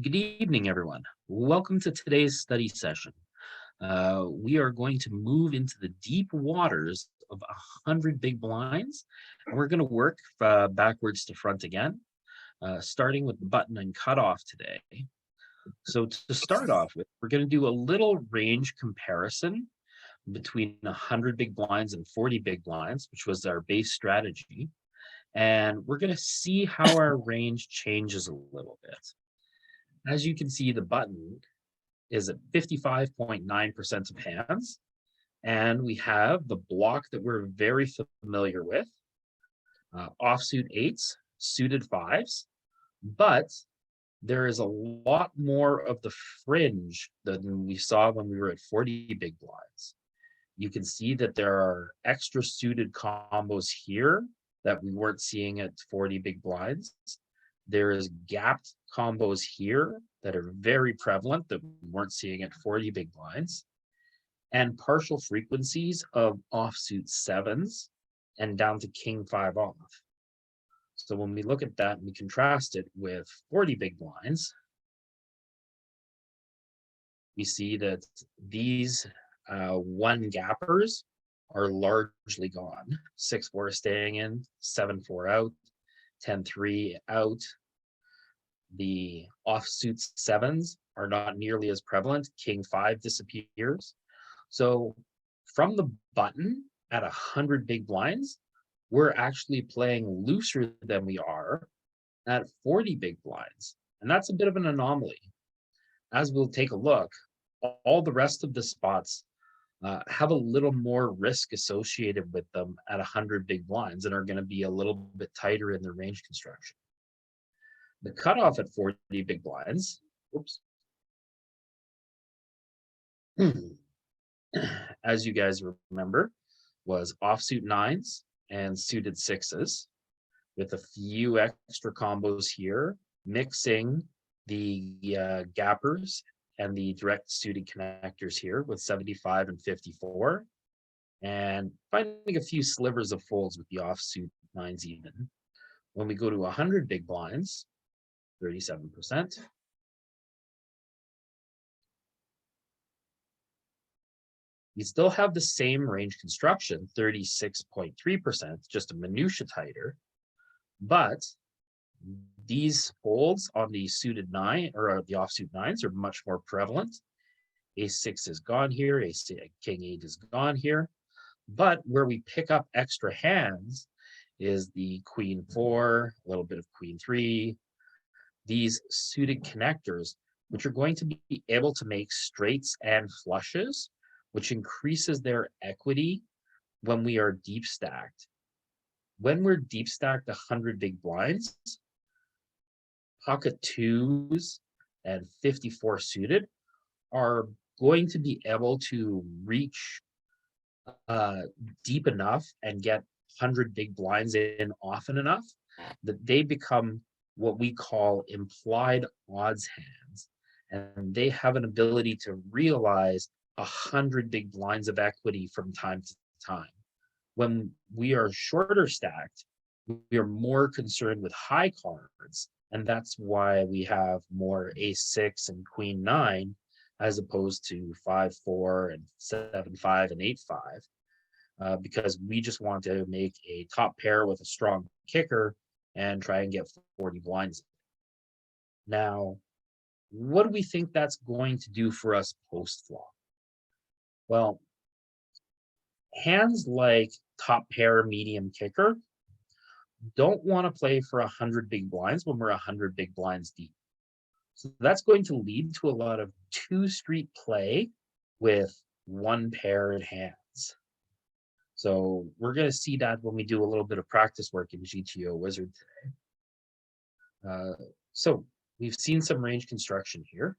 Good evening, everyone. Welcome to today's study session. We are going to move into the deep waters of 100 big blinds, and we're going to work backwards to front again, starting with the button and cutoff today. So to start off with, we're going to do a little range comparison between 100 big blinds and 40 big blinds, which was our base strategy. And we're going to see how our range changes a little bit. As you can see, the button is at 55.9% of hands. And we have the block that we're very familiar with, offsuit eights, suited fives, but there is a lot more of the fringe than we saw when we were at 40 big blinds. You can see that there are extra suited combos here that we weren't seeing at 40 big blinds. There is gapped combos here that are very prevalent that we weren't seeing at 40 big blinds, and partial frequencies of offsuit sevens and down to king five off. So when we look at that and we contrast it with 40 big blinds, we see that these one gappers are largely gone. 6-4 staying in, 7-4 out, 10-3 out. The offsuit sevens are not nearly as prevalent. King five disappears. So from the button at 100 big blinds, we're actually playing looser than we are at 40 big blinds. And that's a bit of an anomaly. As we'll take a look, all the rest of the spots have a little more risk associated with them at 100 big blinds and are going to be a little bit tighter in their range construction. The cutoff at 40 big blinds, whoops, as you guys remember, was offsuit nines and suited sixes with a few extra combos here, mixing the gappers and the direct suited connectors here with 75 and 54, and finding a few slivers of folds with the offsuit nines even. When we go to 100 big blinds, 37%. We still have the same range construction, 36.3%, just a minutia tighter, but these folds on the suited nine or the offsuit nines are much more prevalent. Ace-6 is gone here, king-8 is gone here, but where we pick up extra hands is the queen-4, a little bit of queen-3, these suited connectors, which are going to be able to make straights and flushes, which increases their equity when we are deep stacked. When we're deep stacked 100 big blinds, pocket twos and 54 suited are going to be able to reach deep enough and get 100 big blinds in often enough that they become what we call implied odds hands. And they have an ability to realize 100 big blinds of equity from time to time. When we are shorter stacked, we are more concerned with high cards. And that's why we have more ace-6 and queen-9 as opposed to 5-4 and 7-5 and 8-5. Because we just want to make a top pair with a strong kicker and try and get 40 blinds. Now, what do we think that's going to do for us post-flop? Well, hands like top pair, medium kicker don't want to play for 100 big blinds when we're 100 big blinds deep. So that's going to lead to a lot of two-street play with one paired hands. So we're going to see that when we do a little bit of practice work in GTO Wizard today. So we've seen some range construction here.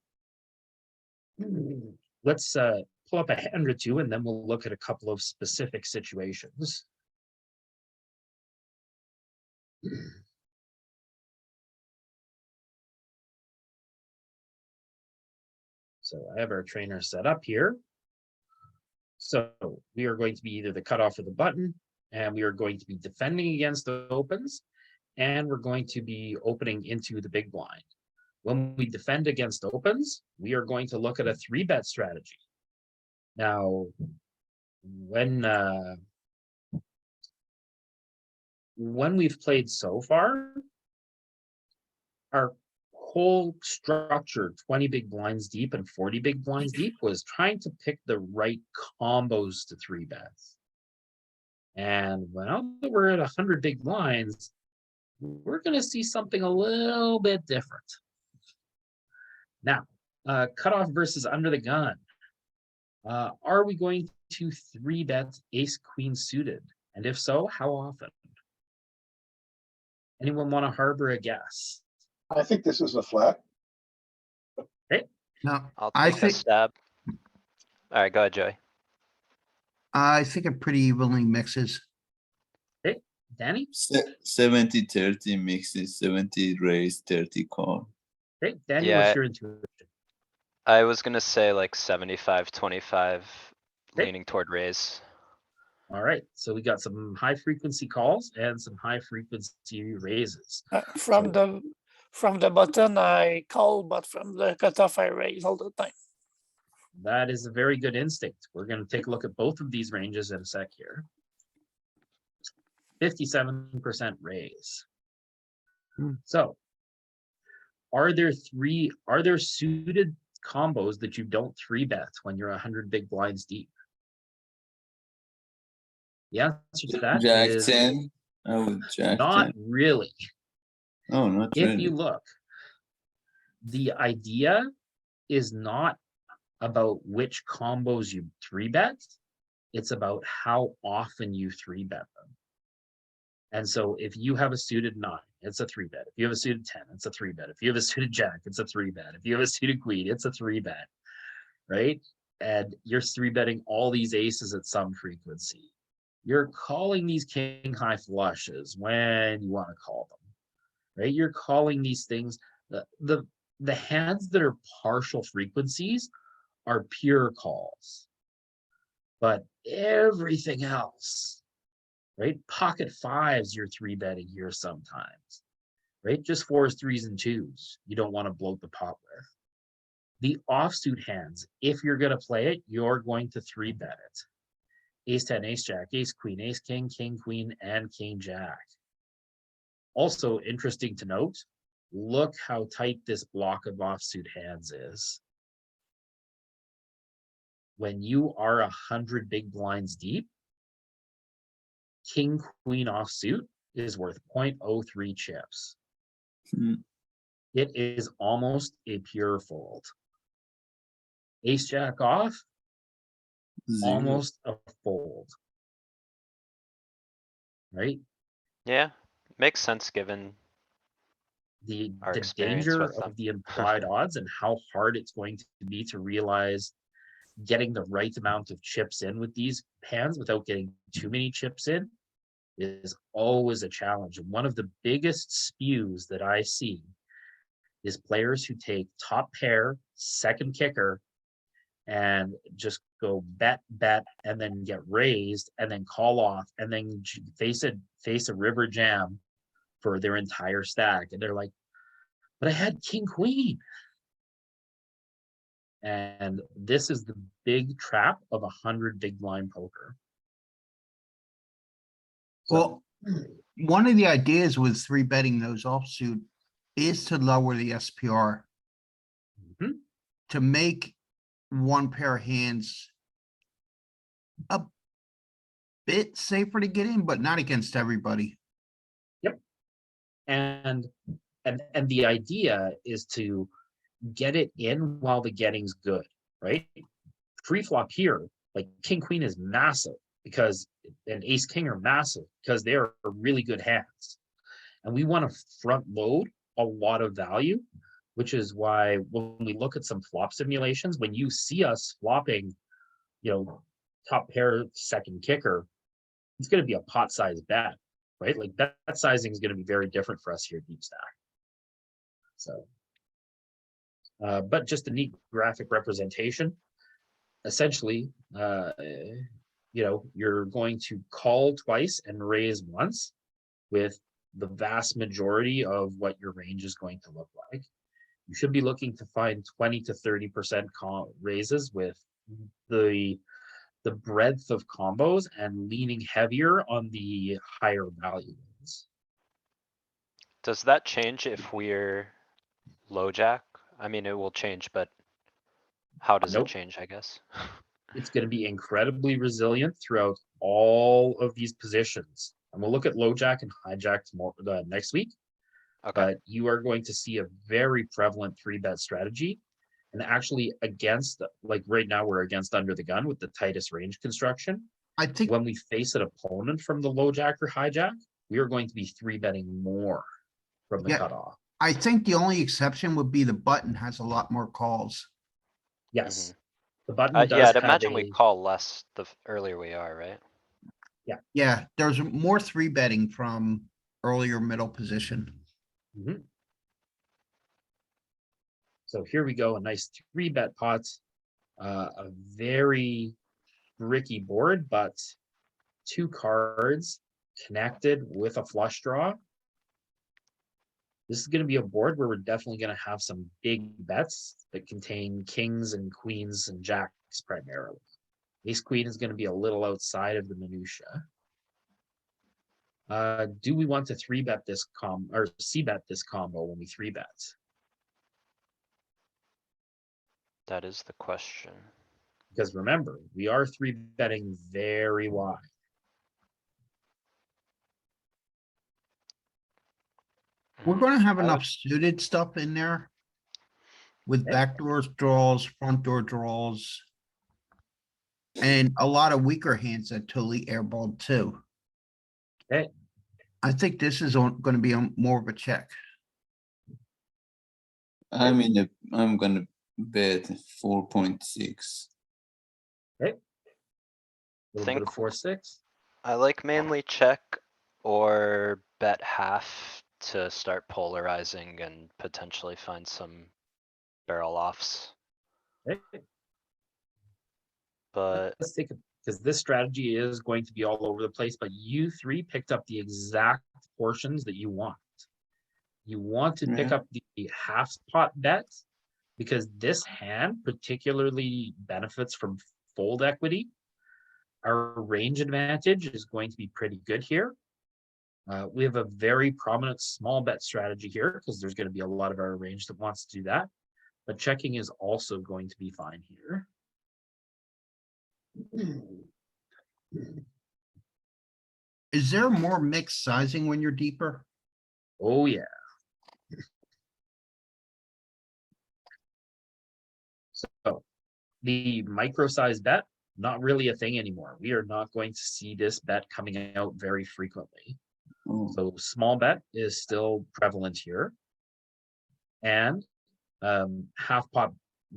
Let's pull up a hand or two, and then we'll look at a couple of specific situations. So I have our trainer set up here. So we are going to be either the cutoff or the button, and we are going to be defending against the opens, and we're going to be opening into the big blind. When we defend against opens, we are going to look at a 3-bet strategy. Now, when we've played so far, our whole structure, 20 big blinds deep and 40 big blinds deep, was trying to pick the right combos to 3-bets. And now that we're at 100 big blinds, we're going to see something a little bit different. Now, cutoff versus under the gun. Are we going to 3-bet ace queen suited? And if so, how often? Anyone want to harbor a guess? I think this is a flat. No, I'll I take a think, stab. Alright, go ahead, Joey. I think it pretty evenly mixes. Danny? 70-30 mixes, 70 raise, 30 call. Okay, Danny, Yeah. what's your intuition? I was gonna say like 75-25, Okay. leaning toward raise. All right, so we got some high frequency calls and some high frequency raises. From the button, I call, but from the cutoff, I raise all the time. That is a very good instinct. We're going to take a look at both of these ranges in a sec here. 57% raise. So, are there suited combos that you don't 3-bet when you're 100 big blinds deep? The answer to that Jack is 10. I would jack not 10. really. Oh, not If really. you look, the idea is not about which combos you 3-bet, it's about how often you 3-bet them. And so if you have a suited 9, it's a 3-bet. If you have a suited 10, it's a 3-bet. If you have a suited jack, it's a 3-bet. If you have a suited queen, it's a 3-bet, right? And you're 3-betting all these aces at some frequency. You're calling these king high flushes when you want to call them, right? You're calling these things, the hands that are partial frequencies are pure calls. But everything else, right? Pocket fives, you're 3-betting here sometimes, right? Just 4s, 3s, and 2s. You don't want to bloat the pot with. The offsuit hands, if you're going to play it, you're going to 3-bet it. Ace 10, ace jack, ace queen, ace king, king queen, and king jack. Also interesting to note, look how tight this block of offsuit hands is. When you are 100 big blinds deep, king queen offsuit is worth 0.03 chips. Hmm. It is almost a pure fold. Ace jack off, Zero. almost a fold. Right? Yeah, makes sense given The our the experience danger with them. of the implied odds and how hard it's going to be to realize getting the right amount of chips in with these hands without getting too many chips in is always a challenge. And one of the biggest spews that I see is players who take top pair, second kicker, and just go bet, and then get raised, and then call off, and then face a river jam for their entire stack. And they're like, but I had king queen. And this is the big trap of 100 big blind poker. So, Well, one of the ideas with 3-betting those offsuit is to lower the SPR. Mhm. To make one pair of hands a bit safer to get in, but not against everybody. and the idea is to get it in while the getting's good, right? Pre-flop here, like king queen is massive because, and ace king are massive because they are really good hands. And we want to front load a lot of value, which is why when we look at some flop simulations, when you see us flopping, top pair, second kicker, it's going to be a pot size bet, right? Like bet sizing is going to be very different for us here at Deep Stack. So, but just a neat graphic representation. Essentially, you're going to call twice and raise once with the vast majority of what your range is going to look like. You should be looking to find 20 to 30% raises with the breadth of combos and leaning heavier on the higher value ones. Does that change if we're low jack? I mean, it will change, but how does it Nope. change, I guess? It's going to be incredibly resilient throughout all of these positions. And we'll look at low jack and hijack tomorrow, next week. Okay, But you are going to see a very prevalent 3-bet strategy. And actually against, like right now, we're against under the gun with the tightest range construction. I think, When we face an opponent from the low jack or hijack, we are going to be 3-betting more from the Yeah. cutoff. I think the only exception would be the button has a lot more calls. Yes. The button yeah, does I'd have imagine we a, call less the earlier we are, right? Yeah, there's more 3-betting from earlier middle position. Mhm. So here we go, a nice 3-bet pot. A very bricky board, but 2 cards connected with a flush draw. This is going to be a board where we're definitely going to have some big bets that contain kings and queens and jacks primarily. Ace queen is going to be a little outside of the minutia. Do we want to 3-bet this or c-bet this combo when we 3-bet? That is the question. Because remember, we are 3-betting very wide. We're Mm, gonna have I would- enough suited stuff in there. With Okay. backdoors draws, front door draws. And a lot of weaker hands that totally airballed too. Okay. I think this is gonna be more of a check. I'm gonna bet 4.6. A little bit Think- of 4-6. I like mainly check or bet half to start polarizing and potentially find some barrel offs, Okay. but Let's take it, because this strategy is going to be all over the place, but you 3 picked up the exact portions that you want. You want to pick Yeah. up the half pot bet because this hand particularly benefits from fold equity. Our range advantage is going to be pretty good here. We have a very prominent small bet strategy here because there's going to be a lot of our range that wants to do that. But checking is also going to be fine here. Is there more mixed sizing when you're deeper? Oh, yeah. So the micro size bet, not really a thing anymore. We are not going to see this bet coming out very frequently. Oh, So small bet is still prevalent here. And half pot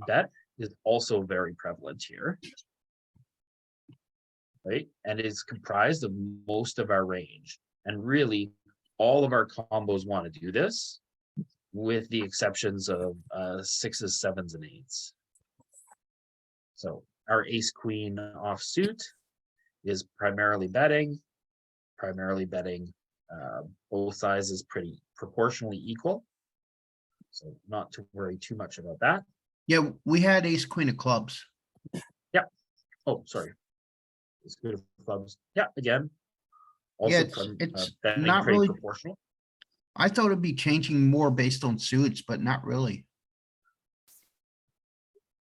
bet is also very prevalent here. Right? And it's comprised of most of our range. And really, all of our combos want to do this, with the exceptions of 6s, 7s, and 8s. So our ace queen offsuit is primarily betting both sizes pretty proportionally equal. So not to worry too much about that. Yeah, we had ace queen of clubs. Oh, sorry. Ace queen of clubs. Yeah, again. Yeah, Also it's betting not pretty really- proportional. I thought it'd be changing more based on suits, but not really.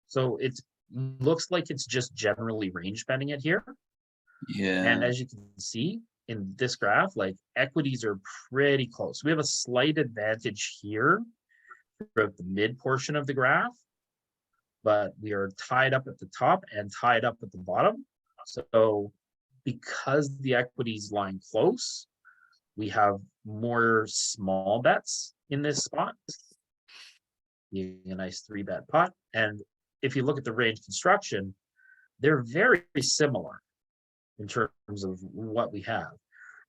So it looks like it's just generally range betting it here. yeah. And as you can see in this graph, like equities are pretty close. We have a slight advantage here throughout the mid portion of the graph, but we are tied up at the top and tied up at the bottom. So because the equities line close, we have more small bets in this spot. Being a nice 3-bet pot. And if you look at the range construction, they're very similar in terms of what we have,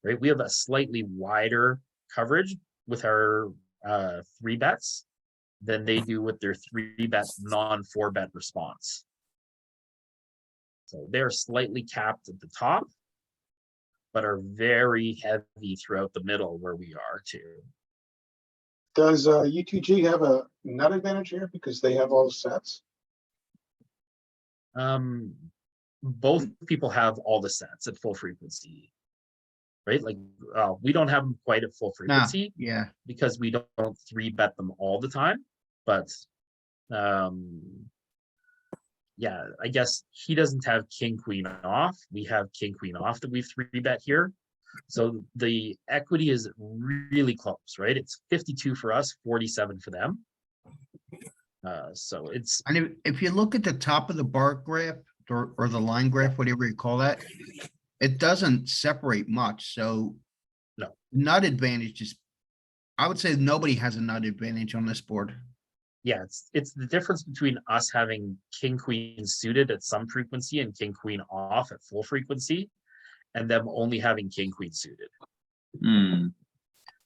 right? We have a slightly wider coverage with our 3-bets than they do with their 3-bet non-4-bet response. So they're slightly capped at the top, but are very heavy throughout the middle where we are too. Does UTG have a nut advantage here because they have all the sets? Both people have all the sets at full frequency. Right? Like, we don't have them quite at full Nah, frequency yeah, because we don't three bet them all the time, but yeah, I guess he doesn't have king queen off. We have king queen off that we three bet here. So the equity is really close, right? It's 52 for us, 47 for them. So it's and if you look at the top of the bar graph or the line graph, whatever you call that, it doesn't separate much, so. No. Nut advantage is, I would say nobody has a nut advantage on this board. yeah, it's the difference between us having king queen suited at some frequency and king queen off at full frequency, and them only having king queen suited, Hmm.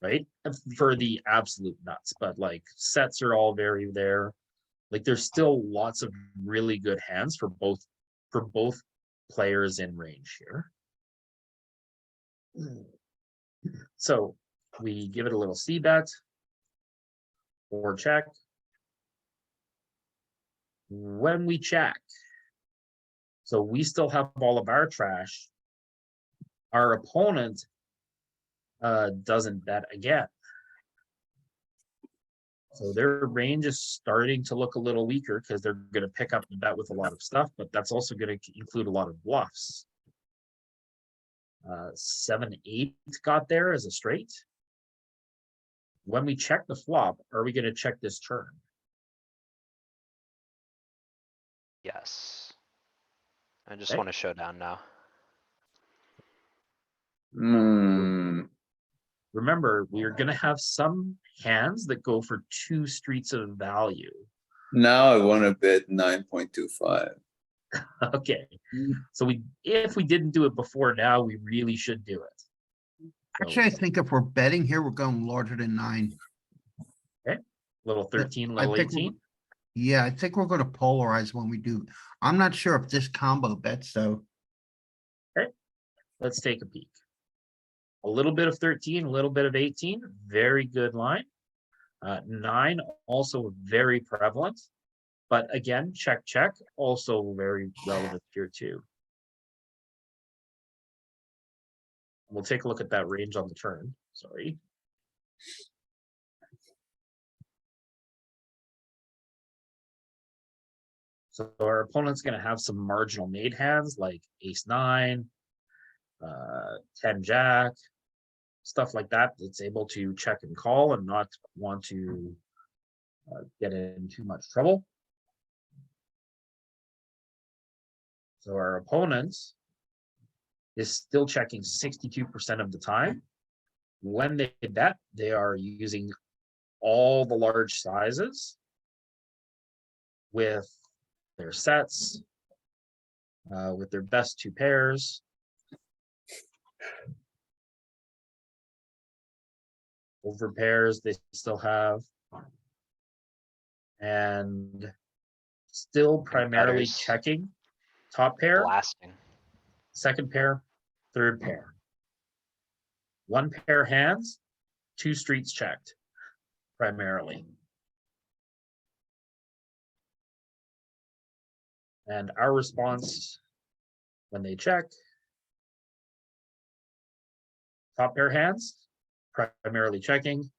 right? For the absolute nuts, but like sets are all very there. Like there's still lots of really good hands for both players in range here. So we give it a little C bet or check. When we check, so we still have all of our trash. Our opponent doesn't bet again. So their range is starting to look a little weaker because they're going to pick up the bet with a lot of stuff, but that's also going to include a lot of bluffs. 7-8 got there as a straight. When we check the flop, are we going to check this turn? Yes. I just Okay. wanna show down now. Hmm. Remember, we're going to have some hands that go for 2 streets of value. Now I wanna bet 9.25. Okay, so if we didn't do it before now, we really should do it. Actually, I think if we're betting here, we're going larger than 9. Little 13, I little think 18. Yeah, I think we're gonna polarize when we do. I'm not sure if this combo bets though. Let's take a peek. A little bit of 13, a little bit of 18, very good line. 9 also very prevalent, but again, check, check, also very relevant here too. We'll take a look at that range on the turn, sorry. So our opponent's gonna have some marginal made hands like ace-9, 10-jack, stuff like that, that's able to check and call and not want to get in too much trouble. So our opponent is still checking 62% of the time. When they bet, they are using all the large sizes with their sets, with their best 2 pairs. Over pairs they still have. And still primarily gutters. checking top pair, Blasting. second pair, third pair. 1 pair hands, 2 streets checked, primarily. And our response when they check, top pair hands, primarily checking,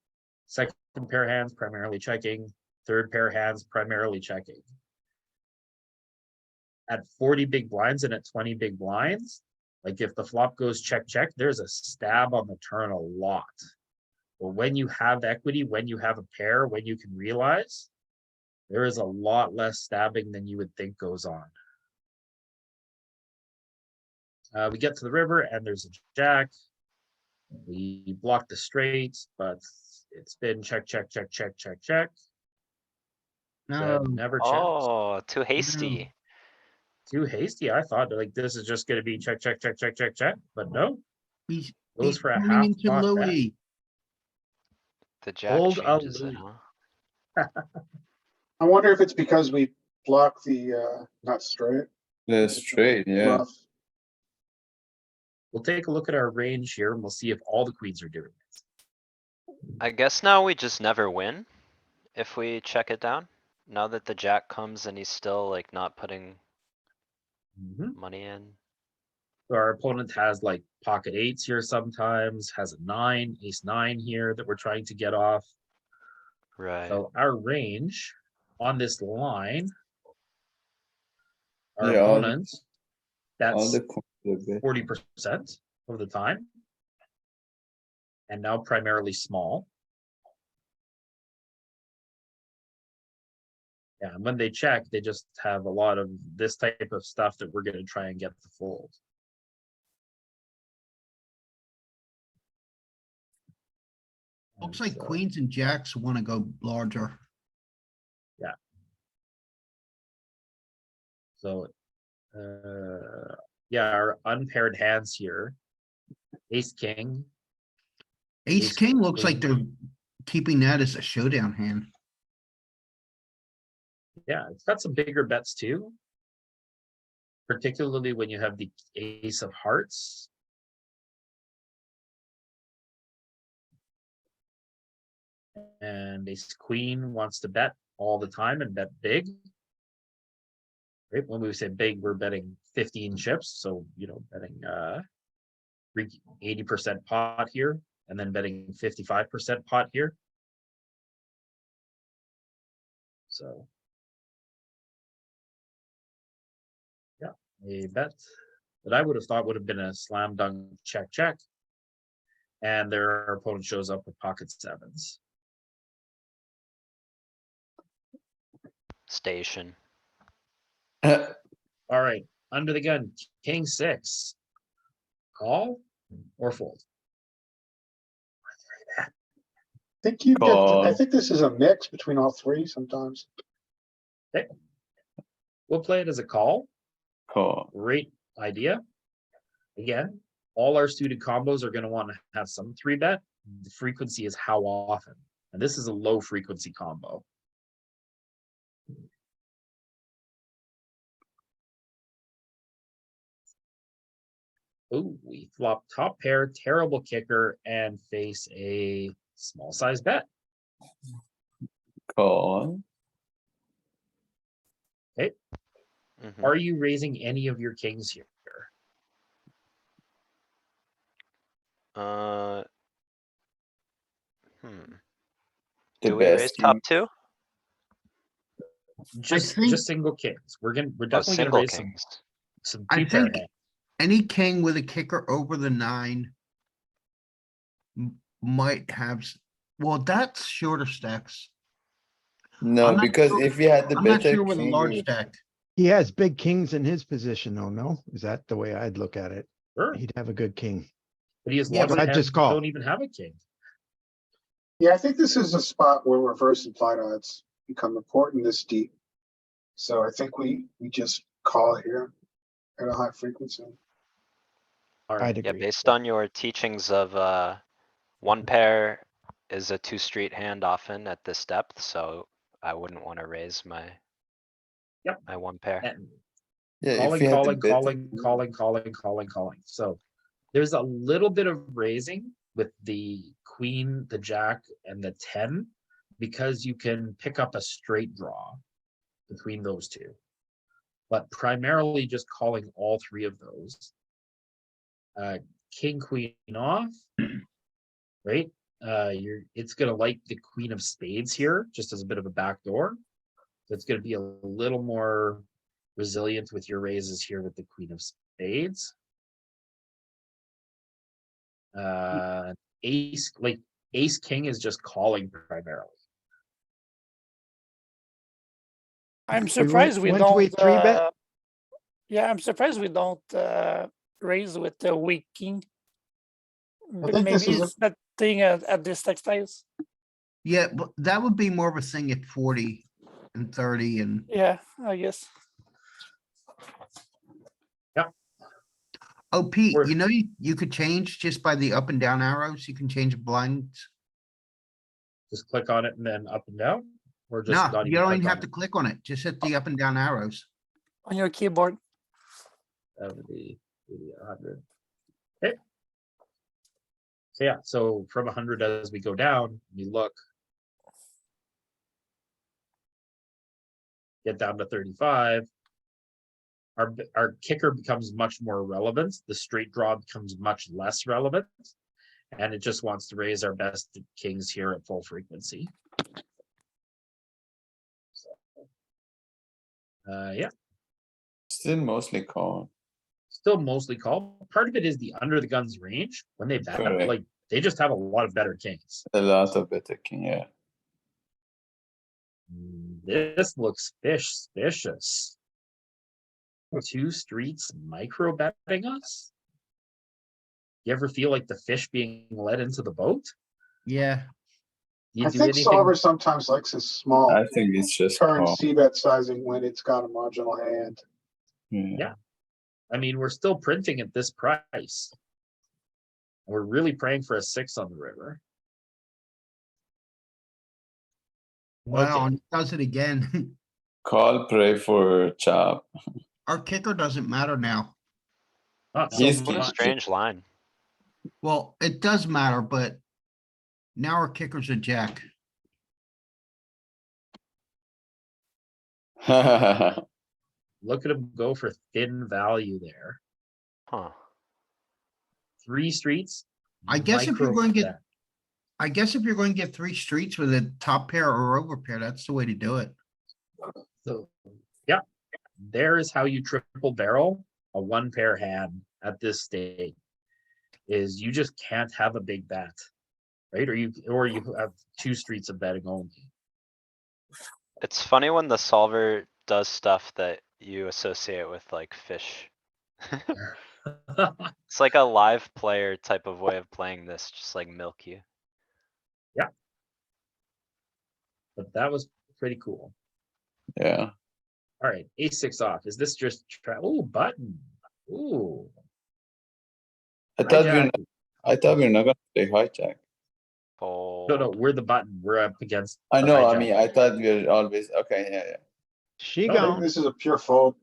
second pair hands, primarily checking, third pair hands, primarily checking. At 40 big blinds and at 20 big blinds, like if the flop goes check, check, there's a stab on the turn a lot. But when you have equity, when you have a pair, when you can realize, there is a lot less stabbing than you would think goes on. We get to the river and there's a jack. We block the straight, but it's been check, check, check, check, check, check. No, Never check. Oh, too hasty. Too hasty. I thought like this is just gonna be check, check, check, check, check, check, but no. he's Goes for a turning half into pot bet. Louis. The jack Hold a changes it, Louis. huh? I wonder if it's because we block the not straight. The straight, yeah. Bluff. We'll take a look at our range here and we'll see if all the queens are doing it. I guess now we just never win if we check it down. Now that the jack comes and he's still like not putting Mhm. money in. So our opponent has like pocket eights here sometimes, has a nine, ace nine here that we're trying to get off. Right, So our range on this line, our Yeah, all- opponent, All that's the coins are big. 40% of the time. And now primarily small. Yeah, and when they check, they just have a lot of this type of stuff that we're gonna try and get to fold. Looks And like so- queens and jacks wanna go larger. So, yeah, our unpaired hands here. Ace, king, Ace Ace king looks like king. they're keeping that as a showdown hand. yeah, it's got some bigger bets too. Particularly when you have the ace of hearts. And ace queen wants to bet all the time and bet big. Right, when we say big, we're betting 15 chips, so betting 80% pot here, and then betting 55% pot here. So yeah, a bet that I would have thought would have been a slam dunk check check. And their opponent shows up with pocket sevens. station. All right, under the gun, king six. Call or fold? I think this is a mix between all three sometimes. We'll play it as a call. Call. Great idea. Again, all our suited combos are going to want to have some three bet. The frequency is how often. And this is a low frequency combo. Oh, we flop top pair, terrible kicker, and face a small size bet. Call. Mhm. Are you raising any of your kings here? Uh. The Do we raise best top king. two? Just think- single kings. We're Oh, definitely gonna single raise kings. some I two pair think- hands. Any king with a kicker over the 9 might have, well, that's shorter stacks. No, I'm not because sure- if you had the I'm not better sure with a king, large you- stack. He has big kings in his position though, no? Is that the way I'd look at it? Sure, He'd have a good king. but he has Yeah, lots but of I'd hands just that call. don't even have a king. Yeah, I think this is a spot where reverse implied odds become important this deep. So I think we just call here at a high frequency. All right. I'd Yeah, agree. based on your teachings of, one pair is a two street hand often at this depth, so I wouldn't wanna raise my. Yep. My one pair. And yeah, if calling, you had the calling, better calling, king, calling, calling, calling, calling. So there's a little bit of raising with the queen, the jack, and the 10, because you can pick up a straight draw between those two. But primarily just calling all three of those. King, queen off, right? It's gonna like the queen of spades here, just as a bit of a backdoor. So it's gonna be a little more resilient with your raises here with the queen of spades. Ace, like ace king is just calling primarily. I'm surprised we once we don't. three bet- Yeah, I'm surprised we don't raise with the weak king. I think this Maybe is a- it's that thing at this stack size. Yeah, but that would be more of a thing at 40 and 30 and Yeah, I guess. oh, Pete, Or- you know, you could change just by the up and down arrows. You can change blinds. Just click on it and then up and down, or just No, not you even don't click even on have to it. click on it. Just hit the up and down arrows. On your keyboard. 70, 80, 100. Okay. So yeah, so from 100 as we go down, we look. Get down to 35. Our kicker becomes much more relevant. The straight draw becomes much less relevant. And it just wants to raise our best kings here at full frequency. Yeah, Still mostly call. still mostly call. Part of it is the under the guns range. When they bet, Correct. like they just have a lot of better kings. A lot of better king, yeah. This looks suspicious. 2 streets micro betting us. You ever feel like the fish being led into the boat? Yeah, You I do think anything? solver sometimes likes a small I think it's just turn call. c-bet sizing when it's got a marginal hand. Yeah. I mean, we're still printing at this price. We're really praying for a 6 on the river. well, Okay. and it does it again. Call, pray for chop. Our kicker doesn't matter now. Not so He's What a much. strange line. Well, it does matter, but now our kicker's a jack. Look at him go for thin value there. Huh. 3 streets. I guess if you're going to get, bet. I guess if you're going to get 3 streets with a top pair or over pair, that's the way to do it. So, yeah, there is how you triple barrel a 1 pair hand at this stage. Is you just can't have a big bet, right? Or you have 2 streets of betting only. It's funny when the solver does stuff that you associate with like fish. It's like a live player type of way of playing this, just like milk you. But that was pretty cool. Yeah. All right, ace-6 off. Is this just oh button? Ooh, I thought we're hijack. not, I thought we're not gonna play hijack. Fold. We're the button. We're up against. I the know, I hijack. mean, I thought we were always, okay, yeah. She No, I think gone. this is a pure fold.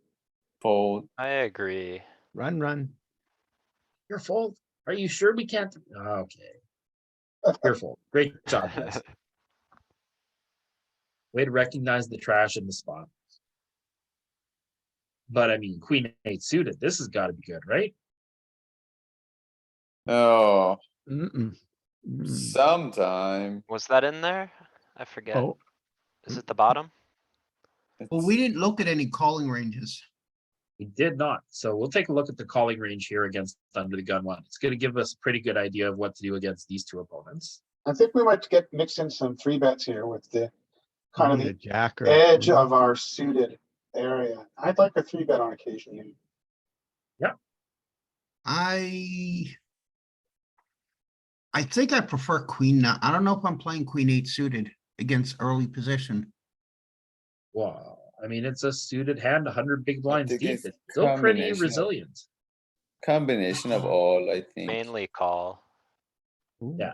Fold. I agree. Run. You're full. Are you sure we can't? Okay. You're full. Great job, guys. Way to recognize the trash in the spot. But I mean, Queen 8 suited. This has got to be good, right? Oh, Mm-mm. Mm. sometime. Was that in there? I forget. Oh, Is it the bottom? Well, we didn't look at any calling ranges. We did not. So we'll take a look at the calling range here against under the gun one. It's going to give us a pretty good idea of what to do against these 2 opponents. I think we might get mixed in some 3-bets here with the kind of maybe a the jack or. edge of our suited area. I'd like a 3-bet on occasion here. I think I prefer queen now. I don't know if I'm playing queen 8 suited against early position. Wow. I mean, it's a suited hand, 100 big blinds think deep. it's It's still pretty combination of- resilient. Combination of all, I think. Mainly call. Yeah.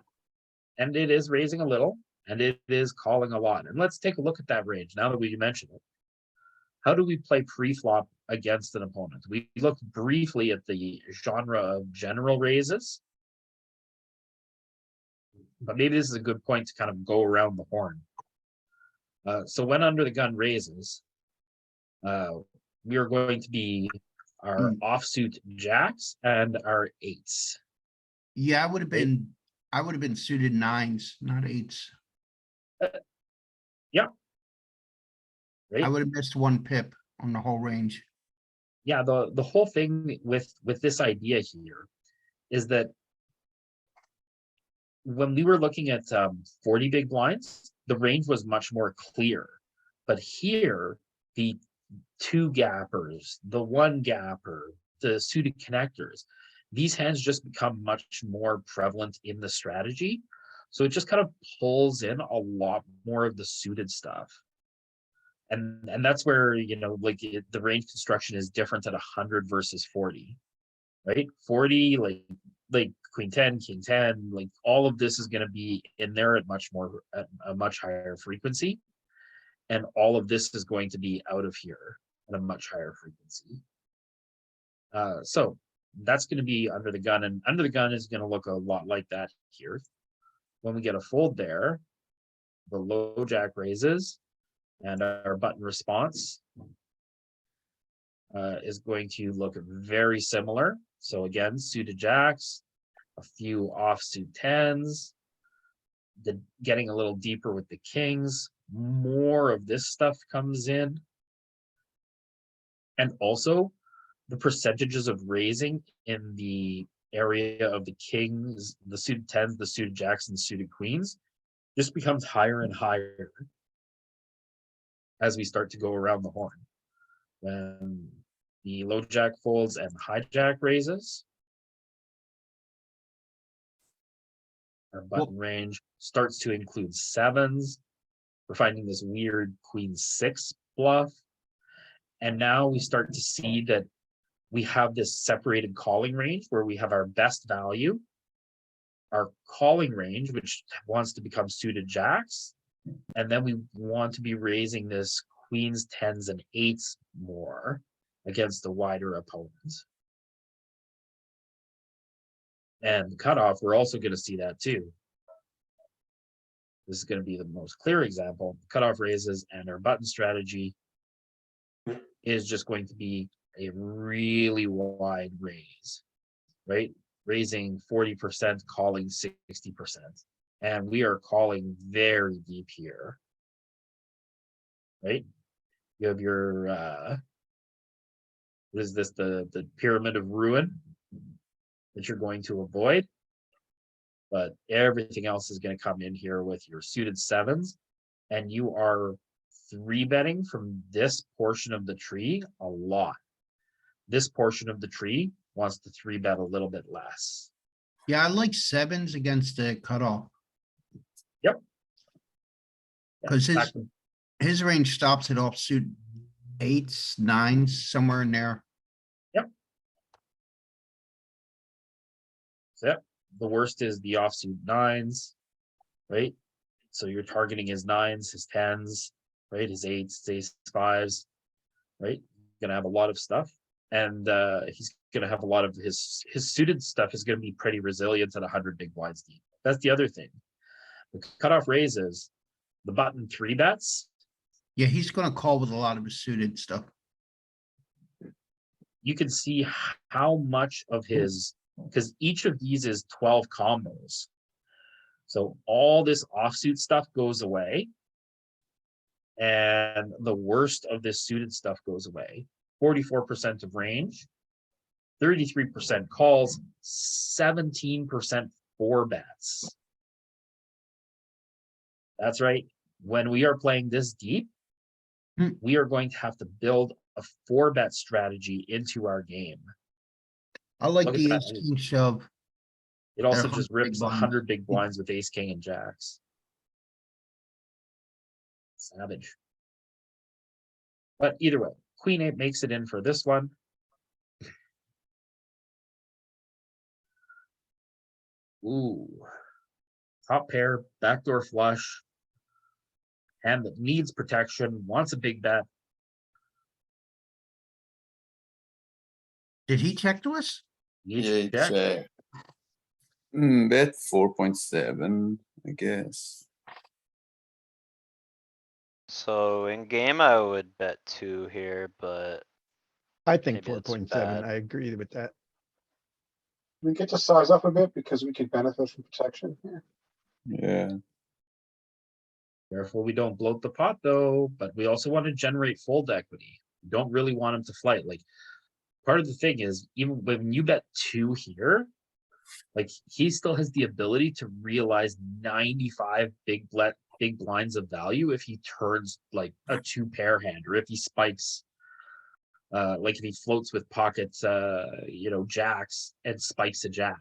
And it is raising a little, and it is calling a lot. And let's take a look at that range now that we mentioned it. How do we play pre-flop against an opponent? We looked briefly at the genre of general raises. But maybe this is a good point to kind of go around the horn. So when under the gun raises, we are going to be our offsuit jacks and our 8s. Yeah, I would have been suited 9s, not 8s. Right? I would have missed 1 pip on the whole range. Yeah, the whole thing with this idea here is that when we were looking at 40 big blinds, the range was much more clear. But here, the 2 gappers, the 1 gapper, the suited connectors, these hands just become much more prevalent in the strategy. So it just kind of pulls in a lot more of the suited stuff. And that's where, you know, like the range construction is different at 100 versus 40, right? 40, like queen 10, king 10, like all of this is going to be in there at a much higher frequency. And all of this is going to be out of here at a much higher frequency. So that's gonna be under the gun, and under the gun is gonna look a lot like that here. When we get a fold there, the low jack raises, and our button response is going to look very similar. So again, suited jacks, a few offsuit tens, getting a little deeper with the kings, more of this stuff comes in. And also the percentages of raising in the area of the kings, the suited tens, the suited jacks, and suited queens just becomes higher and higher as we start to go around the horn. When the low jack folds and high jack raises, our button range starts to include sevens. We're finding this weird queen six bluff. And now we start to see that we have this separated calling range where we have our best value, our calling range, which wants to become suited jacks. And then we want to be raising this queens, tens, and eights more against the wider opponents. And the cutoff, we're also going to see that too. This is going to be the most clear example. Cutoff raises, and our button strategy is just going to be a really wide raise, right? Raising 40%, calling 60%. And we are calling very deep here, right? You have your, what is this, the pyramid of ruin that you're going to avoid. But everything else is going to come in here with your suited sevens, and you are 3-betting from this portion of the tree a lot. This portion of the tree wants to 3-bet a little bit less. Yeah, I like sevens against the cutoff. Yep. Cause Exactly. his range stops at offsuit eights, nines, somewhere in there. So, yeah, the worst is the offsuit nines, right? So you're targeting his nines, his tens, right? His eights, his ace fives, right? Gonna have a lot of stuff. And he's gonna have a lot of his suited stuff is gonna be pretty resilient at 100 big blinds deep. That's the other thing. The cutoff raises, the button 3-bets. Yeah, he's gonna call with a lot of his suited stuff. You can see how much of his, because each of these is 12 combos. So all this offsuit stuff goes away. And the worst of this suited stuff goes away. 44% of range, 33% calls, 17% 4-bets. That's right. When we are playing this deep, we are going to have to build a 4-bet strategy into our game. I like Look at the that. ace king shove. It also They're just 100 big rips blinds. 100 big blinds with ace, king, and jacks. Savage. But either way, queen 8 makes it in for this one. Ooh. Top pair, backdoor flush. Hand that needs protection, wants a big bet. Did he check to us? You check. check. Bet 4.7, I guess. So in game, I would bet 2 here, but I think Maybe it's 4.7. bad. I agree with that. We get to size up a bit because we could benefit from protection here. Yeah, Careful we don't bloat the pot though, but we also want to generate fold equity. We don't really want him to flight. Like, part of the thing is, even when you bet 2 here, like he still has the ability to realize 95 big blinds of value if he turns like a 2-pair hand, or if he spikes, like if he floats with pocket, jacks and spikes a jack,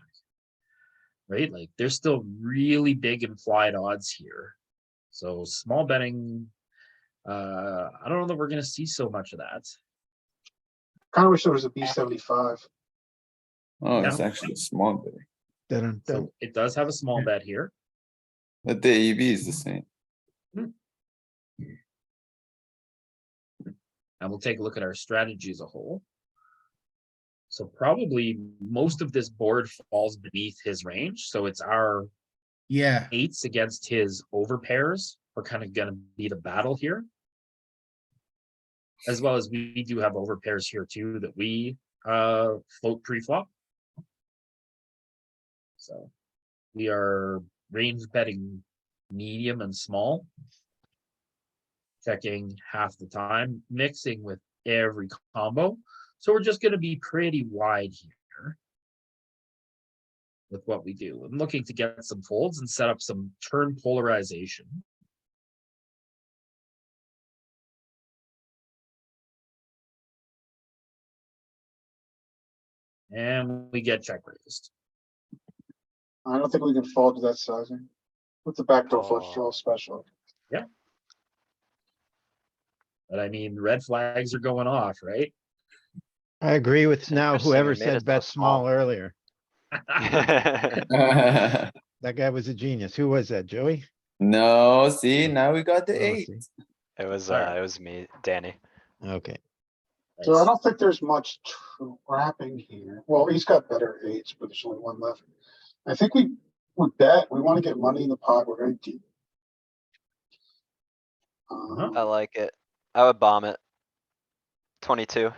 right? Like there's still really big implied odds here. So small betting, I don't know that we're going to see so much of that. Kind of wish there was a B75. oh, it's Yeah. actually a small bet, Dun, dun. So it does have a small bet here. but the EV is the same. And we'll take a look at our strategy as a whole. So probably most of this board falls beneath his range, so it's our Yeah, eights against his over pairs are kind of gonna be the battle here. As well as we do have over pairs here too that we float pre-flop. So we are range betting medium and small. Checking half the time, mixing with every combo. So we're just gonna be pretty wide here. With what we do. I'm looking to get some folds and set up some turn polarization. And we get check raised. I don't think we can fold to that sizing. With the backdoor flush Oh. draw special. But I mean, red flags are going off, right? I agree with It's now interesting whoever we made it said so bet small small. earlier. No, That guy was a genius. Who was that, Joey? see, now we got the Oh, 8. see. It was me, Danny. Okay, So I Nice. don't think there's much trapping here. Well, he's got better eights, but there's only one left. I think we bet, we wanna get money in the pot, we're very deep. I like it. I would bomb it. 22.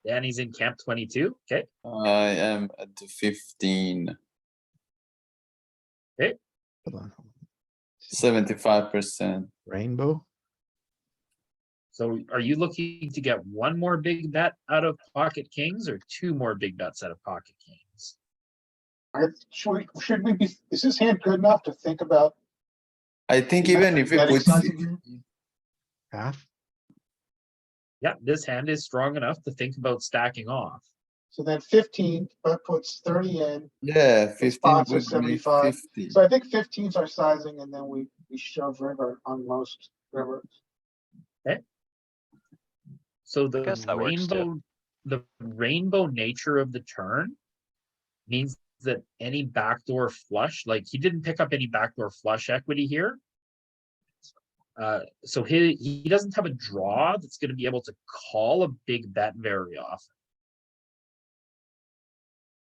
Danny's in camp 22. Okay. I am at the 15, hold on. 75%. Rainbow? So are you looking to get one more big bet out of pocket kings or two more big bets out of pocket kings? Should we be, is this hand good enough to think about? I think even if we betting put, sizing here? Half? Yeah, this hand is strong enough to think about stacking off. So then 15, that puts 30 in. yeah, 15 spots are would make 75. 50. So I think 15's our sizing and then we shove river on most rivers. So guess that works too. the rainbow nature of the turn means that any backdoor flush, like he didn't pick up any backdoor flush equity here. So he doesn't have a draw that's going to be able to call a big bet very often.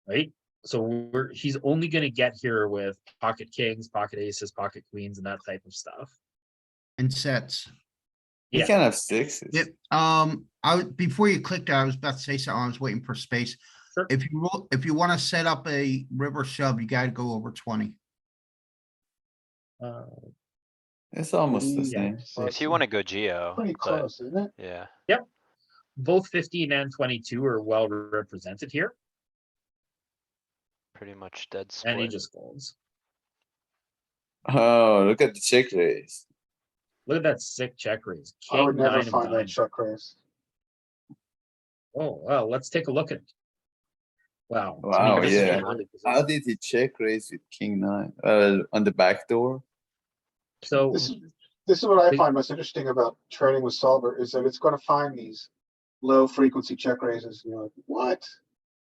Right? So he's only going to get here with pocket kings, pocket aces, pocket queens, and that type of stuff. and sets. You Yeah. can have 6s. Yep, before you clicked, I was about to say something, I was waiting for space. Sure. If you wanna set up a river shove, you gotta go over 20. It's almost the Yeah. same. If you wanna go geo, Pretty but close, isn't it? yeah. Both 15 and 22 are well represented here, Pretty much dead and he split. just folds. Oh, look at the check raise. Look at that sick check raise. I would King never nine of find that diamonds. check raise. Oh, well, let's take a look at. Wow. to me, Wow, this is yeah. really How position. did he check raise with king 9? On the back door? So This is what I Big- find most interesting about trading with Solver is that it's gonna find these low frequency check raises. And you're like, what?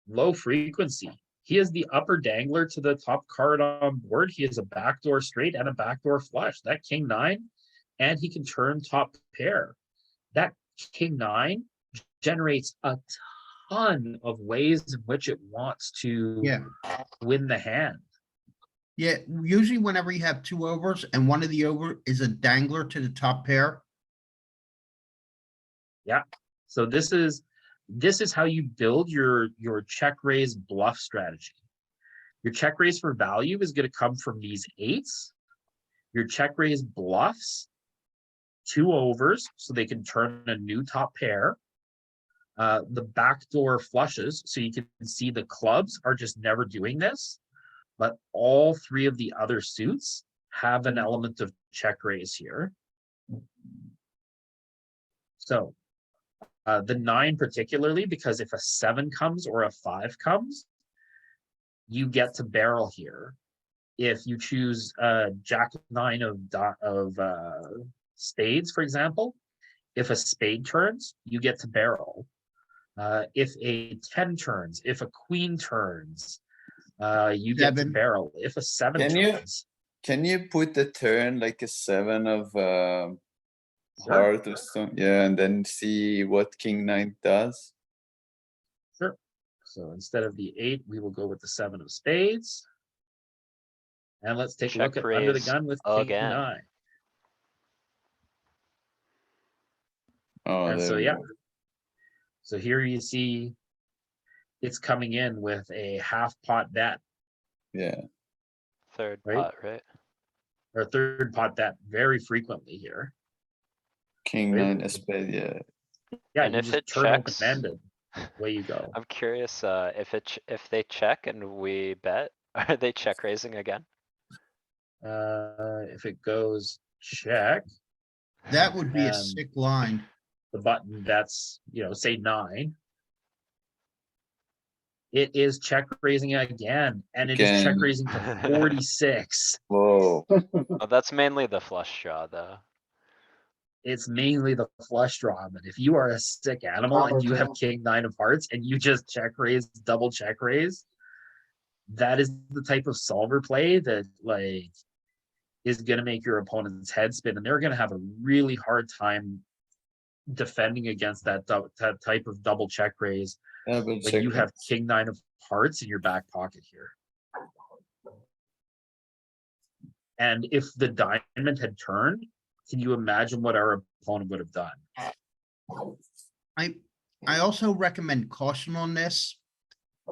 low frequency. He is the upper dangler to the top card on board. He is a backdoor straight and a backdoor flush. That king nine, and he can turn top pair. That king nine generates a ton of ways in which it wants to Yeah. win the hand. Yeah, usually whenever you have two overs and one of the over is a dangler to the top pair. So this is how you build your check raise bluff strategy. Your check raise for value is going to come from these eights. Your check raise bluffs, two overs, so they can turn a new top pair. The backdoor flushes, so you can see the clubs are just never doing this, but all three of the other suits have an element of check raise here. So the 9 particularly, because if a 7 comes or a 5 comes, you get to barrel here. If you choose Jack 9 of spades, for example, if a spade turns, you get to barrel. If a 10 turns, if a queen turns, you get to Seven. barrel. If a 7 Can you- turns, Can you put the turn like a 7 of Sure. heart or something? Yeah, and then see what king 9 does. So instead of the 8, we will go with the 7 of spades. And let's take a look Check at under the raise gun with king again. 9. Oh, And so, there you yeah. go. So here you see it's coming in with a half pot bet Yeah, Third Right? pot, right? or third pot bet very frequently here. king Right. 9 of spade, yeah. Yeah, And you if just it turn checks, open-ended. Away you go. I'm curious, if they check and we bet, are they check raising again? If it goes check, That would be a And- sick line. the button bets, say 9. It is check raising again, and it is check Again. raising to 46. Whoa, Oh, that's mainly the flush draw, though. It's mainly the flush draw, but if you are a sick animal and you have Combo king 9 of hearts and you just check raise, double check raise, that is the type of solver play that is going to make your opponent's head spin, and they're going to have a really hard time defending against that type of double check raise yeah, but when check. you have king 9 of hearts in your back pocket here. And if the diamond had turned, can you imagine what our opponent would have done? I also recommend caution on this.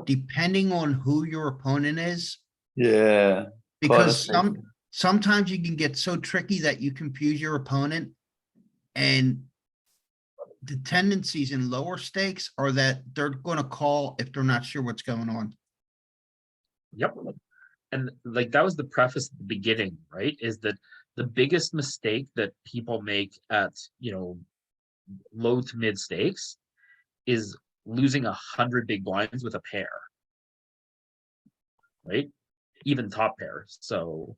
Depending on who your opponent is, Yeah. because Quality. sometimes you can get so tricky that you confuse your opponent. And the tendencies in lower stakes are that they're gonna call if they're not sure what's going on. Yep. And that was the preface at the beginning, right? Is that the biggest mistake that people make at, low to mid stakes is losing 100 big blinds with a pair, right? Even top pair. So,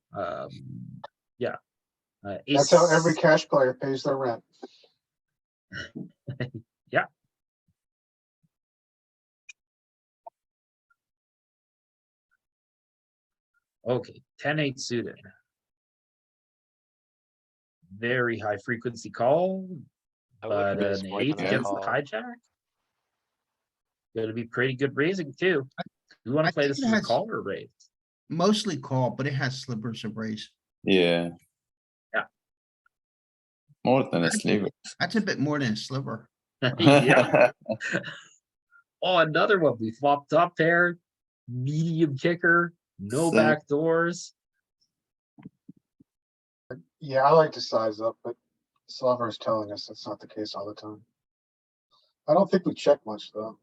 yeah. That's how every cash player pays their rent. Yeah. Okay, 10-8 suited. Very high frequency call, I but would raise an more 8 than a against the call. hijack. Gonna be pretty good raising too. You want I to play think this it as a has- call or raise? Mostly call, but it has slivers of raise. Yeah. Yeah. More than a sliver. That's a bit more than a sliver. Yeah. Oh, another one. We flopped top pair, medium kicker, no So- back doors. Yeah, I like to size up, but Slover is telling us that's not the case all the time. I don't think we check much though.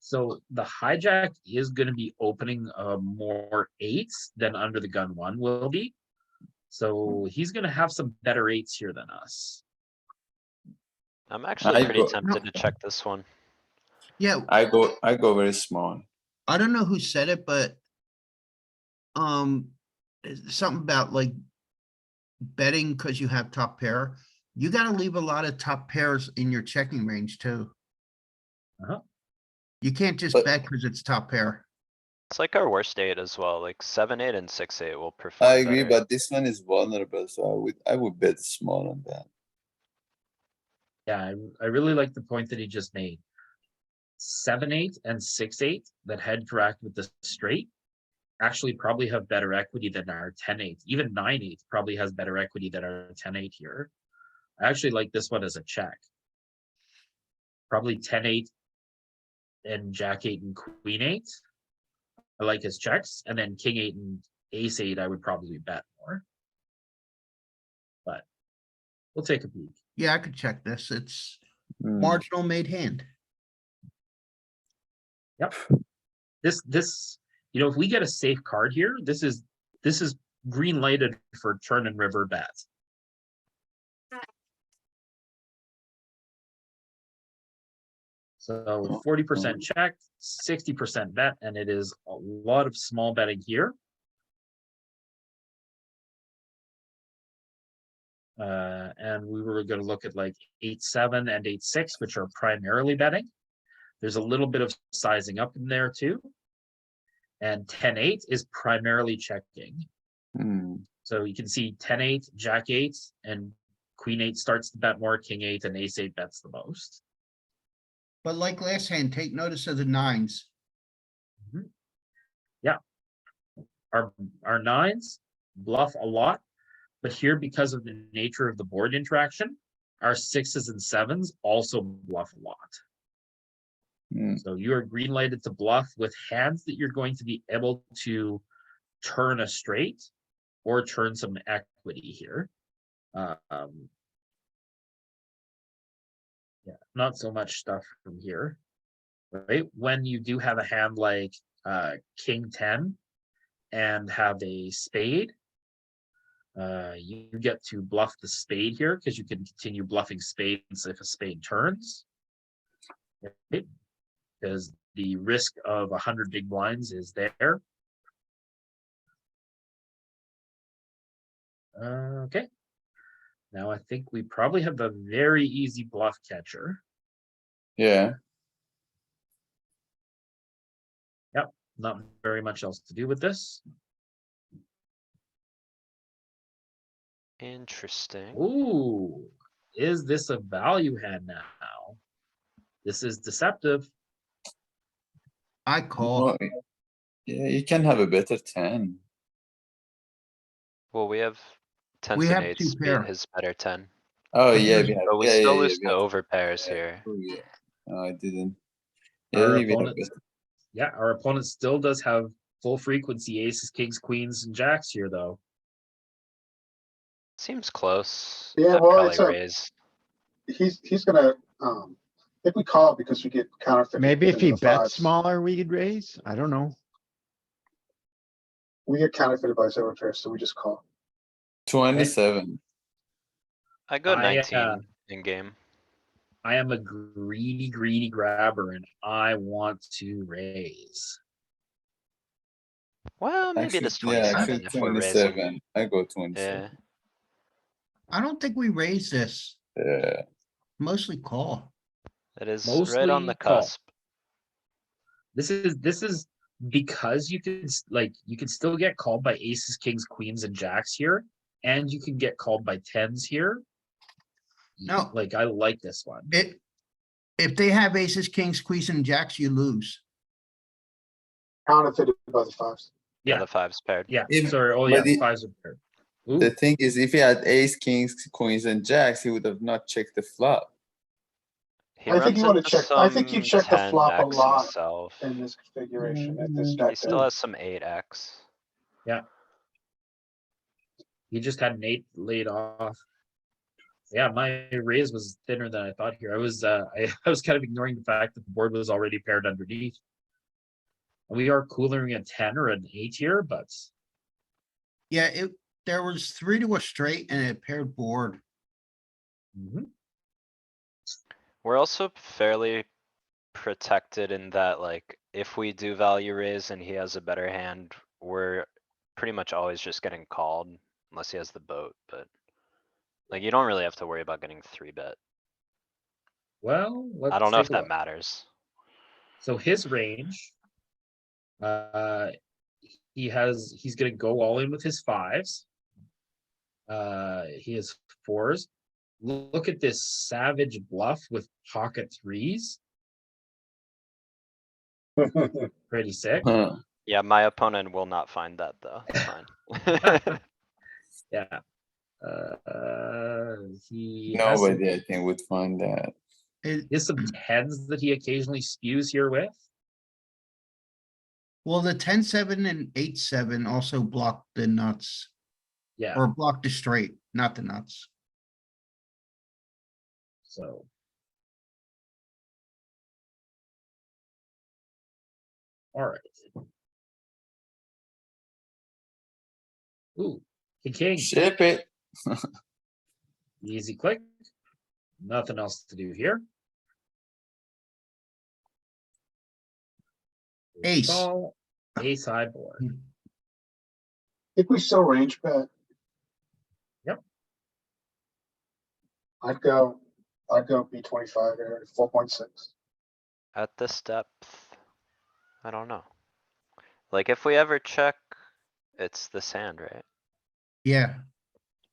So the hijack is going to be opening more 8s than under the gun 1 will be. So he's going to have some better 8s here than us. I'm actually I pretty go- tempted to check this one. Yeah, I go very small. I don't know who said it, but something about like betting because you have top pair. You gotta leave a lot of top pairs in your checking range too. Uh-huh. You can't just But- bet because it's top pair. It's like our worst 8 as well, like 7-8 and 6-8 will perform I agree, better. but this one is vulnerable, so I would bet small on that. Yeah, I really like the point that he just made. 7-8 and 6-8 that head correct with the straight actually probably have better equity than our 10-8. Even 9-8 probably has better equity than our 10-8 here. I actually like this one as a check. Probably 10-8 and Jack-8 and Queen-8. I like his checks, and then King-8 and Ace-8 I would probably bet more. But we'll take a peek. Yeah, I could check this. It's Hmm. marginal made hand. Yep. This, if we get a safe card here, this is green lighted for turn and river bet. So 40% check, 60% bet, and it is a lot of small betting here. And we were going to look at like 8-7 and 8-6, which are primarily betting. There's a little bit of sizing up in there too. And 10-8 is primarily checking. Hmm. So you can see 10-8, Jack-8, and Queen-8 starts to bet more, King-8 and Ace-8 bets the most. But like last hand, take notice of the nines. Our nines bluff a lot, but here, because of the nature of the board interaction, our sixes and sevens also bluff a lot. Hmm. So you are green lighted to bluff with hands that you're going to be able to turn a straight or turn some equity here. Yeah, not so much stuff from here, right? When you do have a hand like King 10 and have a spade, you get to bluff the spade here because you can continue bluffing spades if a spade turns. Right? Because the risk of 100 big blinds is there. Okay. Now I think we probably have a very easy bluff catcher. Yeah, Not very much else to do with this. Interesting. Ooh, is this a value hand now? This is deceptive. I call. well, yeah, you can have a better 10. Well, we have tens We and have two eights beat pair. his better ten. Oh, But yeah, there's- we have, But we yeah, still yeah, lose yeah, to we have- over pairs yeah. here. Oh, yeah. No, I didn't. Yeah, Our we have opponent, better. yeah, our opponent still does have full frequency aces, kings, queens, and jacks here, though. Seems close. Yeah, I'd well, probably it's a- raise. He's gonna, I think we call it because we get counterfeited. Maybe if into he the bets fives. smaller, we could raise. I don't know. We get counterfeited by zero pairs, so we just call. 27. I go I, 19 in game. I am a greedy grabber, and I want to raise. Well, maybe Actually, this yeah, 27 actually if we're raising. 27. I go 27. Yeah, I don't think we raise this. Yeah. Mostly call. it is right on the Mostly call. cusp. This is because you can you can still get called by aces, kings, queens, and jacks here, and you can get called by tens here. No. Like I like this one. If they have aces, kings, queens, and jacks, you lose. Counterfeited by the fives. Yeah, Yeah. the fives paired. Yeah, If- sorry. Oh but yeah, the- fives are paired. The Ooh, thing is, if he had ace, kings, queens, and jacks, he would have not checked the flop. He I think runs you wanna into check- I think you some check the flop a 10x lot himself. In this configuration, at this He deck. still has some 8x. he just had an 8 laid off. Yeah, my raise was thinner than I thought here. I was I was kind of ignoring the fact that the board was already paired underneath. We are coolering a 10 or an 8 here, but Yeah, there was 3 to a straight and a paired board. mhm. We're also fairly protected in that, like, if we do value raise and he has a better hand, we're pretty much always just getting called unless he has the boat, but like, you don't really have to worry about getting 3-bet. Well, let's I don't know if take a that look. matters. So his range, he's gonna go all in with his fives. He has fours. Look at this savage bluff with pocket threes. Pretty sick. Huh. Yeah, my opponent will not find that though. It's fine. Yeah. He has Nobody, I think, would find that. It, he has some tens that he occasionally spews here with. well, the 10-7 and 8-7 also block the nuts Yeah, or block the straight, not the nuts. so. All right. Ooh, king, Ship it. easy click. Nothing else to do here. Ace. Call, ace high board. Think we still range bet. Yep. I'd go B25 here, 4.6. At this depth, I don't know. Like, if we ever check, it's this hand, right? Yeah,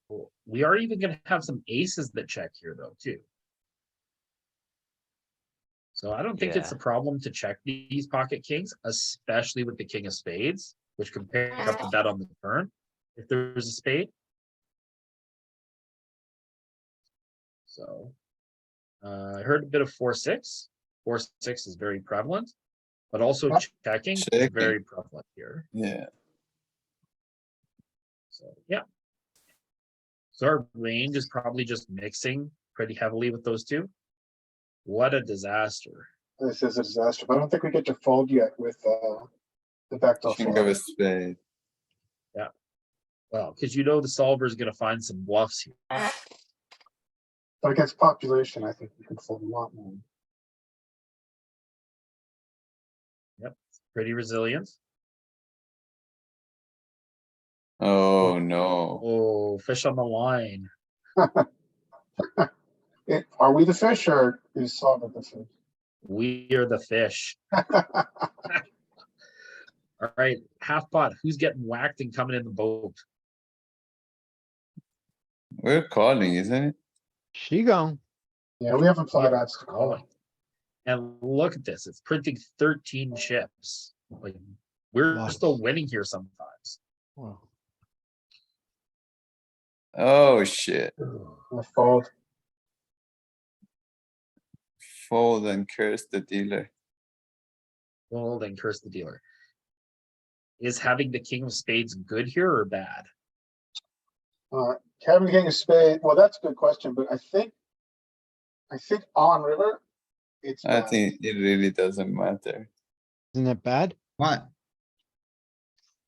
Cool. We are even gonna have some aces that check here though, too. So I don't think it's a Yeah. problem to check these pocket kings, especially with the king of spades, which can pick up the bet on the turn if there's a spade. So I heard a bit of 4-6. 4-6 is very prevalent, but also Yep. checking is Checking. very prevalent here. Yeah. So yeah. So our range is probably just mixing pretty heavily with those two. What a disaster. This is a disaster, but I don't think we get to fold yet with, the backdoor King of a flush. spade. Well, because you know the solver is going to find some bluffs here. But against population, I think we can fold a lot more. Pretty resilient. Oh, no. Oh, fish on the line. Are we the fish or is solver the fish? We are the fish. All right, half pot. Who's getting whacked and coming in the boat? We're calling, isn't it? She gone. Yeah, we have implied odds to call. Calling. And look at this. It's printing 13 chips. Like we're Lots. still winning here sometimes. Wow. Oh, shit. We'll fold. Fold and curse the dealer. Fold and curse the dealer. Is having the king of spades good here or bad? Having king of spade, well, that's a good question, but I think on river, it's I bad. think it really doesn't matter. Isn't that bad? But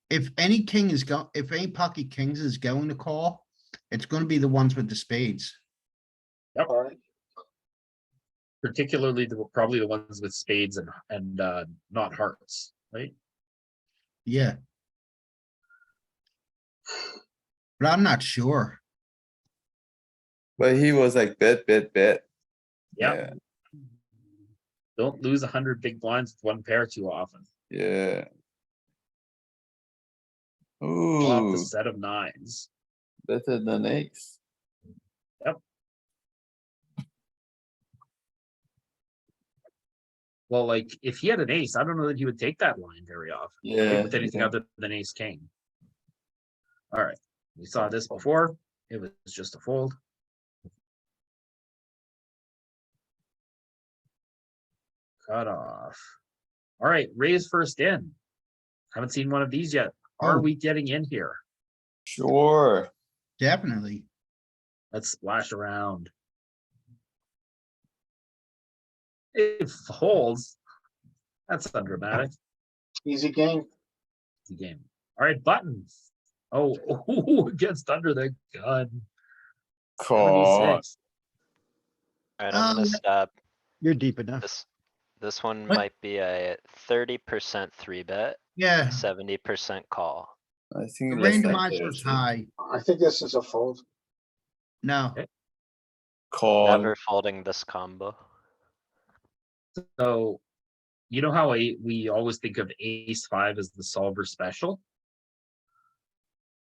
if any king is if any pocket kings is going to call, it's gonna be the ones with the spades. Alright, Particularly probably the ones with spades and not hearts, right? Yeah. But I'm not sure. But he was like, bet, bet, bet. Yeah. Don't lose 100 big blinds with one pair too often. Yeah. Flop Ooh, the set of nines. better than ace. Well, like if he had an ace, I don't know that he would take that line very often. right, Yeah. with anything yeah. other than ace king. All right, we saw this before. It was just a fold. Cut off. All right, raise first in. Haven't seen one of these yet. Are Oh. we getting in here? Sure. Definitely. Let's splash around. It folds. That's undramatic. easy game. The game. All right, buttons. Oh, ooh, against under the gun. Call. 76. Alright, I'm gonna Um, stop. You're deep enough. This one What? might be a 30% three bet, Yeah, 70% call. I the think less than randomizer's 30. high. I think this is a fold. No, Okay. Call. Never folding this combo. So, you know how we always think of ace five as the solver special?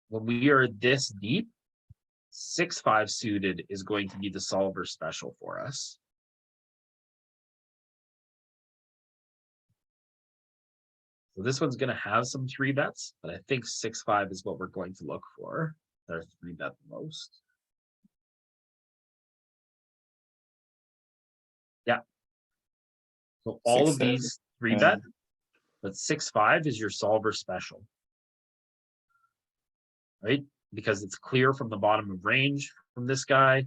When we are this deep, 6-5 suited is going to be the solver special for us. So this one's gonna have some three bets, but I think 6-5 is what we're going to look for. There's three bet the most. Yeah. So all of 6-7, these three yeah. bet, but 6-5 is your solver special. Right? Because it's clear from the bottom of range from this guy,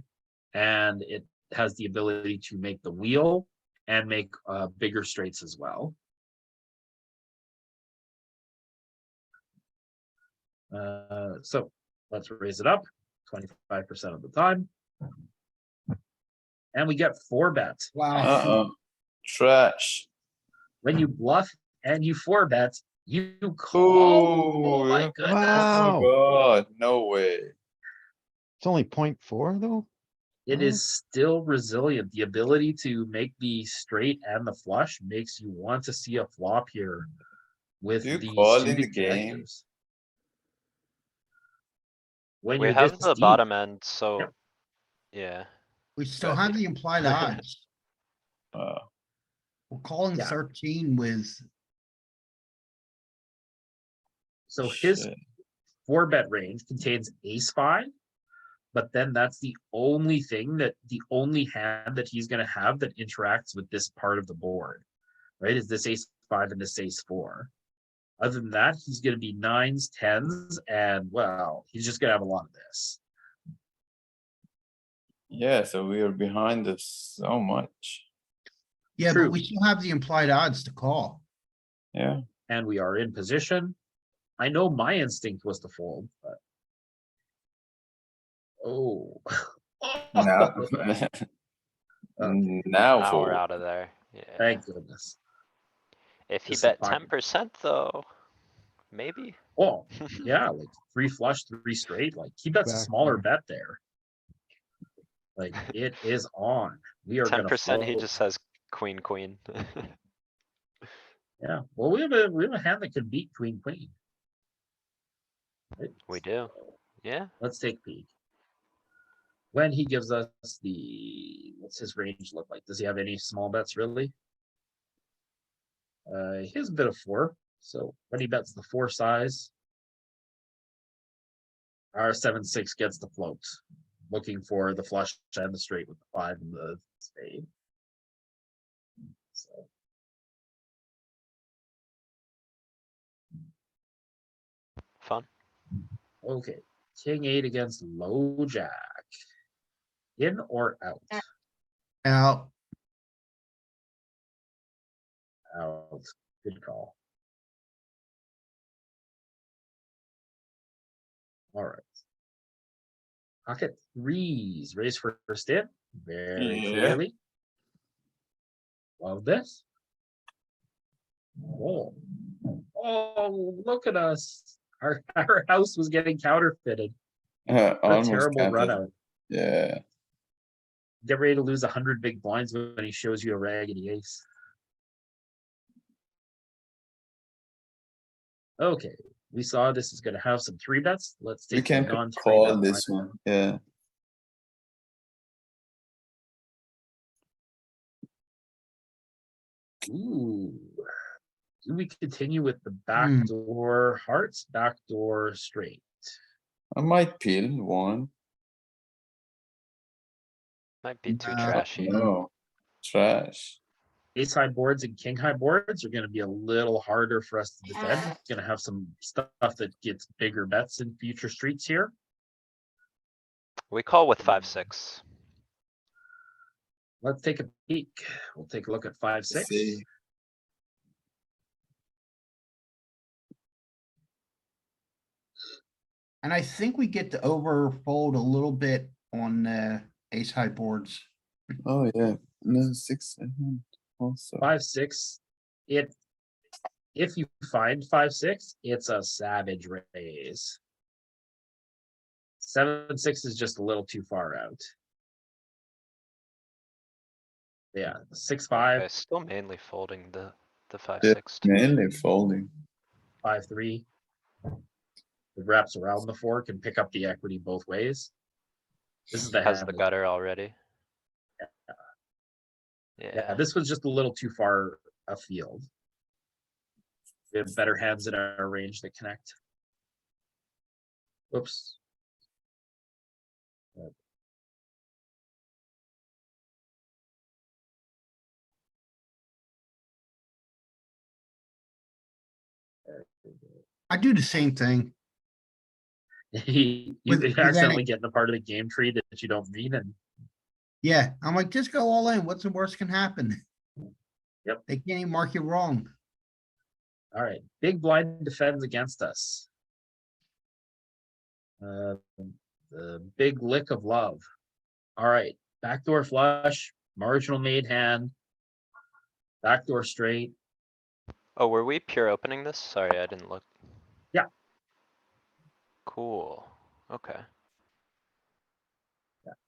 and it has the ability to make the wheel and make bigger straights as well. So let's raise it up 25% of the time. And we get 4 bets. wow. Uh-oh. Trash. When you bluff and you 4 bet, you call. Oh my Ooh, goodness. Wow. Oh god, no way. It's only 0.4 though. It Wow. is still resilient. The ability to make the straight and the flush makes you want to see a flop here with Do you the call in suited the game? characters. When We you're have this the deep, bottom end, so, Yep. yeah. We still have the implied odds. Uh, We're calling Yeah. 13 with, So his Shit. 4-bet range contains ace five, but then that's the only hand that he's gonna have that interacts with this part of the board, right? Is this ace five and this ace four. Other than that, he's gonna be nines, tens, and well, he's just gonna have a lot of this. Yeah, so we are behind this so much. yeah, True. but we still have the implied odds to call. Yeah. And we are in position. I know my instinct was to fold, but. Oh. Now, now Now we're fold. out of there. Yeah. Thank goodness. If he This is bet fine. 10% though, maybe. Oh, yeah, like 3 flush, 3 straight, like he bets a smaller Backdoor. bet there. Like it is on. We are gonna 10% he fold. just has queen, queen. Yeah, well, we have a hand that could beat queen, queen. Right? We do. Yeah, Let's take a peek. When he gives us what's his range look like? Does he have any small bets really? He has a bit of 4, so when he bets the 4 size. Our 7-6 gets the float, looking for the flush and the straight with the 5 and the spade. So. fun. Okay, king 8 against low jack. In or out? Out, Out. Good call. All right. Pocket threes, raise first in, very Yeah. clearly. Love this. Oh, oh, look at us. Our house was getting counterfeited. What a Almost terrible run counted. out. Yeah. Get ready to lose 100 big blinds when he shows you a raggedy ace. Okay, we saw this is gonna have some 3 bets. Let's We take the can non-3 call bet this line. one. Yeah. Ooh. Do we continue with the Hmm. backdoor hearts, backdoor straight? I might peel one. Might be too No. trashy. No. Trash. Ace high boards and king high boards are gonna be a little harder for us to defend. Gonna have some stuff that gets bigger bets in future streets here. We call with 5-6. Let's take a peek. We'll take a look at 5-6. See. and I think we get to overfold a little bit on ace high boards. Oh yeah. No, 6, 7 also. 5-6. If you find 5-6, it's a savage raise. 7-6 is just a little too far out. Yeah, 6-5, Okay, still mainly folding the Yeah, 5-6. too. mainly folding. 5-3. It wraps around the fork and pick up the equity both ways. This is the Has hand the that- gutter already. Yeah, Yeah, this was just a little too far afield. We have better hands in our range that connect. Oops. I do the same thing. You With accidentally any- get in the part of the game tree that you don't read, and Yeah, I'm like, just go all in. What's the worst can happen? Yep. They can't even mark you wrong. all right, big blind defends against us. The big lick of love. All right, backdoor flush, marginal made hand. Backdoor straight. oh, were we pure opening this? Sorry, I didn't look. Yeah. Cool, okay.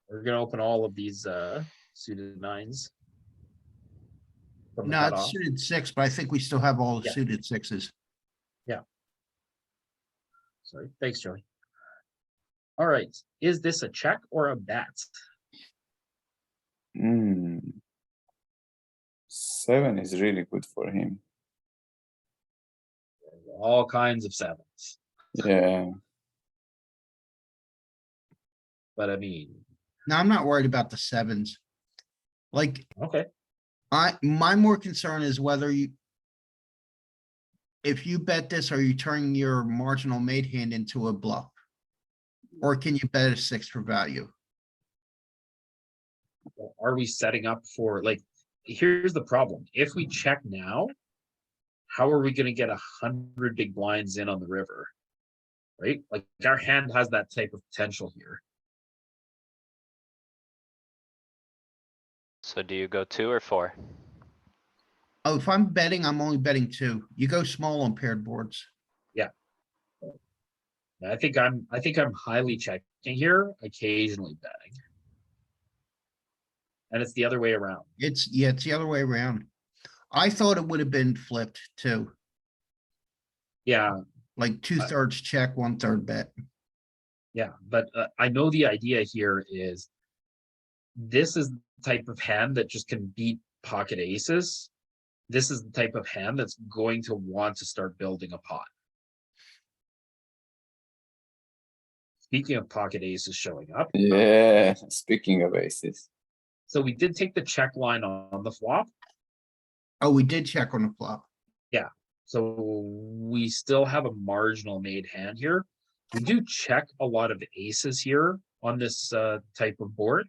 We're gonna open all of these suited nines. From the No, it's cutoff. suited 6, but I think we still have all the Yeah. suited 6s. Sorry, thanks, Joey. All right, is this a check or a bet? Hmm. 7 is really good for him. All kinds of sevens, Yeah. but I mean, Now, I'm not worried about the sevens. Like, okay, my more concern is whether you. If you bet this, are you turning your marginal made hand into a bluff? Or can you bet a 6 for value? are we setting up for like, here's the problem. If we check now, how are we gonna get 100 big blinds in on the river? Right? Like our hand has that type of potential here. So do you go 2 or 4? Oh, if I'm betting, I'm only betting 2. You go small on paired boards. I think I'm highly checking here, occasionally betting. And it's the other way around. It's the other way around. I thought it would have been flipped too, Yeah, like 2/3 check, 1/3 bet. yeah, but I know the idea here is this is the type of hand that just can beat pocket aces. This is the type of hand that's going to want to start building a pot. Speaking of pocket aces showing up, Yeah. Speaking of aces. so we did take the check line on the flop. Oh, we did check on the flop. So we still have a marginal made hand here. We do check a lot of aces here on this type of board.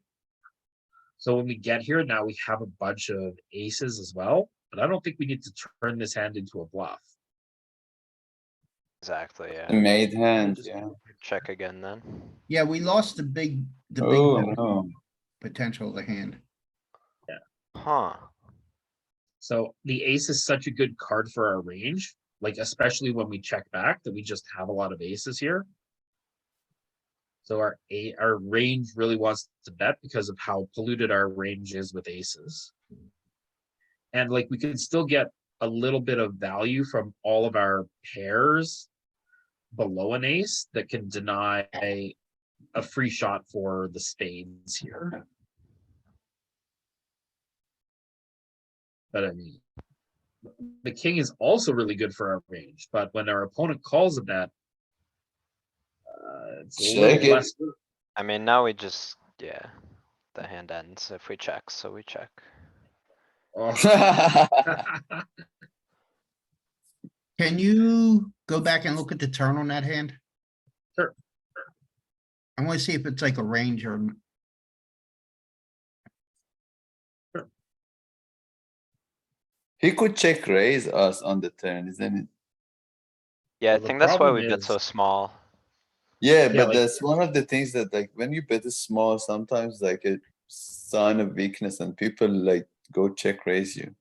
So when we get here, now we have a bunch of aces as well, but I don't think we need to turn this hand into a bluff. Exactly, yeah. Made hand, yeah. Check again then. Yeah, we lost the big Oh, bet no. potential of the hand. Huh. So the ace is such a good card for our range, like especially when we check back that we just have a lot of aces here. So our range really wants to bet because of how polluted our range is with aces. And like we can still get a little bit of value from all of our pairs below an ace that can deny a free shot for the spades here. But I mean, the king is also really good for our range, but when our opponent calls a bet, it's a Check little it. less. I mean, now we just, yeah, the hand ends if we check, so we check. Oh. Can you go back and look at the turn on that hand? Sure. I wanna see if it's like a range or. He could check raise us on the turn, isn't it? Yeah, I Well, the think that's why problem we bet is- so small. Yeah, Yeah, but like- that's one of the things that like when you bet is small, sometimes like a sign of weakness and people like go check raise you.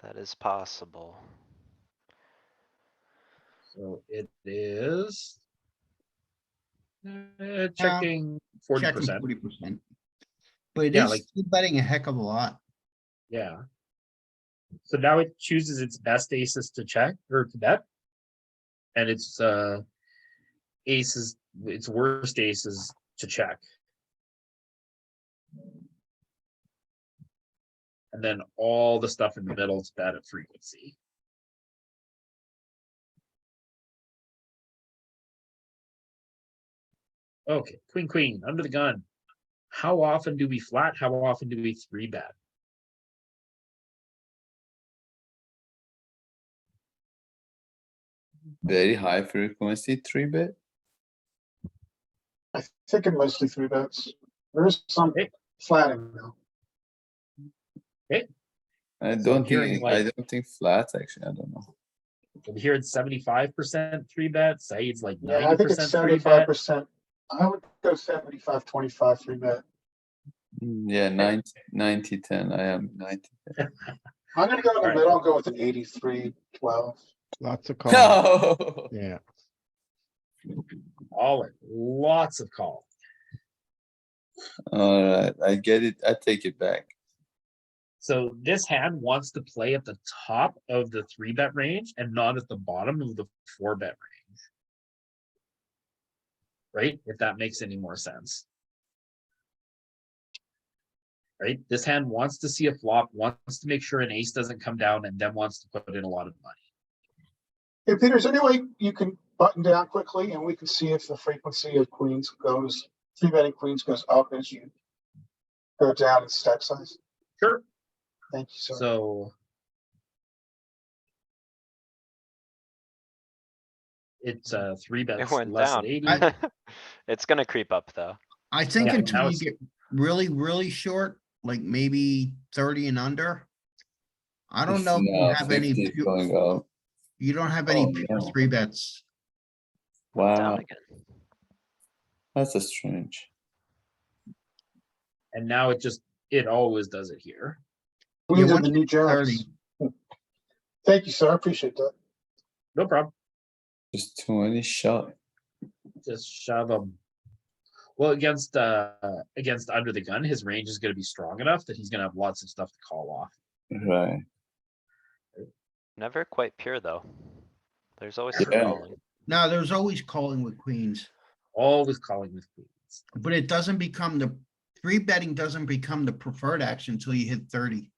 That is possible. So it is. Checking 40%. 40%. But it Yeah, is like- still betting a heck of a lot. Yeah. So now it chooses its best aces to check or to bet. And its aces, its worst aces to check. And then all the stuff in the middle is bet at frequency. Okay, queen, under the gun. How often do we flat? How often do we 3-bet? Very high frequency 3-bet. I think it mostly 3 bets. There is some Okay. flatting though. I So don't hearing, think, I like- don't think flat actually, I don't know. Over here it's 75% 3-bet. Saeed's like Yeah, I think it's 90% 3-bet. 75%. I would go 75, 25 3-bet. Yeah, 90, 10, I am 90. I'm gonna go in the Alright. middle, I'll go with an 83, 12. Lots of calls. No. Yeah, All in, lots of call. Alright, I get it, I take it back. So this hand wants to play at the top of the 3-bet range and not at the bottom of the 4-bet range. Right? If that makes any more sense. right? This hand wants to see a flop, wants to make sure an ace doesn't come down, and then wants to put in a lot of money. Hey, Peter, is there any way you can button down quickly and we can see if the frequency of queens goes, three betting queens goes up as you go down in stack size? Sure. Thank you, sir. So it's three It bets went less down. than 80. It's gonna creep up though. I think Yeah, until now you it's- get really, really short, like maybe 30 and under. I don't know if you No, have any, 50 is pu- going up. you don't have any Oh, pure no. three bets. Went down Wow, again. that's a strange. And now it always does it here. Queens are once the new jacks. Thank you, sir. I appreciate that. No problem. Just 20 shot. Just shove him. Well, against under the gun, his range is going to be strong enough that he's going to have lots of stuff to call off. Right. Never quite pure though. There's always some Yeah. calling. No, there's always calling with queens, Always calling with queens. but it doesn't become the, three betting doesn't become the preferred action until you hit 30.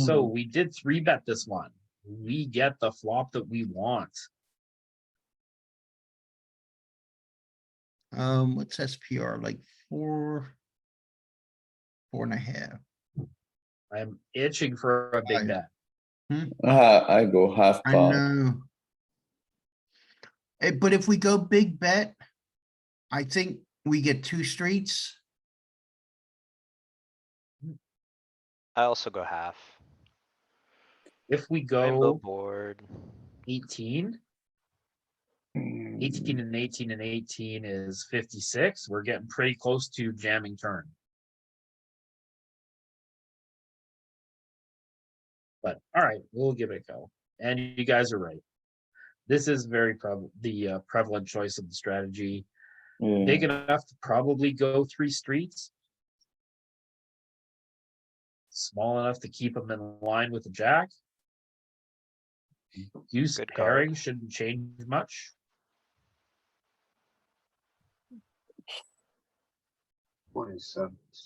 So we did three bet this one. We get the flop that we want. What's SPR, like 4.5? I'm itching for a big Right. bet. I go half I pot. know. But if we go big bet, I think we get two streets. I also go half. If we Rainbow go board. 18, Mm, 18 and 18 and 18 is 56. We're getting pretty close to jamming turn. But all right, we'll give it a go. And you guys are right. This is very prevalent choice of the strategy. yeah. Big enough to probably go three streets. Small enough to keep them in line with the jack. Use Good card. pairing shouldn't change much.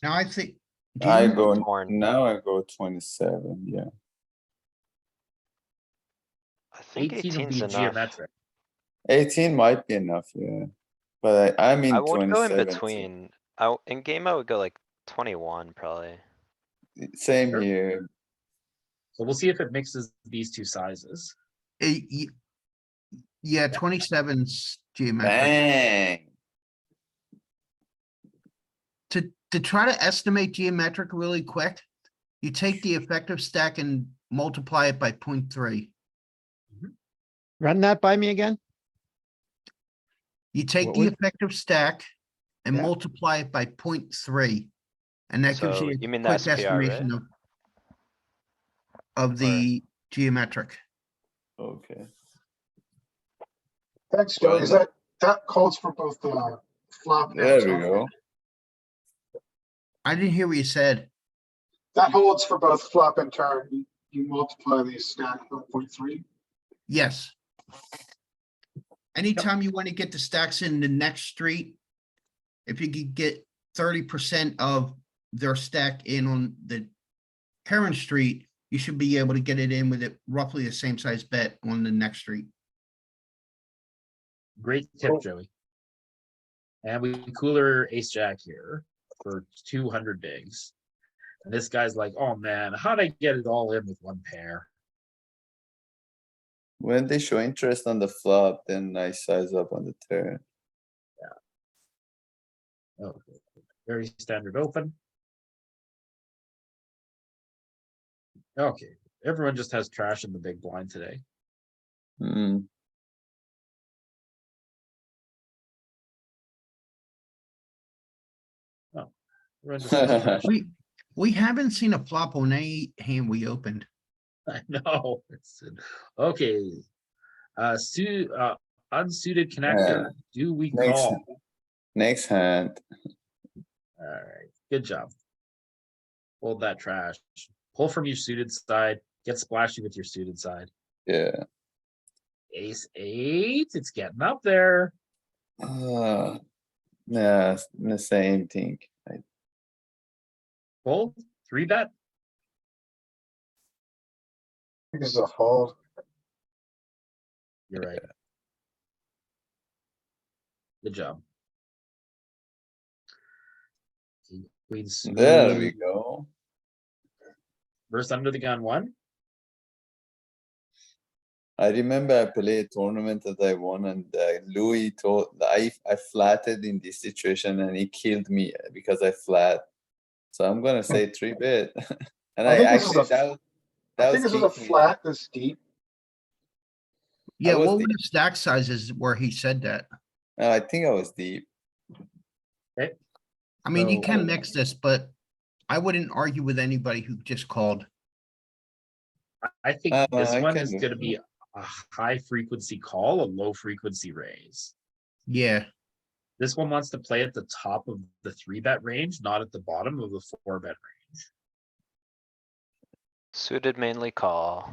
Now I think. do I you- go, Torn. now I go 27, yeah. I think 18 will 18's be enough. geometric. 18 might be enough, yeah. But I mean I would go in 27. between. In game I would go like 21 probably. Same Sure. here. So we'll see if it mixes these two sizes. Yeah, 27's geometric. Bang. To try to estimate geometric really quick, you take the effective stack and multiply it by 0.3. Run that by me again? You take What the would- effective stack and Yeah. multiply it by 0.3. And that gives So you you mean a the quick SPR, right? estimation of the geometric. Okay. Thanks, Joey. Well, Is that calls for both flop and There we turn? go. I didn't hear what you said. That holds for both flop and turn. You multiply the stack by 0.3. Yes. Anytime you want to get the stacks in the next street, if you could get 30% of their stack in on the current street, you should be able to get it in with it roughly the same size bet on the next street. Great tip, Cool. Joey. And we cooler ace jack here for 200 bigs. And this guy's like, oh man, how'd I get it all in with one pair? When they show interest on the flop, then I size up on the turn. Okay, very standard open. Okay, everyone just has trash in the big blind today. Hmm. Everyone just has trash. We haven't seen a flop on any hand we opened. I know. Okay. Unsuited connector. Do we Next, call? next hand. Alright, good job. Hold that trash. Pull from your suited side. Get splashy with your suited side. Yeah. Ace 8. It's getting up there. Yeah, the same thing. Fold, three bet. I think this is a fold. You're right. Good job. King, queen There we suited go. versus under the gun one. I remember I played a tournament that I won, and Louis told I flatted in this situation, and he killed me because I flat. So I'm gonna say 3-bet, and I I think this is actually a- that I was think this is a king queen. flat this deep. Yeah, was what were deep. the stack sizes where he said that? I think I was deep. I mean, you So- can mix this, but I wouldn't argue with anybody who just called. I think this I one can is do gonna it. be a high frequency call, a low frequency raise. Yeah, This one wants to play at the top of the three bet range, not at the bottom of the four bet range. Suited mainly call.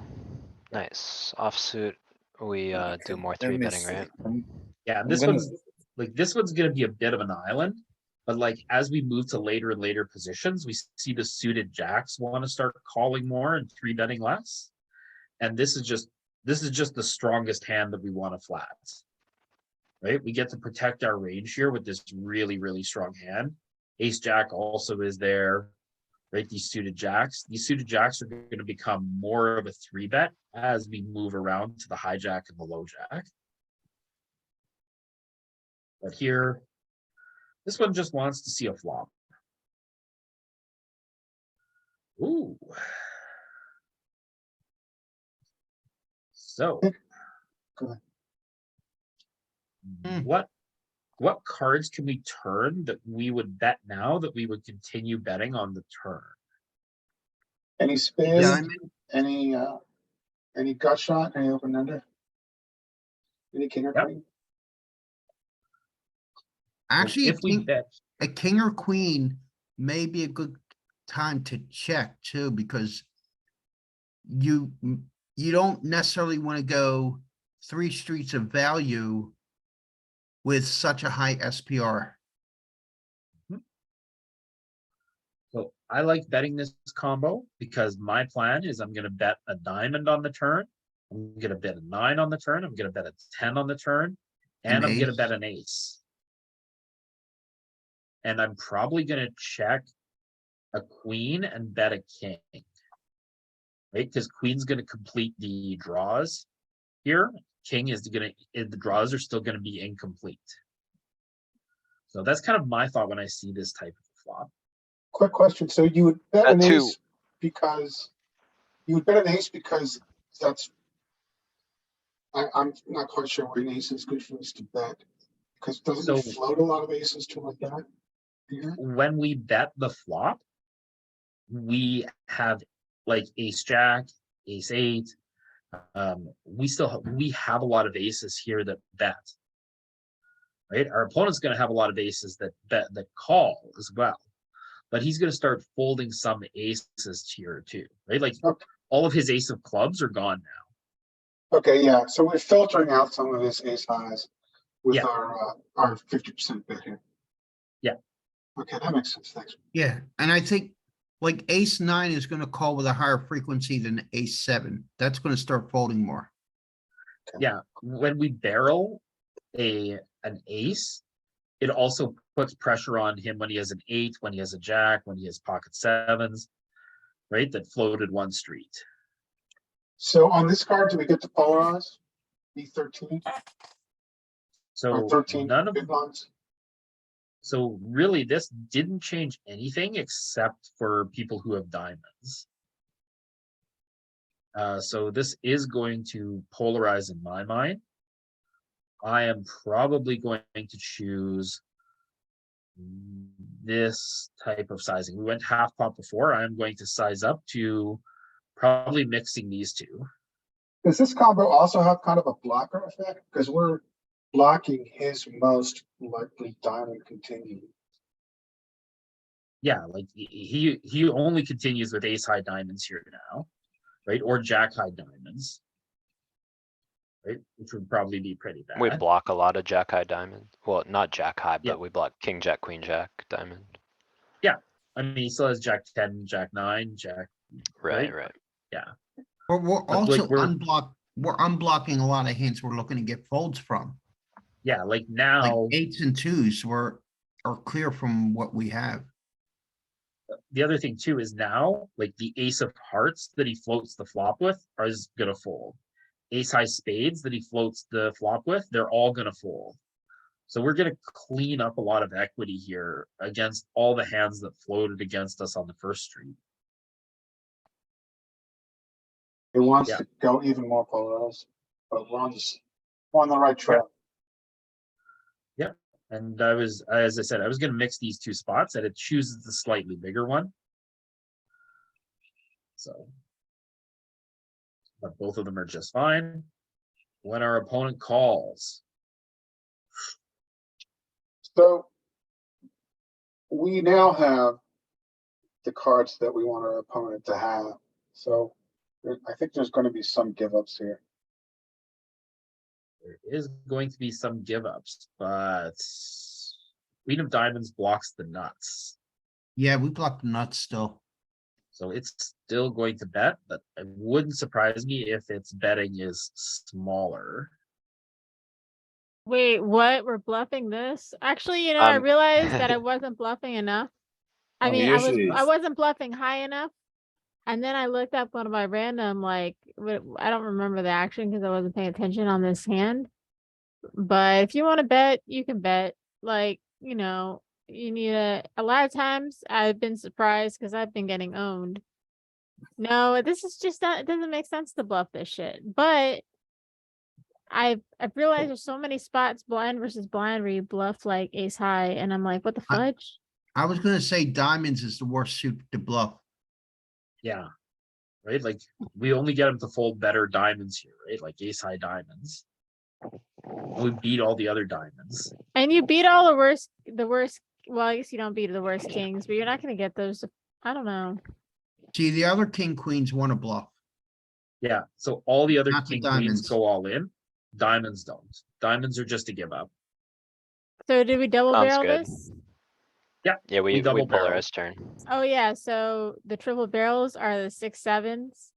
Nice. Offsuit, we do Okay, more let three me betting, see. right? Yeah, and I'm this gonna- one's like, this one's gonna be a bit of an island. But like, as we move to later and later positions, we see the suited jacks wanna start calling more and three betting less. And this is just the strongest hand that we wanna flat. Right? We get to protect our range here with this really, really strong hand. Ace jack also is there. Right? These suited jacks are gonna become more of a three bet as we move around to the hijack and the low jack. But here, this one just wants to see a flop. Ooh. So. Go ahead. Hmm. What cards can we turn that we would bet now that we would continue betting on the turn? Any spades, diamond, any gut shot, any open ender? Any king or Yep. queen? actually, If we bet, a king or queen may be a good time to check too, because you don't necessarily want to go 3 streets of value with such a high SPR. so I like betting this combo because my plan is I'm gonna bet a diamond on the turn. I'm gonna bet a 9 on the turn. I'm gonna bet a 10 on the turn. And An I'm gonna ace. bet an ace. And I'm probably gonna check a queen and bet a king. Right? Because queen's gonna complete the draws here. King is the draws are still gonna be incomplete. So that's kind of my thought when I see this type of flop. Quick question, so you would bet an Two. ace because, you would bet an ace because that's. I'm not quite sure where an ace is good for us to bet, because doesn't it So- float a lot of aces to like that? Here? When we bet the flop, we have like ace jack, ace eight. We have a lot of aces here that bet. Right? Our opponent's gonna have a lot of aces that bet that call as well. But he's gonna start folding some aces here too, right? Like Okay. all of his ace of clubs are gone now. Okay, yeah, so we're filtering out some of his ace highs with Yeah. our 50% bet here. Yeah. Okay, that makes sense, thanks. Yeah, and I think like ace 9 is gonna call with a higher frequency than ace 7. That's gonna start folding more. Yeah, when we barrel an ace, it also puts pressure on him when he has an 8, when he has a jack, when he has pocket 7s, right? That floated one street. So on this card, do we get to polarize? B13 So or 13 none of big blinds? so really this didn't change anything except for people who have diamonds. So this is going to polarize in my mind. I am probably going to choose this type of sizing. We went half pot before. I'm going to size up to probably mixing these two. Does this combo also have kind of a blocker effect? Because we're blocking his most likely diamond continue. Yeah, like he only continues with ace high diamonds here now, right? Or jack high diamonds. Right, which would probably be pretty bad. We block a lot of jack high diamond. Well, not jack high, Yeah. but we block king, jack, queen, jack, diamond. I mean, he still has Jack 10, Jack 9, Jack. Right, Right. right. We're But, also like, we're- we're unblocking a lot of hands we're looking to get folds from. Yeah, like Like now, eights and twos are clear from what we have. the other thing too is now, like the ace of hearts that he floats the flop with is gonna fold. Ace high spades that he floats the flop with, they're all gonna fold. So we're gonna clean up a lot of equity here against all the hands that floated against us on the first street. It wants Yeah. to go even more polarized, but we're on the right track. And as I said, I was gonna mix these two spots and it chooses the slightly bigger one. So. But both of them are just fine. When our opponent calls, So we now have the cards that we want our opponent to have. So I think there's going to be some give ups here. there is going to be some give ups, but Queen of Diamonds blocks the nuts. Yeah, we block the nuts still. So it's still going to bet, but it wouldn't surprise me if its betting is smaller. Wait, what? We're bluffing this? Actually, I Um, realized that I wasn't bluffing enough. I Oh, mean, usually I it's- wasn't bluffing high enough. And then I looked up one of my random, like, I don't remember the action because I wasn't paying attention on this hand. But if you want to bet, you can bet. Like, you need a lot of times I've been surprised because I've been getting owned. No, this is just not, it doesn't make sense to bluff this shit. But I've realized there's so many spots blind versus blind where you bluff like ace high, and I'm like, what the I- fudge? I was gonna say diamonds is the worst suit to bluff. Yeah. Right? Like we only get him to fold better diamonds here, right? Like ace high diamonds. We beat all the other diamonds. And you beat all the worst. Well, I guess you don't beat the worst kings, but you're not gonna get those. I don't know. See, the other king queens want to bluff. Yeah. So all the other Not the king queens diamonds. go all in. Diamonds don't. Diamonds are just a give up. So did we double Sounds barrel good. this? Yeah, we double barrel. polarize turn. Oh yeah. So the triple barrels are the 6-7s.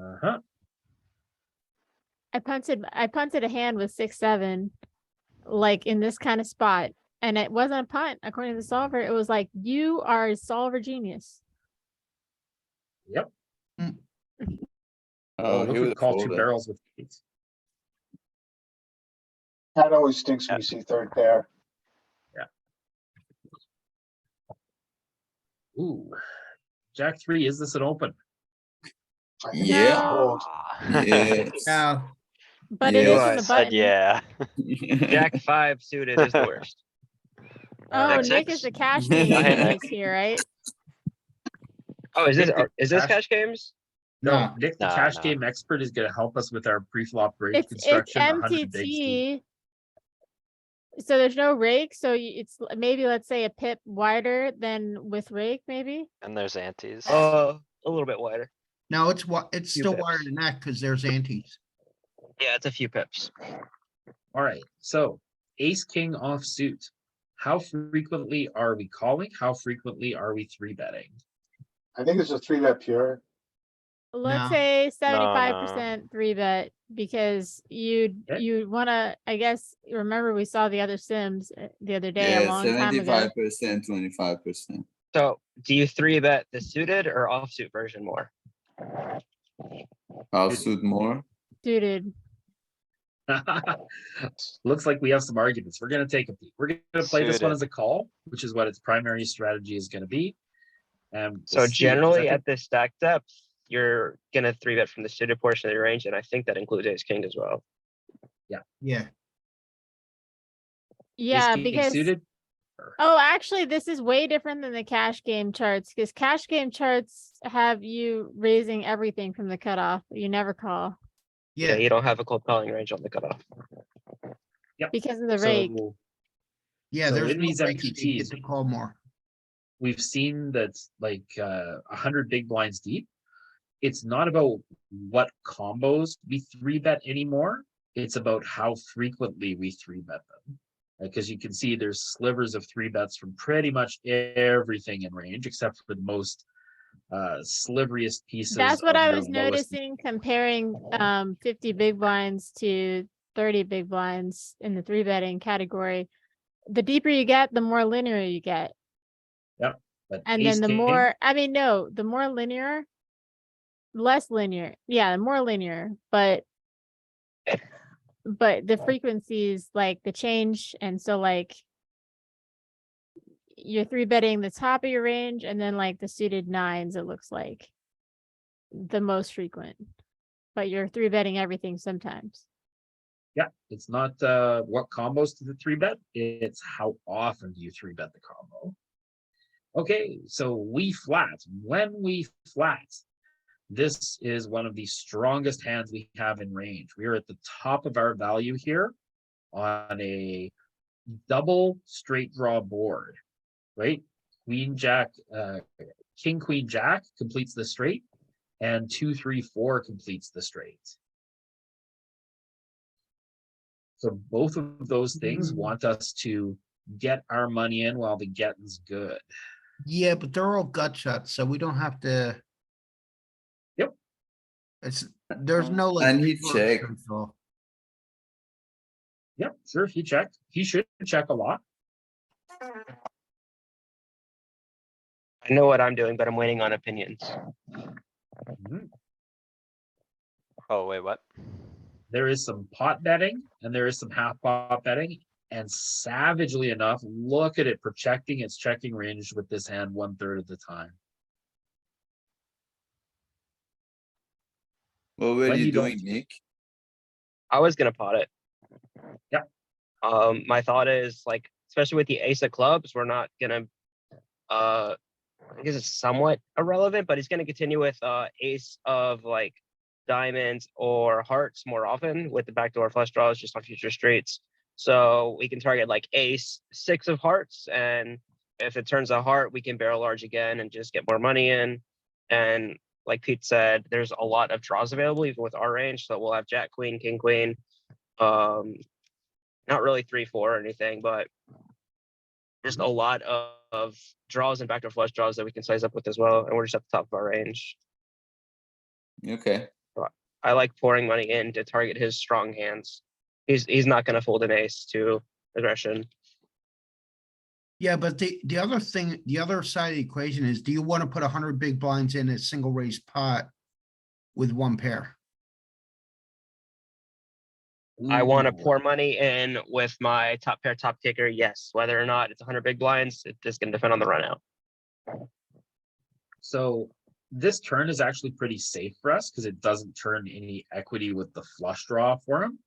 Uh-huh. I punted a hand with 6-7, like in this kind of spot, and it wasn't a punt according to the solver. It was like, you are a solver genius. Yep. Mm. Oh, he look would at call two fold it. barrels with eights. That always stinks when you see third pair. Ooh. Jack 3, is this an open? I think Yeah. it's fold. Yes. Yeah, But it Yeah. isn't a Said button. yeah. Jack 5 suited is the worst. Oh, Jack Nick six? is the cash game Go ahead, genius here, right? Oh, is this Nick, is this cash- cash games? No, No. Nick, the No, cash no. game expert, is going to help us with our pre-flop break It's construction. 100 bigs deep. MTT. So there's no rake, so it's maybe, let's say, a pip wider than with rake, maybe. And there's antes. A little bit wider. no, it's Few still pips. wider than that because there's antes. Yeah, it's a few pips. All right. So ace king offsuit. How frequently are we calling? How frequently are we three betting? I think it's a 3-bet pure. Let's No. say No, 75% 3-bet, because Okay. you wanna, I guess, remember we saw the other sims the other day a Yeah, long time ago. 75%, 25%. So do you 3-bet the suited or offsuit version more? Offsuit more. Suited. Looks like we have some arguments. We're going to take a peek. We're going to play this one Suited. as a call, which is what its primary strategy is going to be. And So we'll see, 'cause I generally think- at this stack depth, you're gonna 3-bet from the suited portion of the range, and I think that includes ace king as well. Yeah, Yeah, ace king because suited. oh, actually, this is way different than the cash game charts, because cash game charts have you raising everything from the cutoff. You never call Yeah, yeah. you don't have a cold calling range on the cutoff. because of the rake. So Yeah, So there's in no these break, so you MTTs, get to call more. we've seen that like 100 big blinds deep. It's not about what combos we three bet anymore. It's about how frequently we three bet them. Because you can see there's slivers of three bets from pretty much everything in range, except for the most sliveriest pieces. That's what of I your was lowest- noticing comparing 50 big blinds to 30 big blinds in the three betting category. The deeper you get, the more linear you get. But And then ace the king, more, I mean, no, the more linear, less linear. Yeah, the more linear, but the frequencies, like the change, and so like you're three betting the top of your range, and then like the suited nines, it looks like the most frequent, but you're three betting everything sometimes. yeah, it's not what combos to the three bet, it's how often do you three bet the combo. Okay, so we flat. When we flat, this is one of the strongest hands we have in range. We are at the top of our value here on a double straight draw board, right? Queen, jack, king, queen, jack completes the straight, and 2, 3, 4 completes the straight. So both of those things want us to get our money in while the getting's good. Yeah, but they're all gut shots, so we don't have to. Yep. There's no like. And he pure check. straight draw. Yep, sure, he checked. He should check a lot. I know what I'm doing, but I'm waiting on opinions. Mhm. Oh, wait, what? There is some pot betting and there is some half pot betting. And savagely enough, look at it protecting its checking range with this hand 1/3 of the time. What were When you you don't- doing, Nick? I was gonna pot it. Yeah. My thought is like, especially with the ace of clubs, we're not gonna, I guess it's somewhat irrelevant, but he's gonna continue with, ace of like diamonds or hearts more often with the backdoor flush draws just on future streets. So we can target like ace, 6 of hearts, and if it turns a heart, we can barrel large again and just get more money in. And like Pete said, there's a lot of draws available even with our range, so we'll have jack, queen, king, queen. Not really 3, 4 or anything, but just a lot of draws and backdoor flush draws that we can size up with as well, and we're just at the top of our range. Okay. I like pouring money in to target his strong hands. He's not gonna fold an ace to aggression. Yeah, but the other thing, the other side of the equation is, do you want to put 100 big blinds in a single raise pot with one pair? I wanna Ooh. pour money in with my top pair, top kicker, yes. Whether or not it's 100 big blinds, it's just gonna depend on the run out. So this turn is actually pretty safe for us because it doesn't turn any equity with the flush draw for him.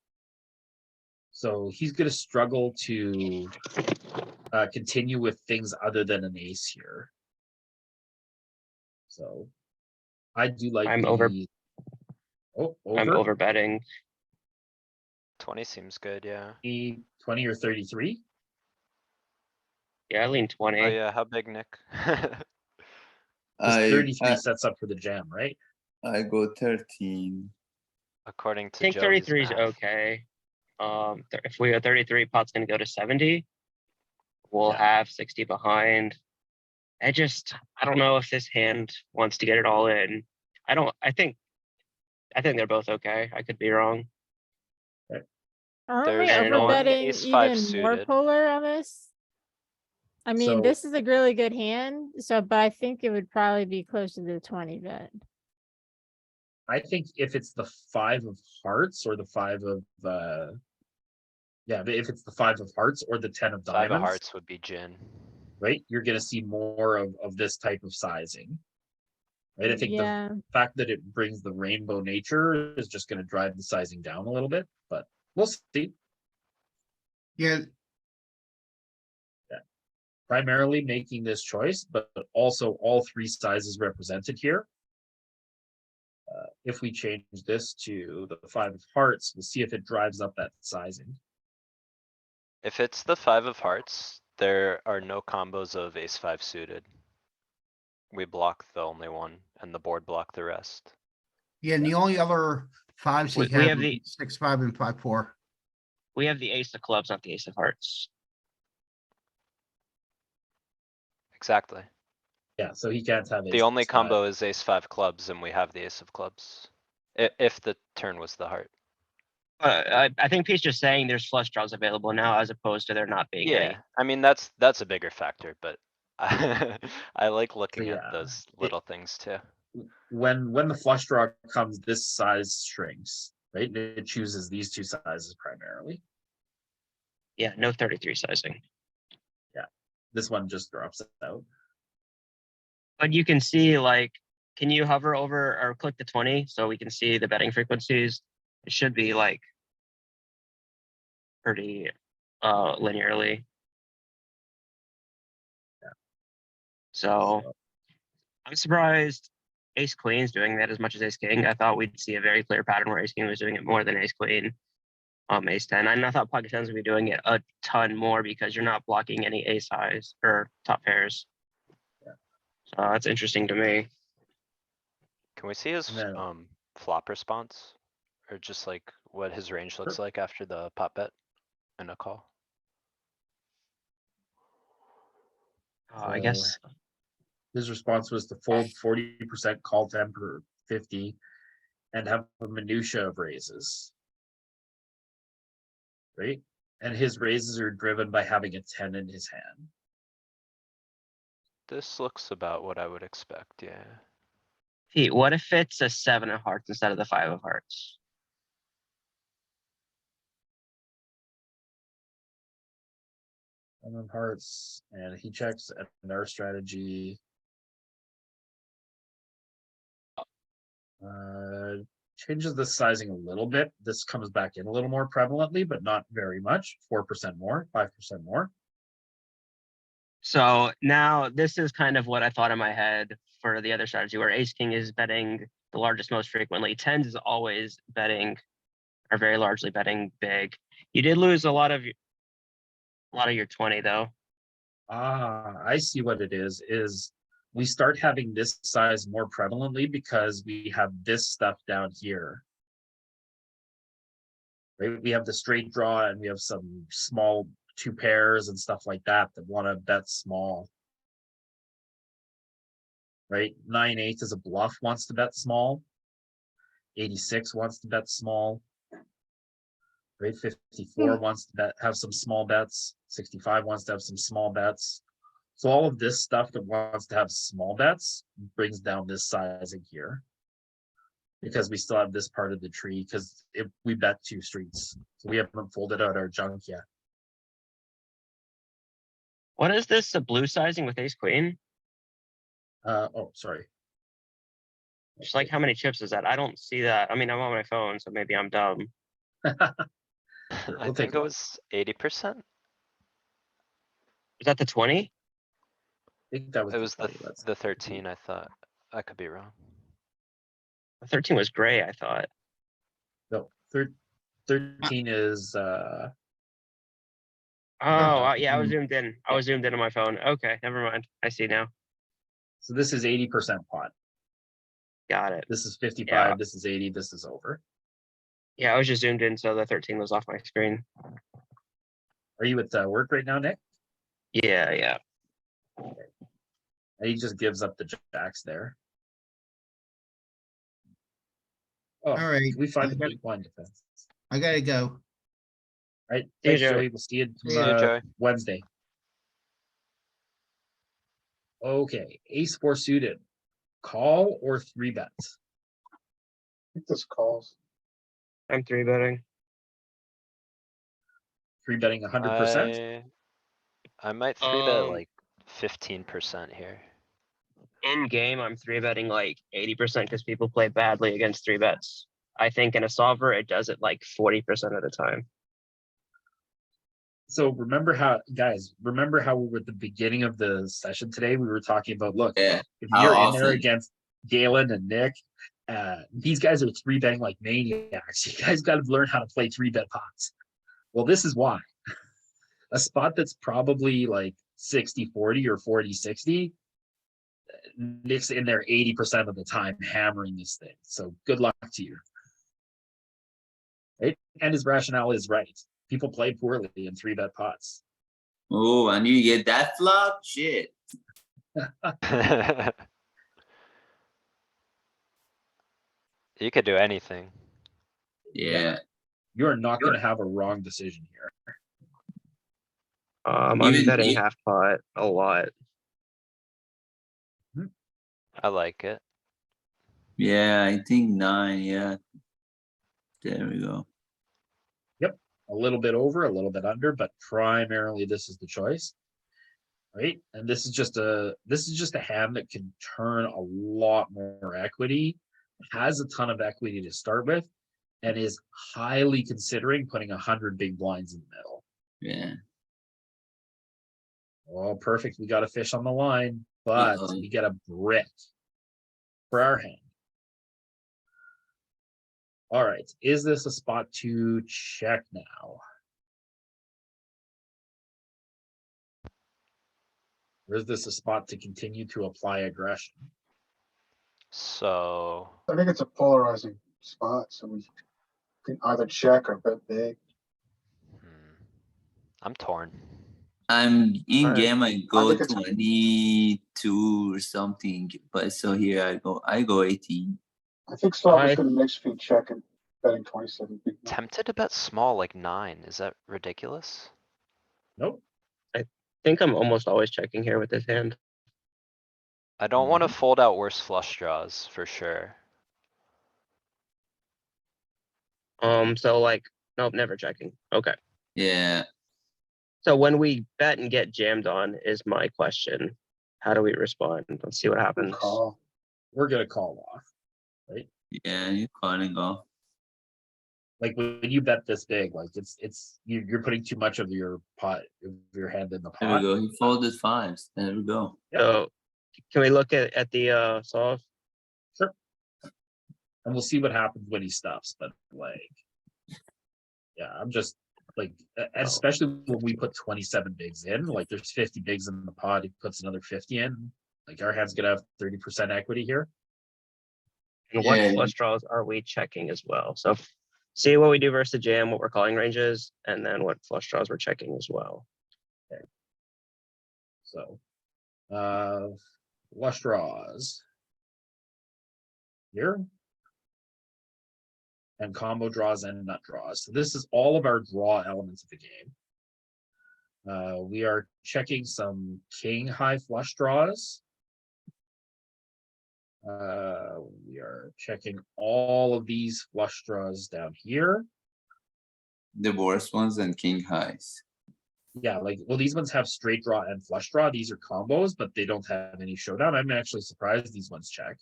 So he's going to struggle to continue with things other than an ace here. So I do like I'm over- Oh, I'm over over betting. 20 seems good, yeah. 20 or 33. Yeah, I lean 20. Oh, yeah, how big, Nick? 'Cause I 33 sets up for the jam, right? I go 13. According I to think Joey's 33 is math. okay. If we go 33, pot's gonna go to 70. We'll Yeah. have 60 behind. I don't know if this hand wants to get it all in. I think they're both okay. I could be wrong. Aren't we There's an over betting ace-5 even more suited. polar on this? I mean, So- this is a really good hand, so, but I think it would probably be closer to the 20 bet. I think if it's the 5 of hearts or the 5 of yeah, but if it's the 5 of hearts or the 10 of 5 diamonds, of hearts would be gin. right? You're gonna see more of this type of sizing. Right? I think the Yeah, fact that it brings the rainbow nature is just gonna drive the sizing down a little bit, but we'll see. Yeah, Primarily making this choice, but also all 3 sizes represented here. If we change this to the 5 of hearts, we'll see if it drives up that sizing. If it's the 5 of hearts, there are no combos of ace-5 suited. We block the only one and the board block the rest. yeah, and the only other fives he We had have were the- 6, 5, and 5, 4. We have the ace of clubs, not the ace of hearts. exactly. Yeah, so he can't have. The ace only five. combo is ace five clubs and we have the ace of clubs. If the turn was the heart. I think Pete's just saying there's flush draws available now as opposed to there not being any. Yeah, I mean, that's a bigger factor, but I like looking at yeah, those little things too. When the flush draw comes, this size shrinks, right? It chooses these two sizes primarily. Yeah, no 33 sizing. This one just drops out. But you can see like, can you hover over or click the 20 so we can see the betting frequencies? It should be like pretty linearly. Yeah. So I'm surprised ace queen's doing that as much as ace king. I thought we'd see a very clear pattern where ace king was doing it more than ace queen. Ace 10. And I thought pocket tens would be doing it a ton more because you're not blocking any ace highs or top pairs. Yeah. So that's interesting to me. Can we see his And then- flop response? Or just like what his range looks like after the pot bet and a call? I So- guess His response was to fold 40%, call 10 per 50, and have a minutia of raises. Right? And his raises are driven by having a 10 in his hand. This looks about what I would expect, yeah. Pete, what if it's a 7 of hearts instead of the 5 of hearts? And then hearts, and he checks and our strategy. Changes the sizing a little bit. This comes back in a little more prevalently, but not very much. 4% more, 5% more. So now this is kind of what I thought in my head for the other strategy where ace king is betting the largest most frequently. Tens is always betting or very largely betting big. You did lose a lot of your 20 though. Ah, I see what it is we start having this size more prevalently because we have this stuff down here. Right? We have the straight draw and we have some small 2 pairs and stuff like that want to bet small. Right? 9-8 is a bluff, wants to bet small. 86 wants to bet small. Right? 54 wants to have some small bets. 65 wants to have some small bets. So all of this stuff that wants to have small bets brings down this sizing here. Because we still have this part of the tree, because we bet 2 streets. So we haven't folded out our junk yet. What is this, a blue sizing with ace queen? Oh, sorry. Just like how many chips is that? I don't see that. I mean, I'm on my phone, so maybe I'm dumb. I we'll take think a it look. was 80%. Is that the 20? I think that was It was the 20, that's- 13, I thought. I could be wrong. The 13 was gray, I thought. No, 13 is Oh, Uh, yeah, I was zoomed in. I was zoomed in on my phone. Okay, never mind. I see now. so this is 80% pot. Got it. This is 55, Yeah. this is 80, this is over. Yeah, I was just zoomed in, so the 13 was off my screen. Are you at work right now, Nick? Yeah. And he just gives up the jacks there. Oh, All right, can we find I the got- big blind defense? I gotta go. Right, See you, thanks, Joey. Joey. We'll see you See ya, Joey. Wednesday. Okay, ace 4 suited. Call or 3 bets? I think this calls. I'm 3-betting. 3 betting 100%. I might 3-bet Um, like 15% here. In game, I'm 3-betting like 80% because people play badly against 3-bets. I think in a solver, it does it like 40% of the time. So remember how, guys, remember how at the beginning of the session today, we were talking about, look, Yeah. if How you're in there often? against Galen and Nick, these guys are 3-betting like maniacs. You guys got to learn how to play 3-bet pots. Well, this is why. A spot that's probably like 60-40 or 40-60, Nick's in there 80% of the time hammering this thing. So good luck to you. Right? And his rationale is right. People play poorly in 3-bet pots. Oh, and you get that flop? Shit. You could do anything. Yeah. You are not gonna have a wrong decision here. I'm Even betting if- half pot a lot. I like it. Yeah, I think 9, yeah. There we go. A little bit over, a little bit under, but primarily this is the choice. Right? And this is just a hand that can turn a lot more equity, has a ton of equity to start with, and is highly considering putting 100 big blinds in the middle. Yeah. Oh, perfect. We got a fish on the line, but Uh-oh. we get a brick for our hand. All right. Is this a spot to check now? Or is this a spot to continue to apply aggression? So, I think it's a polarizing spot, so we can either check or bet big. I'm torn. I'm in Alright. game. I go think it's- 22 or something, but so here I go 18. I think solver's I- gonna mix between check and betting 27 big. blind. Tempted to bet small like 9. Is that ridiculous? Nope. I think I'm almost always checking here with this hand. I don't wanna fold out worse flush draws for sure. So like, nope, never checking. Okay. Yeah. So when we bet and get jammed on is my question. How do we respond? Let's see what Good happens. call. We're gonna call off. Yeah, you're calling off. Like when you bet this big, like you're putting too much of your pot, of your hand in the There we pot. go. He folded 5s. There we go. Yep. So can we look at the solve? Sure. And we'll see what happens when he stuffs, but like, yeah, I'm just like, especially when we put 27 bigs in, like there's 50 bigs in the pot, he puts another 50 in, like our hand's gonna have 30% equity here. And what Yeah. flush draws are we checking as well? So see what we do versus the jam, what we're calling ranges, and then what flush draws we're checking as well. So, flush draws. Here. And combo draws and nut draws. So this is all of our draw elements of the game. We are checking some king high flush draws. We are checking all of these flush draws down here. The worst ones and king highs. Yeah, like, well, these ones have straight draw and flush draw. These are combos, but they don't have any showdown. I'm actually surprised these ones check.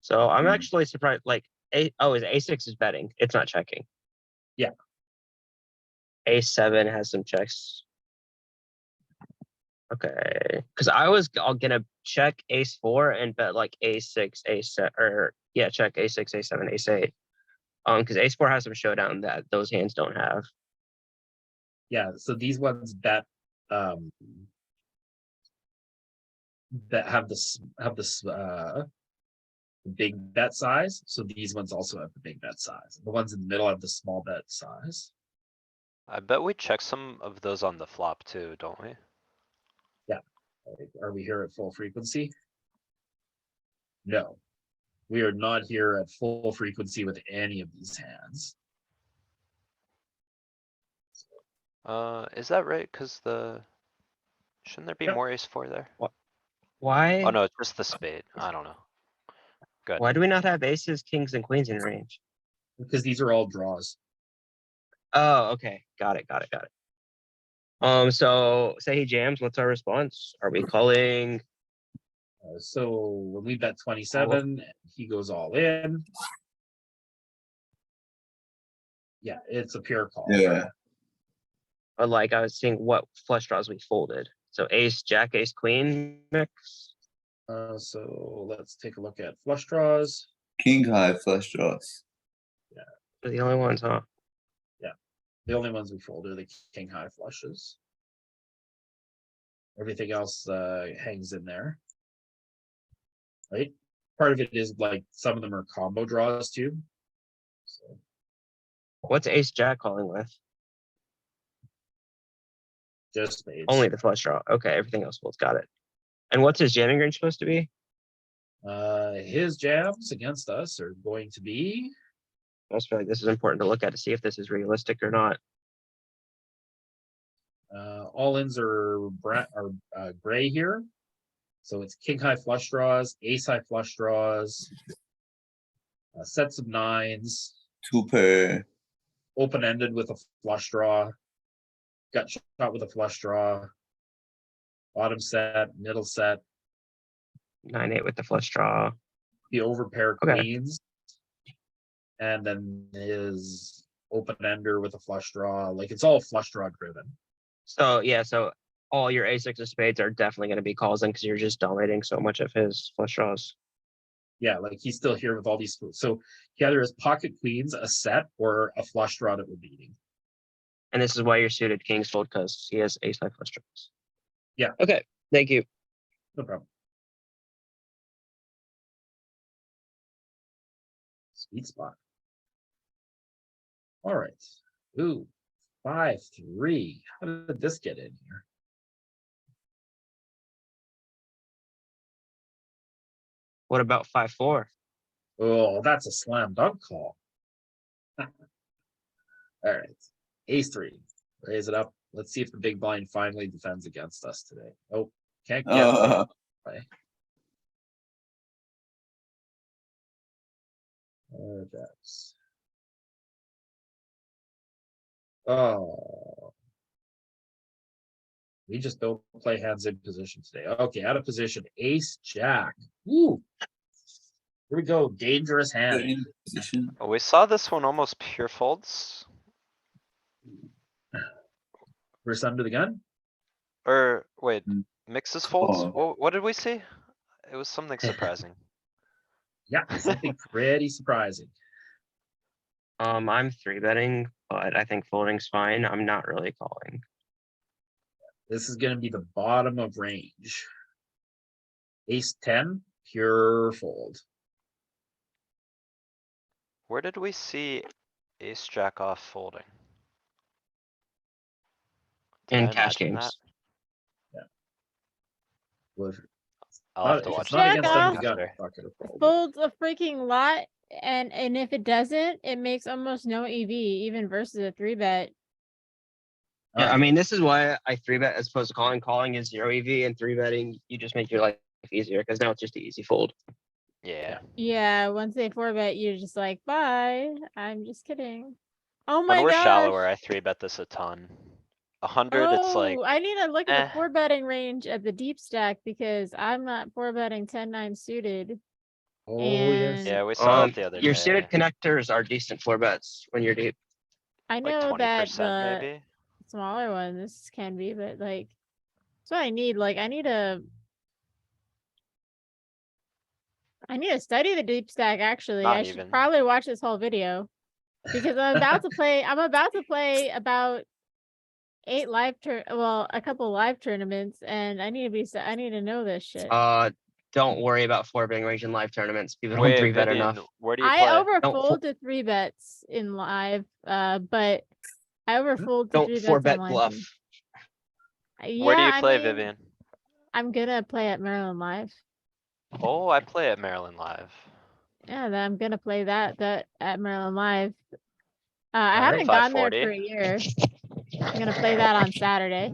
So I'm Hmm. actually surprised, like, is A6 is betting, it's not checking. Yeah. A7 has some checks. Okay, because I was gonna check ace4 and bet like A6, A7, or yeah, check A6, A7, Ace8. Because ace4 has some showdown that those hands don't have. Yeah, so these ones that have this big bet size. So these ones also have the big bet size. The ones in the middle have the small bet size. I bet we check some of those on the flop too, don't we? Like, are we here at full frequency? No, we are not here at full frequency with any of these hands. Is that right? Cause shouldn't there be Yep. more ace-4 there? Why? Oh no, it's just the spade. I don't know. Good. Why do we not have aces, kings, and queens in range? Because these are all draws. Oh, okay, got it. So say he jams, what's our response? Are we calling? So when we bet 27, he goes all in. Yeah, it's a pure call. Yeah. Or like I was seeing what flush draws we folded. So ace, jack, ace, queen mix. So let's take a look at flush draws. King high flush draws. They're the only ones, huh? The only ones we fold are the king high flushes. Everything else hangs in there. Right? Part of it is like some of them are combo draws too. So What's ace, jack calling with? just spades. Only the flush draw. Okay, everything else folds. Got it. And what's his jamming range supposed to be? His jams against us are going to be, I just feel like this is important to look at to see if this is realistic or not. all ins are gray here. So it's king high flush draws, ace high flush draws, sets of nines, Two pair. open ended with a flush draw, gut shot with a flush draw, bottom set, middle set, 9-8 with the flush draw. the overpair Okay. queens, and then his open ender with a flush draw. Like it's all flush draw driven. So yeah, so all your A6 of spades are definitely going to be calls in because you're just dominating so much of his flush draws. Yeah, like he's still here with all these. So he either has pocket queens, a set, or a flush draw that we're beating. And this is why your suited kings fold, because he has ace high flush draws. Yeah. Okay. Thank you. No problem. Sweet spot. All right. Ooh, 5-3. How did this get in here? What about 5-4? Oh, that's a slam dunk call. All right. Ace 3. Raise it up. Let's see if the big blind finally defends against us today. Oh, can't get it. Jacks. Oh. We just don't play hands in position today. Okay, out of position. Ace Jack. Woo. Here we go. Dangerous They're hand. in position. Oh, we saw this one almost pure folds. First under the gun. Or wait, Mm. mixes folds? Oh. What did we see? It was something surprising. Yeah, something pretty surprising. I'm 3-betting, but I think folding's fine. I'm not really calling. This is going to be the bottom of range. Ace 10, pure fold. Where did we see ace jack off folding? Did In I cash imagine games. Well, I'll have to if watch. it's not Jack against under the off. gun, after. fuck it, fold. Folds a freaking lot, and if it doesn't, it makes almost no EV, even versus a 3-bet. Yeah, I Okay. mean, this is why I 3-bet as opposed to calling. Calling is 0 EV, and 3-betting, you just make your life easier because now it's just an easy fold. Yeah, Yeah, once they 4-bet, you're just like, bye. I'm just kidding. Oh when my we're gosh. shallower, I 3-bet this a ton. 100, it's like, Oh, I need to look at the eh. 4-betting range at the deep stack because I'm not 4-betting 10-9 suited. Oh, yes. And yeah, we saw it the other Your day. suited connectors are decent 4-bets when you're deep. I Like know that 20% the maybe? smaller ones can be, but like, that's what I need. Like, I need to study the deep stack. Actually, Not I should even. probably watch this whole video because I'm about to play. I'm about to play about 8 live a couple live tournaments, and I need to be. I need to know this shit. Don't worry about 4-betting range in live tournaments. People don't Wait, 3-bet Vivian, enough. where do you I play? overfold to 3-bets in live, but I overfold to Don't 3-bets 4-bet online. bluff. Where do you I play, mean, Vivian? I'm gonna play at Maryland Live. Oh, I play at Maryland Live. Yeah, then I'm gonna play that at Maryland Live. I Alright. haven't gone there 540. for a year. I'm gonna play that on Saturday.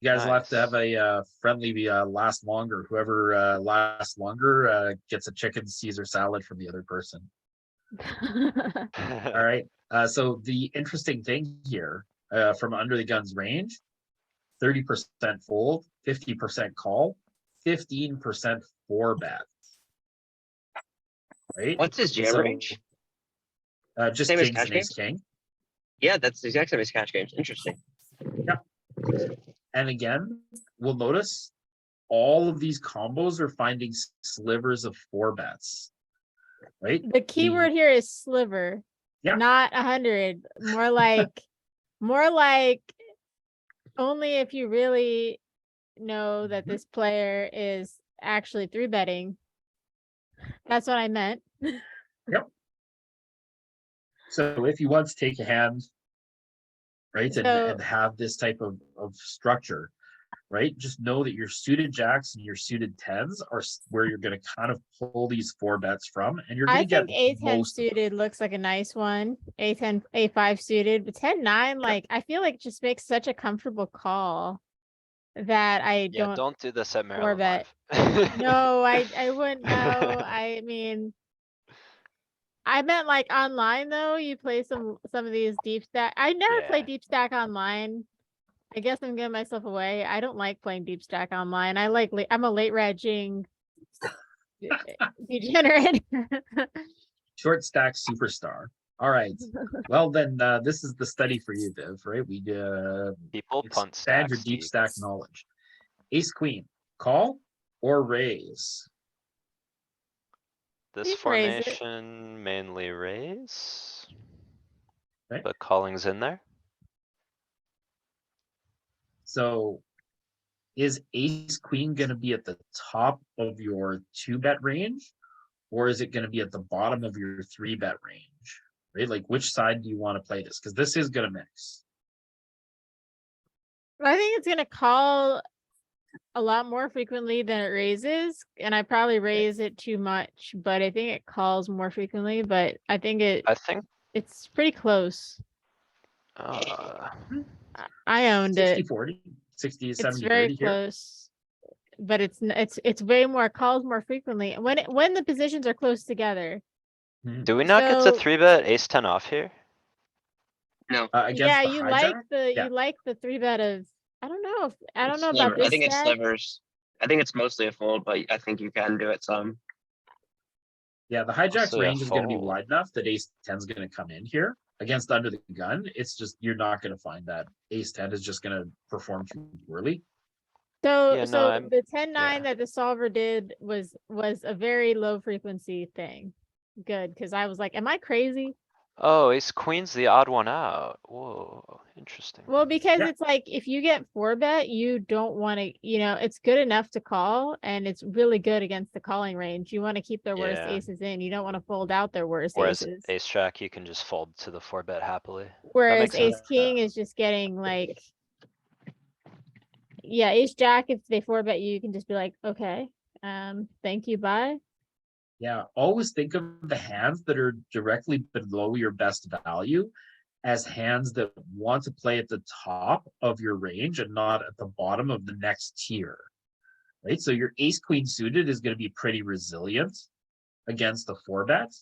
You guys will have to Nice. have a friendly last longer. Whoever lasts longer gets a chicken Caesar salad from the other person. All right. So the interesting thing here from under the guns range, 30% fold, 50% call, 15% 4-bet. Right? What's his jam So, range? just Same as kings cash and ace games? king. Yeah, that's the exact same as cash games. Interesting. And again, we'll notice all of these combos are finding slivers of 4-bets. Right? The keyword here is sliver, Yeah. not 100. More like only if you really know that this player is actually 3-betting. That's what I meant. So if you want to take a hand, right, and have this type of structure, right? Just know that your suited jacks and your suited tens are where you're gonna kind of pull these 4 bets from, and you're I gonna get think A10 most of them. suited looks like a nice one. A10, A5 suited, but 10-9, like, I feel like it just makes such a comfortable call that I Yeah, don't. don't do this at Four Maryland bet. Live. No, I wouldn't know. I mean, I meant like online though. You play some of these deep stack. I never play Yeah. deep stack online. I guess I'm giving myself away. I don't like playing deep stack online. I like I'm a late raging degenerate. Short stack superstar. All right. Well, then this is the study for you, Viv, right? We People punt expand your stacks deep deep. stack knowledge. Ace queen, call or raise? This You can raise it. formation mainly raise. Okay. But calling's in there. So is ace queen going to be at the top of your 2-bet range, or is it going to be at the bottom of your 3-bet range? Right? Like, which side do you want to play this? Because this is going to mix. I think it's gonna call a lot more frequently than it raises, and I probably raise it too much, but I think it calls more frequently, but I think I think, it's pretty close. uh, I owned 60 it. 40, 60 It's 70 very 30 here. close. But it's way more calls more frequently when the positions are close together. do we not get to So- 3-bet ace 10 off here? Against Yeah, the you hijack? like the 3-bet of I don't know It's about sliver- this I think it's stack. slivers. I think it's mostly a fold, but I think you can do it some. Yeah, the hijack's Mostly a range is going to be fold. wide enough that ace 10 is going to come in here against under the gun. It's just you're not going to find that ace 10 is just going to perform too poorly. So Yeah, no, I'm- the 10-9 yeah. that the solver did was a very low frequency thing. Good, because I was like, am I crazy? Oh, ace queen's the odd one out. Whoa, interesting. Well, because Yeah. it's like if you get 4-bet, you don't want to, it's good enough to call and it's really good against the calling range. You want to keep their worst Yeah. aces in. You don't want to fold out their worst Whereas aces. ace jack, you can just fold to the 4-bet happily. Whereas makes sense. ace king is just getting like, yeah, ace jack, if they 4-bet you, you can just be like, okay, thank you, bye. Yeah, always think of the hands that are directly below your best value as hands that want to play at the top of your range and not at the bottom of the next tier. Right? So your ace queen suited is going to be pretty resilient against the 4-bet,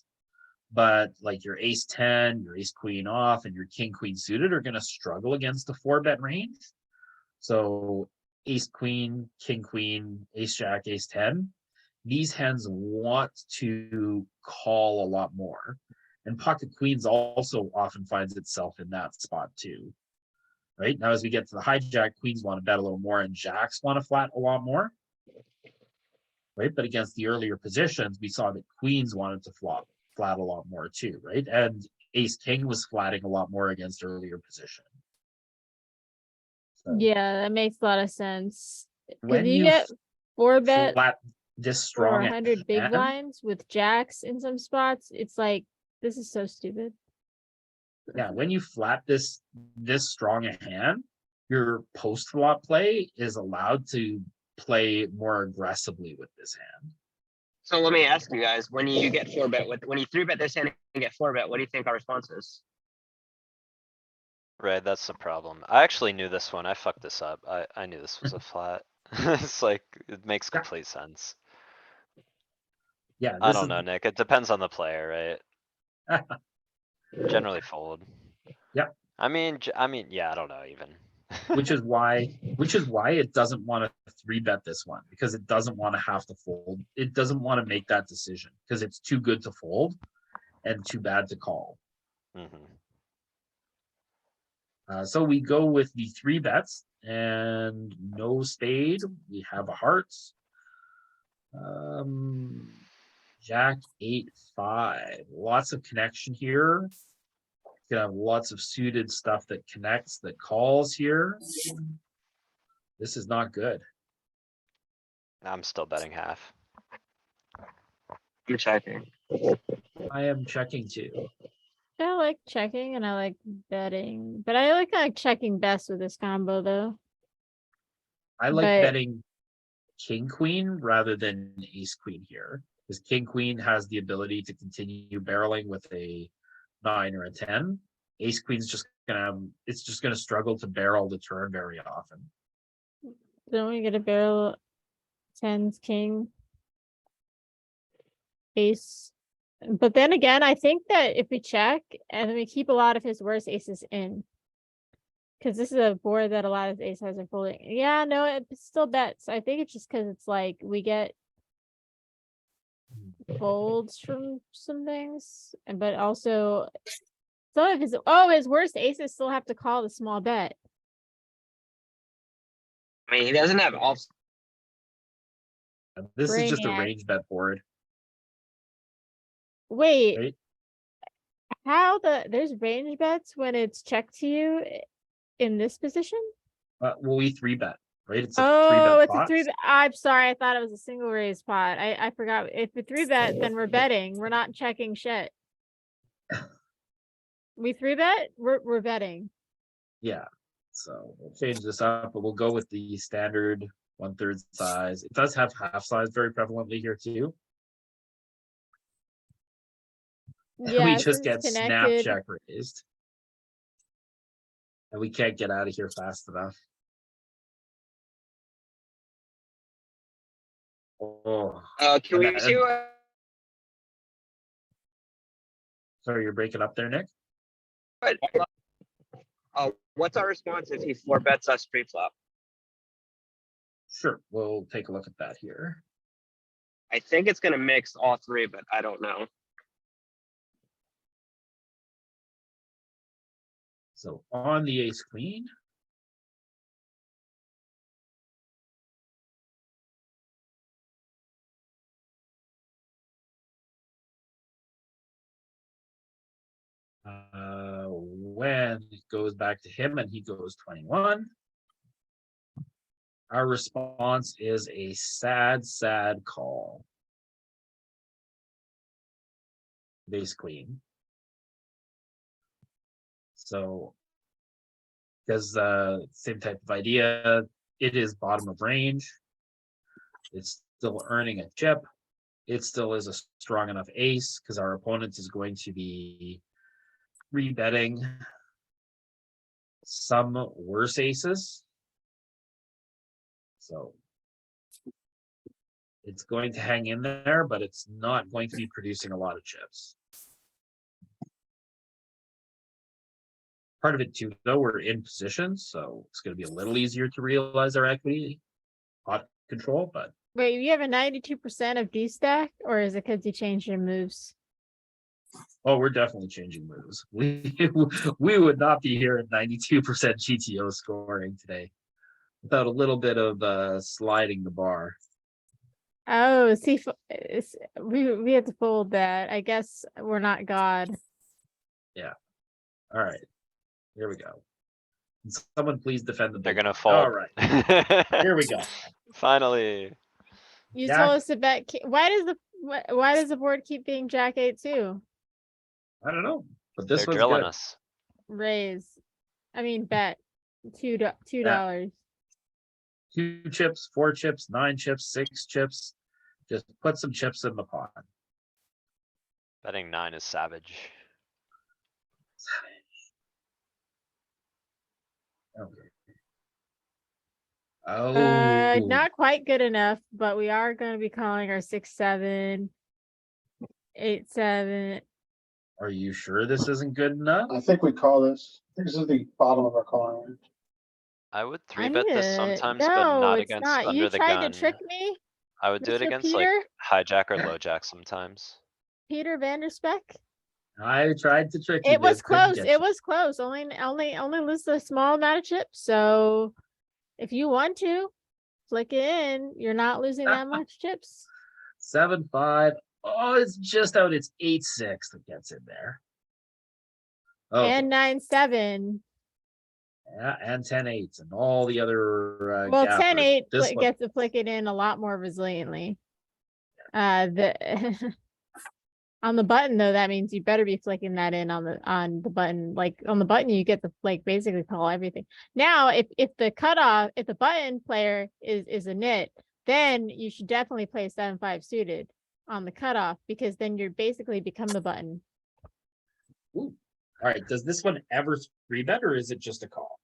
but like your ace 10, your ace queen off, and your king queen suited are going to struggle against the 4-bet range. So ace queen, king queen, ace jack, ace 10. These hands want to call a lot more. And pocket queens also often finds itself in that spot too. Right? Now, as we get to the hijack, queens want to bet a little more and jacks want to flat a lot more. Right? But against the earlier positions, we saw that queens wanted to flat a lot more too, right? And ace king was flatting a lot more against earlier position. So Yeah, that makes a lot of sense. when Because you you get 4-bet flat this for strong 100 big hand, blinds with jacks in some spots, it's like, this is so stupid. yeah, when you flat this strong a hand, your post flop play is allowed to play more aggressively with this hand. So let me ask you guys, when you get 4-bet when you 3-bet this hand and get 4-bet, what do you think our response is? Right, that's the problem. I actually knew this one. I fucked this up. I knew this was a flat. It's like, it makes Yeah. complete sense. Yeah, I this don't is know, Nick. It depends on the player, right? Generally fold. Yeah. I mean, yeah, I don't know even. which is why it doesn't want to 3-bet this one, because it doesn't want to have to fold. It doesn't want to make that decision because it's too good to fold and too bad to call. Mhm. So we go with the 3-bets and no spade. We have a heart. Jack 8-5. Lots of connection here. Gonna have lots of suited stuff that connects, that calls here. This is not good. I'm still betting half. I'm checking. I am checking too. I like checking and I like betting, but I like checking best with this combo though. I like But- betting king, queen rather than ace, queen here. Because king, queen has the ability to continue barreling with a 9 or a 10. Ace, queen's just it's just gonna struggle to barrel the turn very often. Don't we get a barrel? Tens, king. Ace. But then again, I think that if we check and we keep a lot of his worst aces in. Cause this is a board that a lot of ace has are folding. Yeah, no, it still bets. I think it's just cause it's like we get folds from some things, but also some of his worst aces still have to call the small bet. I mean, he doesn't have off. This is just a Brainiac. range bet board, Wait, right? there's range bets when it's checked to you in this position? Well, we 3-bet, right? It's a Oh, 3-bet it's a pot. 3-bet. I'm sorry, I thought it was a single raise pot. I forgot. If we 3-bet, then we're betting. We're not checking shit. We 3-bet, we're betting. Yeah, so we'll change this up, but we'll go with the standard 1/3 size. It does have half size very prevalently here too. Yeah, We just since get it's snap connected. check raised. And we can't get out of here fast enough. Oh, Can we And see what? sorry, you're breaking up there, Nick? What's our response if he 4-bets us pre-flop? Sure, we'll take a look at that here. I think it's gonna mix all three, but I don't know. So on the ace queen. When it goes back to him and he goes 21. Our response is a sad, sad call. Ace queen. So, because same type of idea, it is bottom of range. It's still earning a chip. It still is a strong enough ace because our opponent is going to be rebetting some worse aces. So it's going to hang in there, but it's not going to be producing a lot of chips. Part of it too, though, we're in position, so it's going to be a little easier to realize our equity pot control, but Wait, you have a 92% of D stack, or is it because you changed your moves? oh, we're definitely changing moves. We would not be here at 92% GTO scoring today without a little bit of sliding the bar. Oh, see, we have to fold that. I guess we're not God. All right, here we go. Can someone please defend the They're big gonna blind? All fold. right, here we go. Finally. You Jack- told us to bet. Why does the board keep being Jack 8 too? I don't know, but this They're was drilling good. us. Raise. I mean, bet. $2. Yeah. 2 chips, 4 chips, 9 chips, 6 chips. Just put some chips in the pot. Betting 9 is savage. Okay. Oh, Not quite good enough, but we are going to be calling our 6-7, 8-7. are you sure this isn't good enough? I think we call this. This is the bottom of our calling range. I would I 3-bet need this to- sometimes, but no, not it's against not. under You the tried gun. to trick me, I would do it Mr. against like Peter? hijack or low jack sometimes. Peter Vanderspeck. I tried to trick you. It was Dave, couldn't close. get It you. was close. Only lose a small amount of chips. So if you want to flick it in, you're not losing that much chips. 7-5. Oh, it's just out. It's 8-6 that gets in there. Okay. And 9-7. Yeah, and 10-8 and all the other Well, gappers. 10-8 This one, gets to flick it in a lot more resiliently. The On the button though, that means you better be flicking that in on the button. Like on the button, you get to like basically call everything. Now, if the cutoff, if the button player is a nit, then you should definitely play 7-5 suited on the cutoff, because then you're basically become the button. Ooh. All right, does this one ever 3-bet or is it just a call?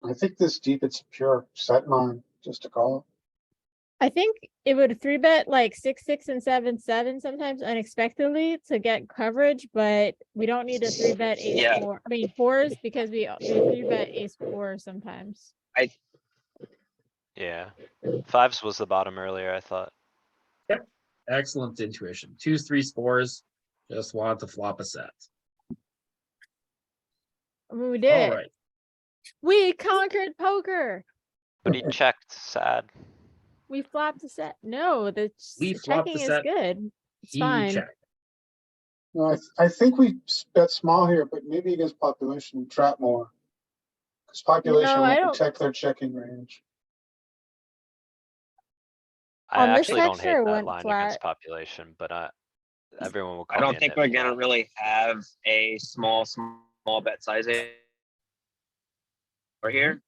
I think this deep, it's pure set mine, just to call. I think it would 3-bet like 6, 6, and 7, 7 sometimes unexpectedly to get coverage, but we don't need to 3-bet ace Yeah. 4. I mean 4s, because we 3-bet ace 4 sometimes. Yeah, 5s was the bottom earlier, I thought. Excellent intuition. 2s, 3s, 4s. Just want to flop a set. I mean, we did All it. right. We conquered poker. But he checked, sad. We flopped a set. No, the We flopped checking the is set. good. It's He fine. checked. No, I think we bet small here, but maybe against population, we trap more. Because population No, I will don't- protect their checking range. I On this actually don't hate texture, it that went line flat. against population, but everyone will I call me don't a think nit we're for gonna that. really have a small bet sizing. We're here.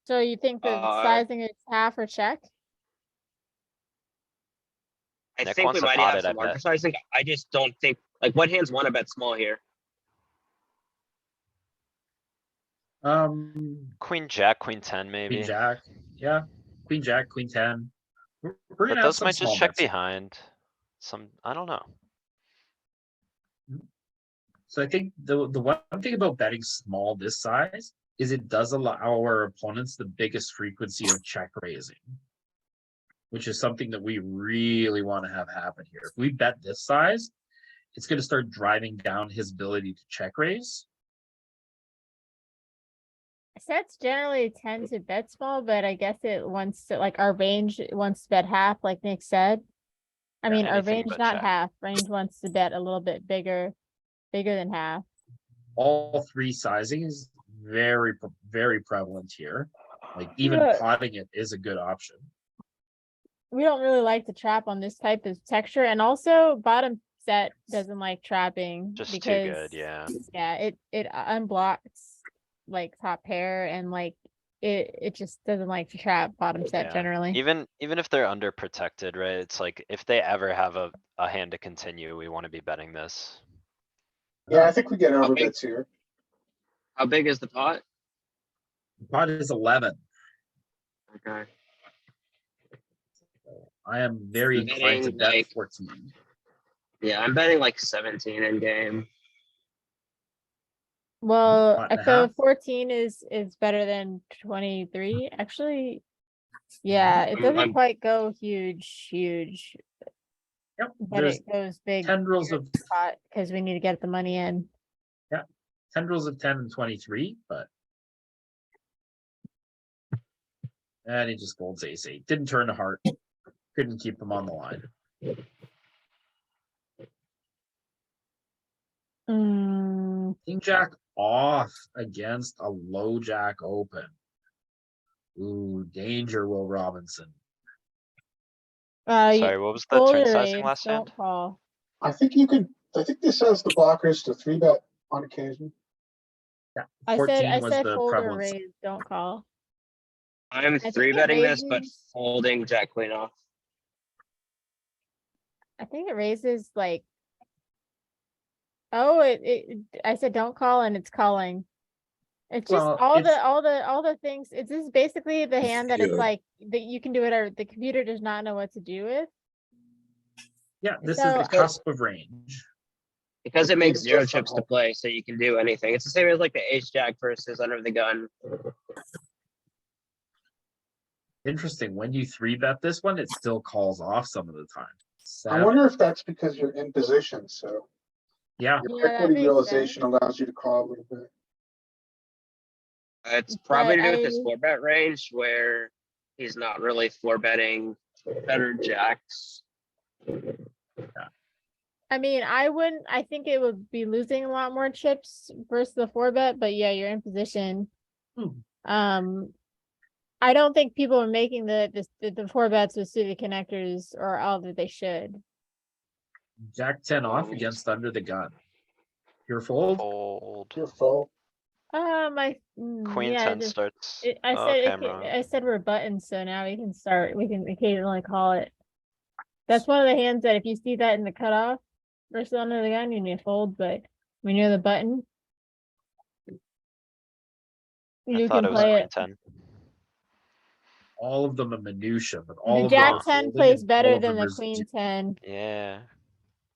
So you think the sizing is half or check? I Nick think wants we to might pot have it, I some larger bet. sizing. I just don't think, like, what hands wanna bet small here? Queen, jack, queen 10 Queen maybe. jack. Yeah. Queen jack, queen 10. We're But gonna have those some might small just check bets here. behind. I don't know. So I think the one thing about betting small this size is it does allow our opponents the biggest frequency of check raising, which is something that we really want to have happen here. If we bet this size, it's going to start driving down his ability to check raise. Sets generally tend to bet small, but I guess it wants to, like, our range wants to bet half, like Nick said. I mean, our anything range, but not check. half. Range wants to bet a little bit bigger than half. All three sizing is very prevalent here. Like even Yeah. potting it is a good option. We don't really like to trap on this type of texture, and also bottom set doesn't like trapping Just too because good, yeah. yeah, it unblocks like top pair, and like it just doesn't like to trap bottom set Yeah. generally. Even if they're under protected, right? It's like if they ever have a hand to continue, we wanna be betting this. Yeah, I think we get big? overbets here. How big is the pot? Pot is 11. Okay. I am very I'm inclined to betting, bet like- 14. Yeah, I'm betting like 17 in game. Well, Pot and a so half. 14 is better than 23. Actually, yeah, it doesn't I'm- quite go huge, Yep. but There's it goes big tendrils of because we need to get the money in. 10 and 23, but and he just folds ace 8. Didn't turn the heart. Couldn't keep him on the line. King jack off against a low jack open. Ooh, danger, Will Robinson. Sorry, what was the Fold turn or sizing raise, last hand? don't call. I think this has the blockers to 3-bet on occasion. Yeah, I 14 was said the fold or prevalence. raise, don't call. I'm think 3-betting it this, but raises- folding jack queen off. I think it raises like. Oh, I said don't call and it's calling. It's just Well, all it's- all the things. It's just basically the hand that it's Fear. like that you can do whatever. The computer does not know what to do with. Yeah, this So- is the cusp of range. Because it Okay, makes 0 just chips to something. play, so you can do anything. It's the same as like the ace jack versus under the gun. Interesting. When you 3-bet this one, it still calls off some of the time. I 7. wonder if that's because you're in position, so Yeah, your Yeah, that equity makes realization allows you to call a little bit. It's probably to do with his I- 4-bet range where he's not really 4-betting better jacks. I mean, I think it would be losing a lot more chips versus the 4-bet, but yeah, you're in position. Hmm. I don't think people are making the 4-bets with suited connectors or all that they should. Jack 10 off Fold. against under the gun. Pure fold. Fold. Your fault. Queen yeah, 10 just, starts. I Oh, said, okay, I'm wrong. I said we're buttons, so now we can start, we can occasionally call it. That's one of the hands that if you see that in the cutoff versus under the gun, you need to fold, but when you're the button. I You thought can it was play queen it. 10. All of them a minutia, but The all of them Jack are 10 folding plays and better all of than them the are Queen 10. Yeah.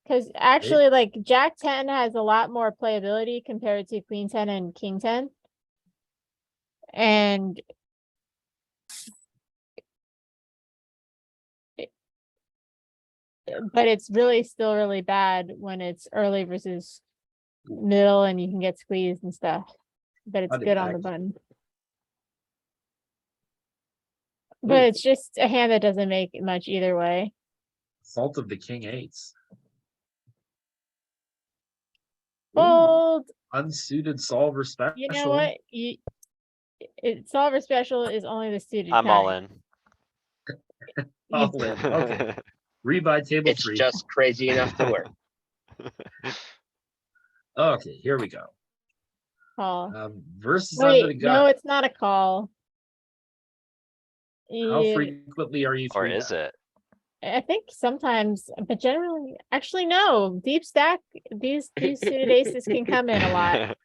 Cause actually like Jack 10 has a lot more playability compared to Queen 10 and King 10. And but it's really still really bad when it's early versus middle and you can get squeezed and stuff. But it's How did good on that the get- button. But it's just a hand that doesn't make much either way. Fault of the king eights. Ooh, Fold. unsuited solver special. You know what? Solver special is only the suited I'm all kind. in. All in, okay. Rebuy table It's 3. just crazy enough to work. Okay, here we go. Call. Versus under the Wait, no, gun. it's not a call. How Yeah, frequently are you Or three is it? I think sometimes, but generally, actually, no. Deep stack, these suited aces can come in a lot.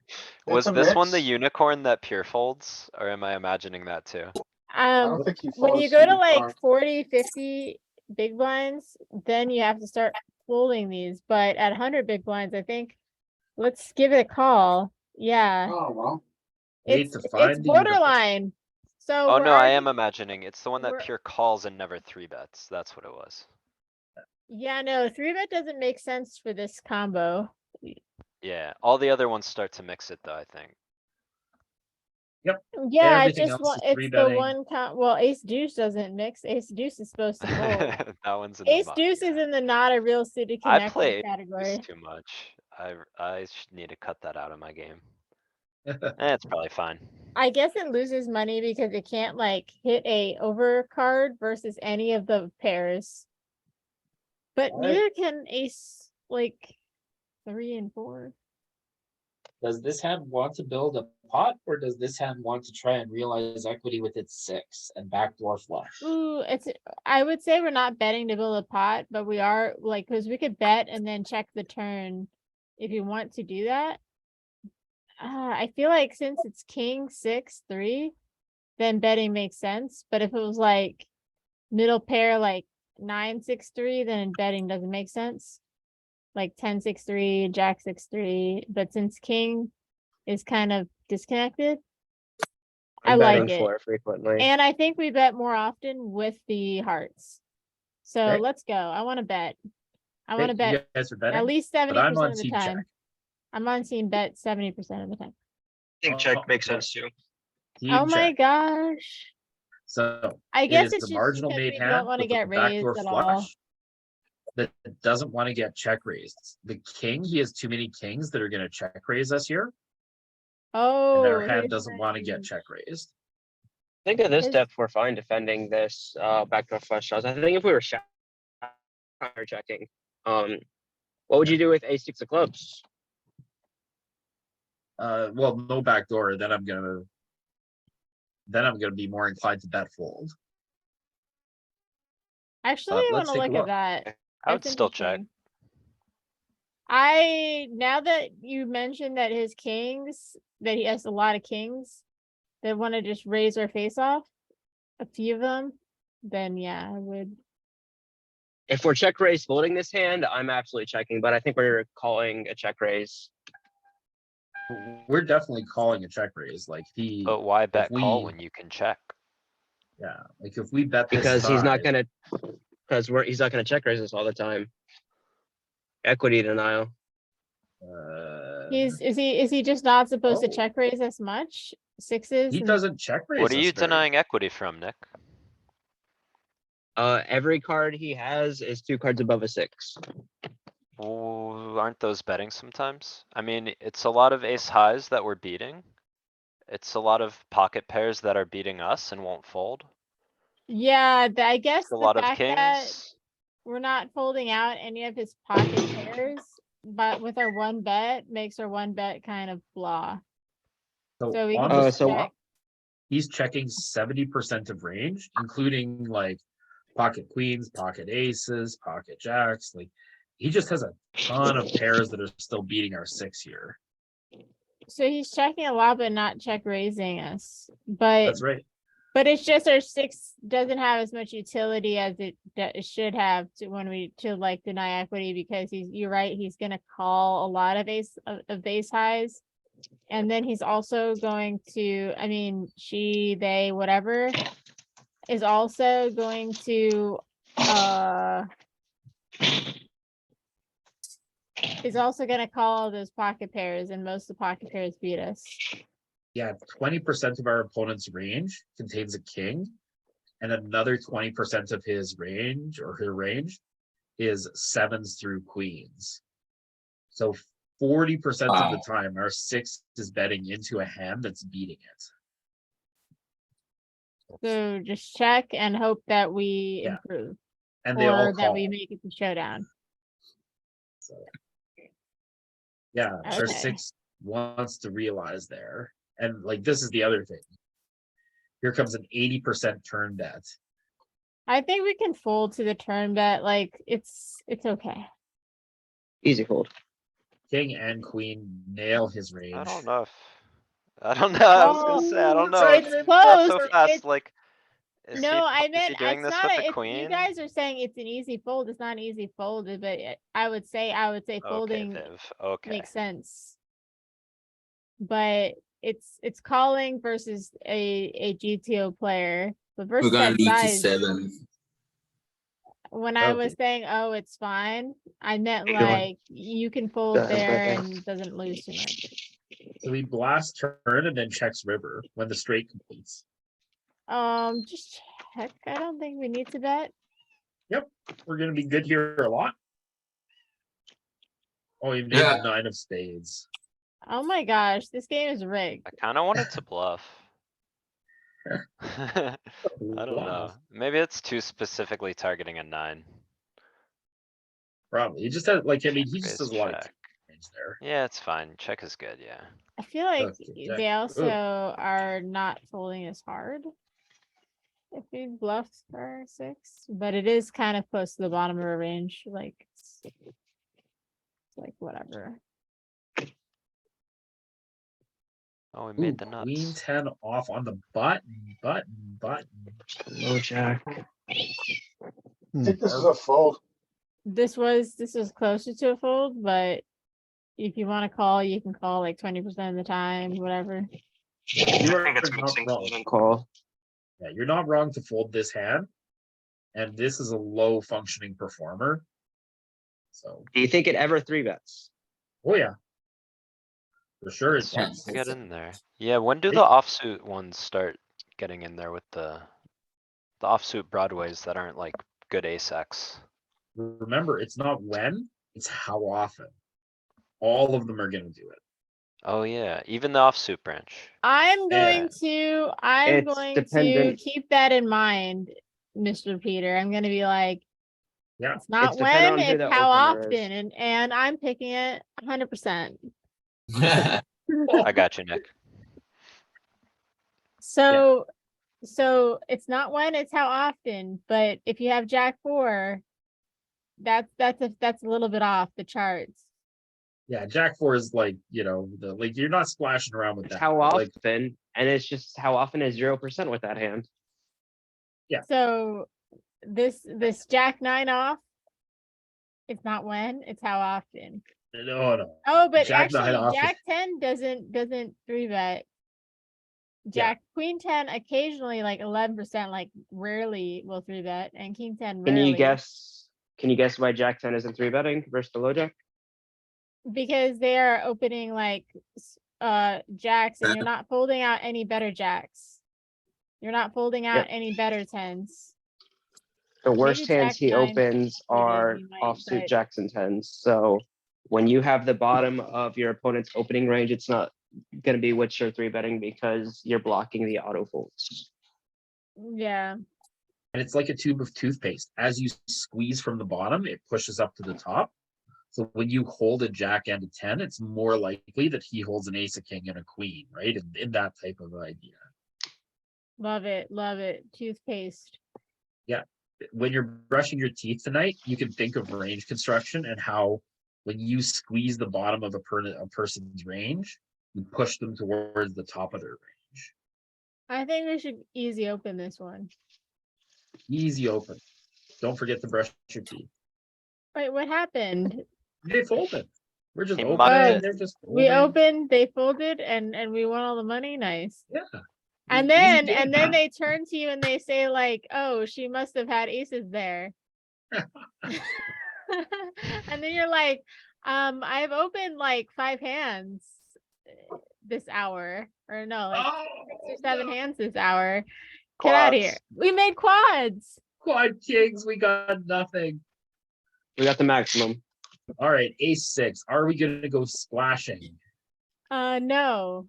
Was a this one the mix. unicorn that pure folds, or am I imagining that too? I don't think he When folds you go to suited like cards. 40, 50 big blinds, then you have to start folding these. But at 100 big blinds, I think, let's give it a call. Yeah, Oh, well, Need it's to find the unicorn. borderline. So Oh we're no, I already- am imagining. It's the one that we're- pure calls and never 3-bets. That's what it was. Yeah, no, 3-bet doesn't make sense for this combo. Yeah, all the other ones start to mix it though, I think. Yeah, I Everything just else want, is it's the three-betting. one well, ace deuce doesn't mix. Ace deuce is supposed to fold. That one's in the Ace muck, deuce is yeah. in the not a real suited I connector play ace category. too much. I need to cut that out of my game. It's probably fine. I guess it loses money because it can't like hit a over card versus any of the pairs. But Alright. neither can ace like 3 and 4. Does this hand want to build a pot, or does this hand want to try and realize equity with its 6 and backdoor flush? Ooh, I would say we're not betting to build a pot, but we are like, cause we could bet and then check the turn if you want to do that. I feel like since it's king 6, 3, then betting makes sense. But if it was like middle pair, like 9, 6, 3, then betting doesn't make sense. Like 10, 6, 3, jack 6, 3. But since king is kind of disconnected, I I'm like betting it. for it frequently. And I think we bet more often with the hearts. So Okay. let's go. I want to bet. I Okay, want to you bet guys are betting, at least but 70% I'm on of the team time. check. I'm on team bet 70% of the time. I think Oh, check makes well, sense too. Team Oh my check. gosh. So I it guess is it's the just marginal because made we hand don't want to with a get raised backdoor at all. flush that doesn't want to get check raised. The king, he has too many kings that are going to check raise us here, and Oh, our hand here's doesn't want to get my- check raised. I think at this His- depth, we're fine defending this backdoor flush draws. I think if we were counter checking, what would you do with ace 6 of clubs? Well, no backdoor, then I'm gonna be more inclined to bet fold. Actually, I want let's to take a look look. at that. I would That's still check. interesting. Now that you mentioned that his kings, that he has a lot of kings that want to just raise our face off, a few of them, then yeah, I would. If we're check raise folding this hand, I'm absolutely checking, but I think we're calling a check raise. We're definitely calling a check raise, like he, But why bet call we- when you can check? yeah, like if we bet this Because he's not size, gonna, he's not gonna check raise us all the time. Equity denial. Is he just not supposed to Oh. check raise as much? Sixes? he and- doesn't check raise. What are us you very- denying equity from, Nick? Every card he has is 2 cards above a 6. Ooh, aren't those betting sometimes? I mean, it's a lot of ace highs that we're beating. It's a lot of pocket pairs that are beating us and won't fold. Yeah, I guess It's a the lot of fact that kings. we're not folding out any of his pocket pairs, but with our one bet makes our one bet kind of blah. So we on can the just so- check. he's checking 70% of range, including like pocket queens, pocket aces, pocket jacks. Like he just has a ton of pairs that are still beating our 6 here. So he's checking a lot, but not check raising us. But That's right. but it's just our 6 doesn't have as much utility as it should have to like deny equity, because you're right, he's gonna call a lot of base highs. And then he's also going to, I mean, she, they, whatever, is also going to is also gonna call all those pocket pairs, and most of the pocket pairs beat us. Yeah, 20% of our opponent's range contains a king, and another 20% of his range or her range is 7s through queens. So 40% of the time, our 6 is betting into a hand that's beating it. So just check and hope that we Yeah. improve, And they all or that we call. make it to showdown. So, yeah, our Okay. 6 wants to realize there. And like, this is the other thing. Here comes an 80% turn bet. I think we can fold to the turn bet. Like it's okay. Easy fold. King and queen nail his range. I don't know if, I don't know, I was gonna say, I don't know. It's Not close. so fast, It's- like. Is he, No, I is meant he doing it's this not. with the You queen? guys are saying it's an easy fold. It's not an easy fold, but I would say Okay, folding Viv, okay. makes sense. But it's calling versus a GTO player, but We're versus gonna that lose to size. 7. When I was Okay. saying, oh, it's fine, I meant How you doing? like you can fold Good, there good. and doesn't lose too much. So he blasts turn and then checks river when the straight completes. Just check. I don't think we need to bet. We're gonna be good here a lot. Oh, he made Yeah. the 9 of spades. Oh my gosh, this game is rigged. I kinda wanted to bluff. I don't know, Wow. maybe it's too specifically targeting a 9. Probably. He just has like, I mean, he just Raise has a lot of check. range there. Yeah, it's fine, check is good, yeah. I feel like Okay, they Jack. also Ooh. are not folding as hard. If we bluffed for 6, but it is kind of close to the bottom of our range, like it's like whatever. Oh, we Ooh, made the queen nuts. 10 off on the button. Low jack. I think this is a fold. This was closer to a fold, but if you want to call, you can call like 20% of the time, whatever. You are I think it's not mixing wrong. fold and call. Yeah, you're not wrong to fold this hand. And this is a low functioning performer. So, Do you think it ever 3-bets? oh yeah. For sure it Yeah. does. Get in there. Yeah, when do Hey. the offsuit ones start getting in there with the offsuit broadways that aren't like good ace X? Remember, it's not when, it's how often. All of them are gonna do it. Oh yeah, even the offsuit branch. I'm going It's to dependent- keep that in mind, Mr. Peter. I'm gonna be like, Yeah. it's not It's dependent when, on who it's the how opener is. often, and I'm picking it 100%. I got you, Nick. So it's not when, it's how often, but if you have Jack 4, that's a little bit off the charts. Yeah, Jack 4 is like, like you're not splashing around with It's that. how Like, often, and it's just how often is 0% with that hand. So this Jack 9 off, it's not when, it's how often. no. Oh, but Jack 9 actually off is- Jack 10 doesn't 3-bet. Jack Queen 10 occasionally, like 11%, like rarely will 3-bet, and King 10 Can rarely. you guess why Jack 10 isn't 3-betting versus the low jack? Because they are opening like jacks, and you're not folding out any better jacks. You're not folding out Yep. any better 10s. The worst Maybe hands Jack he 9 opens are you might, offsuit but- jacks and 10s. So when you have the bottom of your opponent's opening range, it's not gonna be what you're 3-betting because you're blocking the auto folds. Yeah. it's like a tube of toothpaste. As you squeeze from the bottom, it pushes up to the top. So when you hold a jack and a 10, it's more likely that he holds an ace, a king, and a queen, right? In that type of idea. Love it, love it. Toothpaste. When you're brushing your teeth tonight, you can think of range construction and how when you squeeze the bottom of a person's range, you push them towards the top of their range. I think we should easy open this one. Easy open. Don't forget to brush your teeth. Wait, what happened? They folded. We're just He opening. mucked it. They're just We folding. opened, they folded, and we won all the money. Nice. Yeah. And Easy then game. they turn to you and they say like, "Oh, she must have had aces there." And then you're like, I've opened like 5 hands this hour, or no, like Oh, 6 or 7 no. hands this hour. Get out of here. Quads. We made quads. Quad kings, we got nothing. We got the maximum. All right, ace 6. Are we gonna go splashing? No.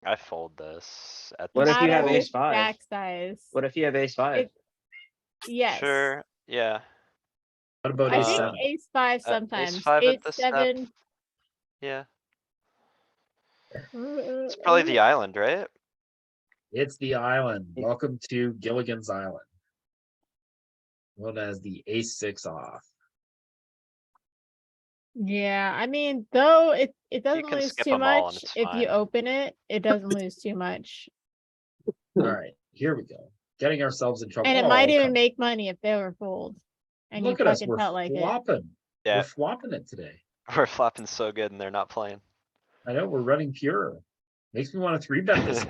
I fold this at What this if you have level. ace 5? Stack size. What if you have ace 5? It- Yes. Sure, yeah. What about I ace think 7? ace 5 Ace sometimes. 5 at Ace the step. 7. Yeah, it's probably the island, right? It's the island. Welcome to Gilligan's Island. Known as the ace 6 off. Yeah, I mean, though it doesn't can lose skip too 'em all and much it's if you fine. open it. It doesn't lose too much, All right, here we go. Getting ourselves in trouble. and it might Oh, even come- make money if they were fold, and you Look at us, fucking we're felt like it. flopping. Yeah. We're flopping it today. We're flopping so good and they're not playing. I know, we're running pure. Makes me want to 3-bet this.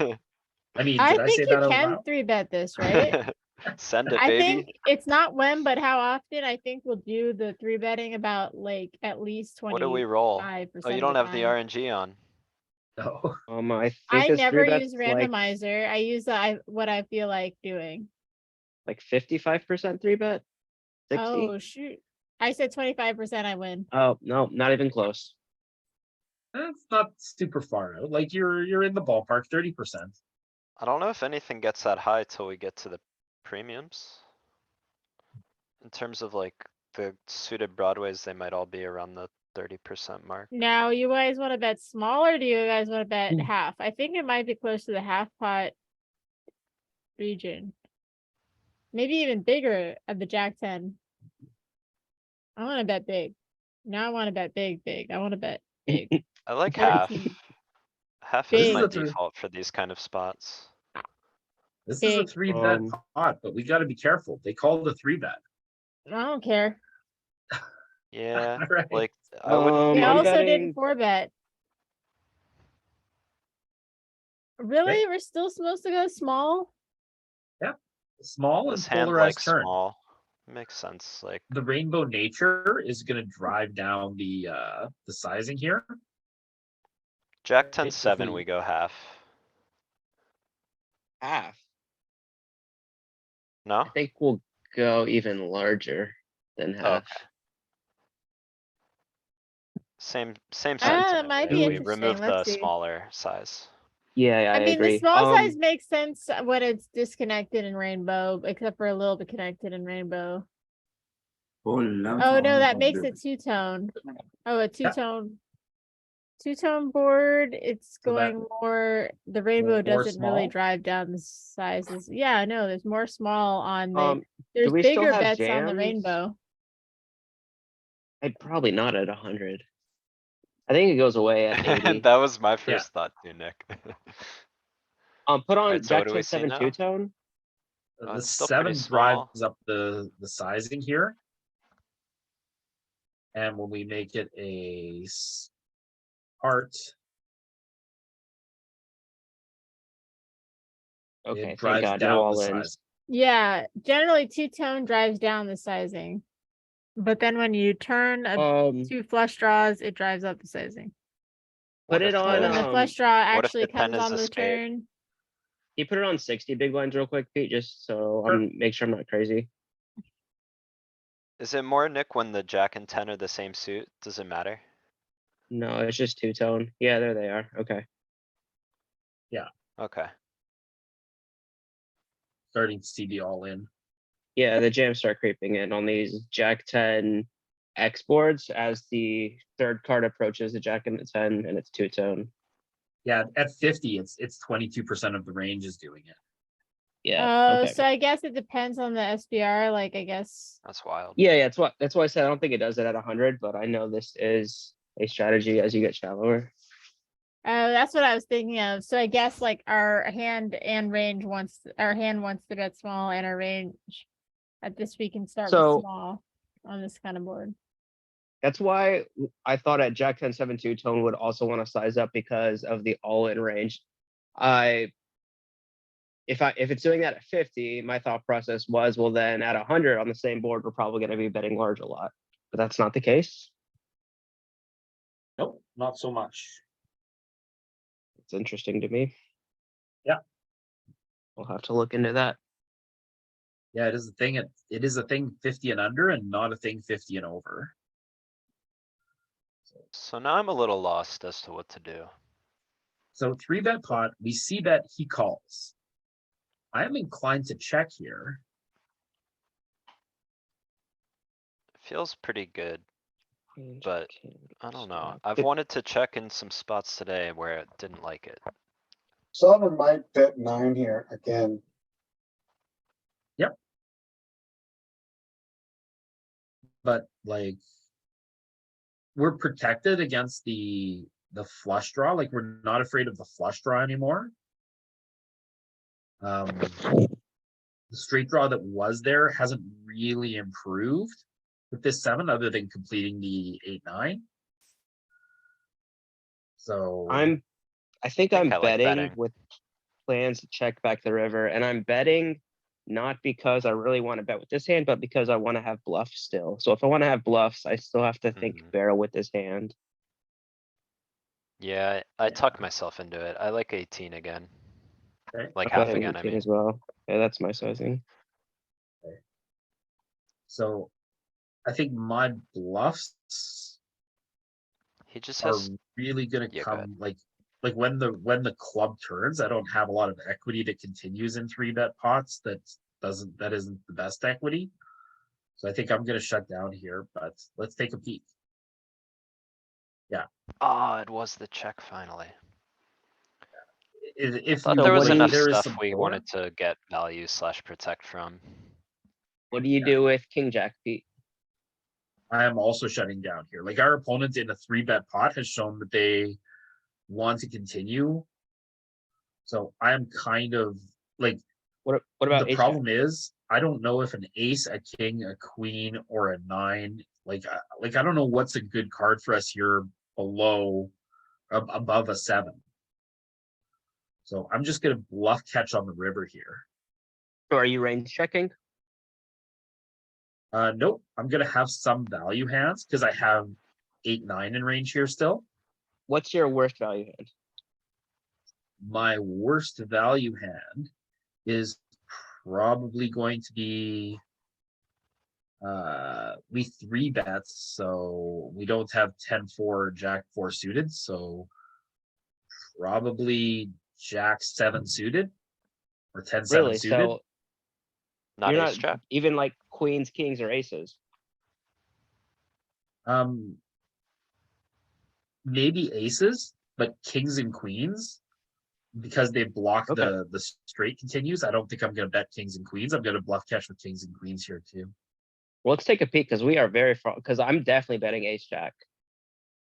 I mean, I did I say think you that out can loud? 3-bet this, right? Send it, I baby. think it's not when, but how often. I think we'll do the 3-betting about like at least 25%. What do we roll? Oh, you don't have the time. RNG on. No. I think I this never 3-bet's use like randomizer. I use what I feel like doing. 55% 3-bet. 60. Oh shoot! I said 25%. I win. Oh no, not even close. That's not super far out. Like you're in the ballpark, 30%. I don't know if anything gets that high till we get to the premiums. In terms of like the suited broadways, they might all be around the 30% mark. Now, you guys want to bet small, or do you guys want to bet half? I think it might be close to the half pot region. Maybe even bigger at the Jack 10. I want to bet big. Now I want to bet big. I want to bet big. I like half. 14. Half is Big. my This is a default for these kind of spots. This is a Big. 3-bet Um, pot, but we gotta be careful. They call it a 3-bet. I don't care. Yeah, Right. like, I wouldn't. We I'm also betting- didn't 4-bet. Really? We're still supposed to go small? Small and This hand polarized likes turn. small. Makes sense, like, The rainbow nature is gonna drive down the sizing here. Jack 10 If 7, we- we go half. Half. No? I think we'll go even larger than half. Okay. Same Ah, sentiment. might right? be We interesting. remove the Let's see. smaller size. Yeah, I mean, agree. the small size makes sense when it's disconnected in rainbow, except for a little bit connected in rainbow. Oh no, that makes it 2-tone. Oh, a two-tone board. It's So that- going more. The rainbow more doesn't really small? drive down the sizes. Yeah, no, there's more small on the. do There's we still bigger have bets on the jams? rainbow. I'd probably not at 100. I think it goes away at 80. That was my first thought too, Nick. Put on Alright, so what Jack do 10 we see 7 now? 2-tone. The it's still 7 pretty small. drives up the sizing here. And when we make it a heart, Okay, it thank drives God, no down the all in. size. Yeah, generally two-tone drives down the sizing. But then when you turn two flush draws, it drives up the sizing. Put What it if on. When the the- flush draw what if actually the 10 comes is on a the spade? turn. Can you put it on 60 big blinds real quick, Pete, just so Sure. make sure I'm not crazy. Is it more, Nick, when the Jack and 10 are the same suit? Does it matter? No, it's just 2-tone. Yeah, there they are. Okay. Okay. Starting to see the all in. Yeah, the jams start creeping in on these Jack 10 X boards as the third card approaches the Jack and the 10 and it's two-tone. Yeah, at 50, it's 22% of the range is doing it. Yeah, okay. So I guess it depends on the SBR, like, I guess. That's wild. Yeah, that's why I said I don't think it does it at 100, but I know this is a strategy as you get shallower. That's what I was thinking of. So I guess like our hand and range wants, our hand wants to bet small and our range at this we can start with So- small on this kind of board. That's why I thought at Jack 10 7 2 tone would also want to size up because of the all-in range. If it's doing that at 50, my thought process was, well, then at 100 on the same board, we're probably going to be betting large a lot, but that's not the case. Nope, not so much. It's interesting to me. Yeah. We'll have to look into that. Yeah, it is a thing. It is a thing 50 and under and not a thing 50 and over. So now I'm a little lost as to what to do. So 3-bet pot, we see that he calls. I'm inclined to check here. Feels pretty good. But I don't know. Jack. I've wanted to check in some spots today where it didn't like it. Sullivan might bet 9 here again. But like, we're protected against the flush draw. Like, we're not afraid of the flush draw anymore. The straight draw that was there hasn't really improved with this 7 other than completing the 8-9. So I think think I'm I like betting betting. with plans to check back the river, and I'm betting not because I really want to bet with this hand, but because I want to have bluffs still. So if I want to have bluffs, I still have to think Mhm. barrel with this hand. Yeah, I tucked myself into it. I like 18 again. Okay. Like I'm half betting again, I 18 mean. as well. Yeah, that's my sizing. So I think my bluffs He just are has, really gonna Yeah, go ahead. come like when the club turns, I don't have a lot of equity that continues in 3-bet pots that isn't the best equity. So I think I'm gonna shut down here, but let's take a peek. oh, it was the check finally. If Thought you there was like, enough there is stuff some we floor. wanted to get value slash protect from. What do you do with King Jack, Pete? I am also shutting down here. Like, our opponent in a 3-bet pot has shown that they want to continue. So I am kind of like, What about the ace jack? problem is, I don't know if an ace, a king, a queen, or a 9, like I don't know what's a good card for us here below, above a 7. So I'm just gonna bluff catch on the river here. So are you range checking? Nope, I'm gonna have some value hands because I have 8-9 in range here still. What's your worst value hand? My worst value hand is probably going to be we 3-bets, so we don't have 10-4 Jack 4 suited, so probably Jack 7 suited or 10-7 Really? suited. So Not you're ace not jack. even like queens, kings, or aces. Maybe aces, but kings and queens, because they block Okay. the straight continues. I don't think I'm gonna bet kings and queens. I'm gonna bluff catch with kings and queens here too. Well, let's take a peek because we are very far. Because I'm definitely betting ace jack.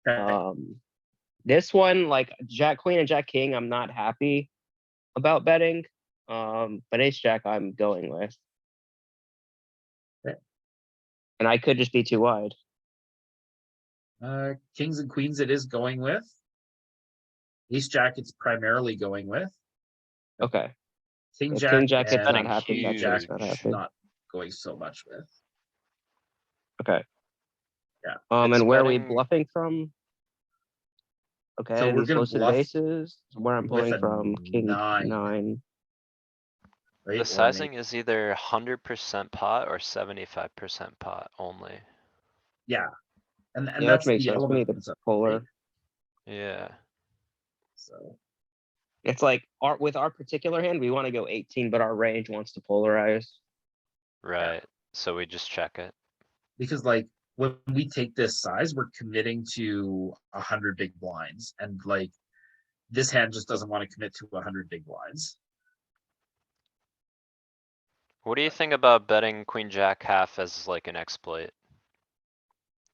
Okay. This one, like Jack Queen and Jack King, I'm not happy about betting. But ace jack, I'm going with. Okay. And I could just be too wide. Kings and queens it is going with. Ace jack it's primarily going with. Okay. King If jack King Jack, it's and not betting happy. Jack jack Jack's not huge. happy. not going so much with. Okay. Yeah. And It's where are we betting- bluffing from? Okay, So we're these gonna low suited bluff aces. Where I'm with pulling a from, King 9. 9. Right? The sizing is either 100% pot or 75% pot only. Yeah. And Yeah, which that's makes the sense. We need element. the polar. Yeah. So It's like with our particular hand, we want to go 18, but our range wants to polarize. Right, so we just check it. Because like when we take this size, we're committing to 100 big blinds, and like this hand just doesn't want to commit to 100 big blinds. What do you think about betting queen jack half as like an exploit?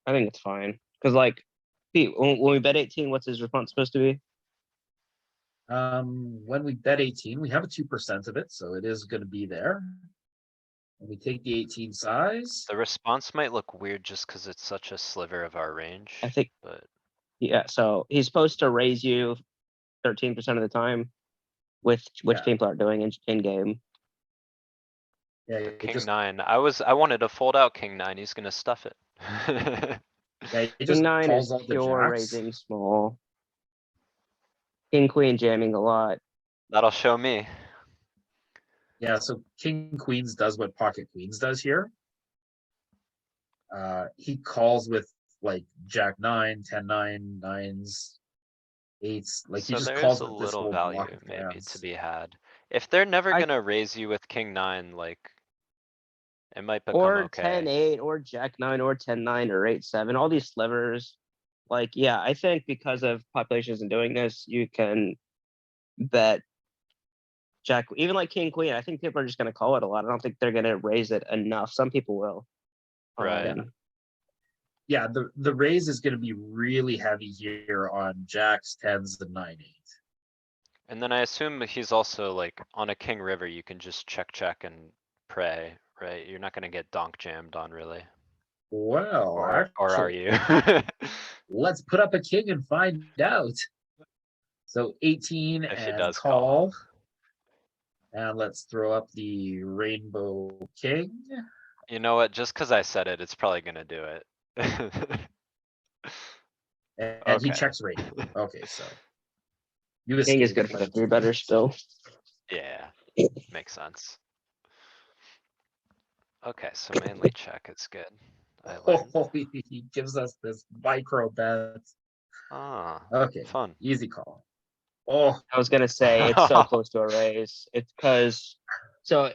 I think it's fine. Cause like, Pete, when we bet 18, what's his response supposed to be? When we bet 18, we have a 2% of it, so it is going to be there. And we take the 18 size. The response might look weird just cuz it's such a sliver of our range, I think, but yeah, so he's supposed to raise you 13% of the time with which Yeah. people are doing in game. Yeah, the it king just, nine, I wanted to fold out king nine, he's gonna stuff it. yeah, it King just nine calls is all the pure jacks. raising small. King queen jamming a lot. That'll show me. Yeah, so king queens does what pocket queens does here. He calls with like jack 9, 10, 9, 9s, 8s. Like he So just there calls is a with this little whole value block of maybe to hands. be had. If they're never I- gonna raise you with king nine, like. It might become Or 10, okay. 8, or jack 9, or 10, 9, or 8, 7, all these slivers. Like, yeah, I think because of population isn't doing this, you can bet jack, even like king queen, I think people are just gonna call it a lot. I don't think they're gonna raise it enough. Some people will. Right. Yeah, the raise is going to be really heavy here on jacks, 10s, and 9, 8. And then I assume he's also like on a king river, you can just check and pray, right? You're not gonna get donk jammed on really. Well, Or are actually, you? let's put up a king and find out. So 18 If he and does call. call. And let's throw up the rainbow king. You know what? Just cuz I said it, it's probably gonna do it. And he Okay. checks raise. Okay, so you King is escaped, good for the but 3 better still. Yeah, makes sense. Okay, so mainly check, it's good. I learned. oh, he gives us this micro bet. Ah, Okay, fun. easy call. Oh, I was gonna say, it's so close to a raise. It's because, so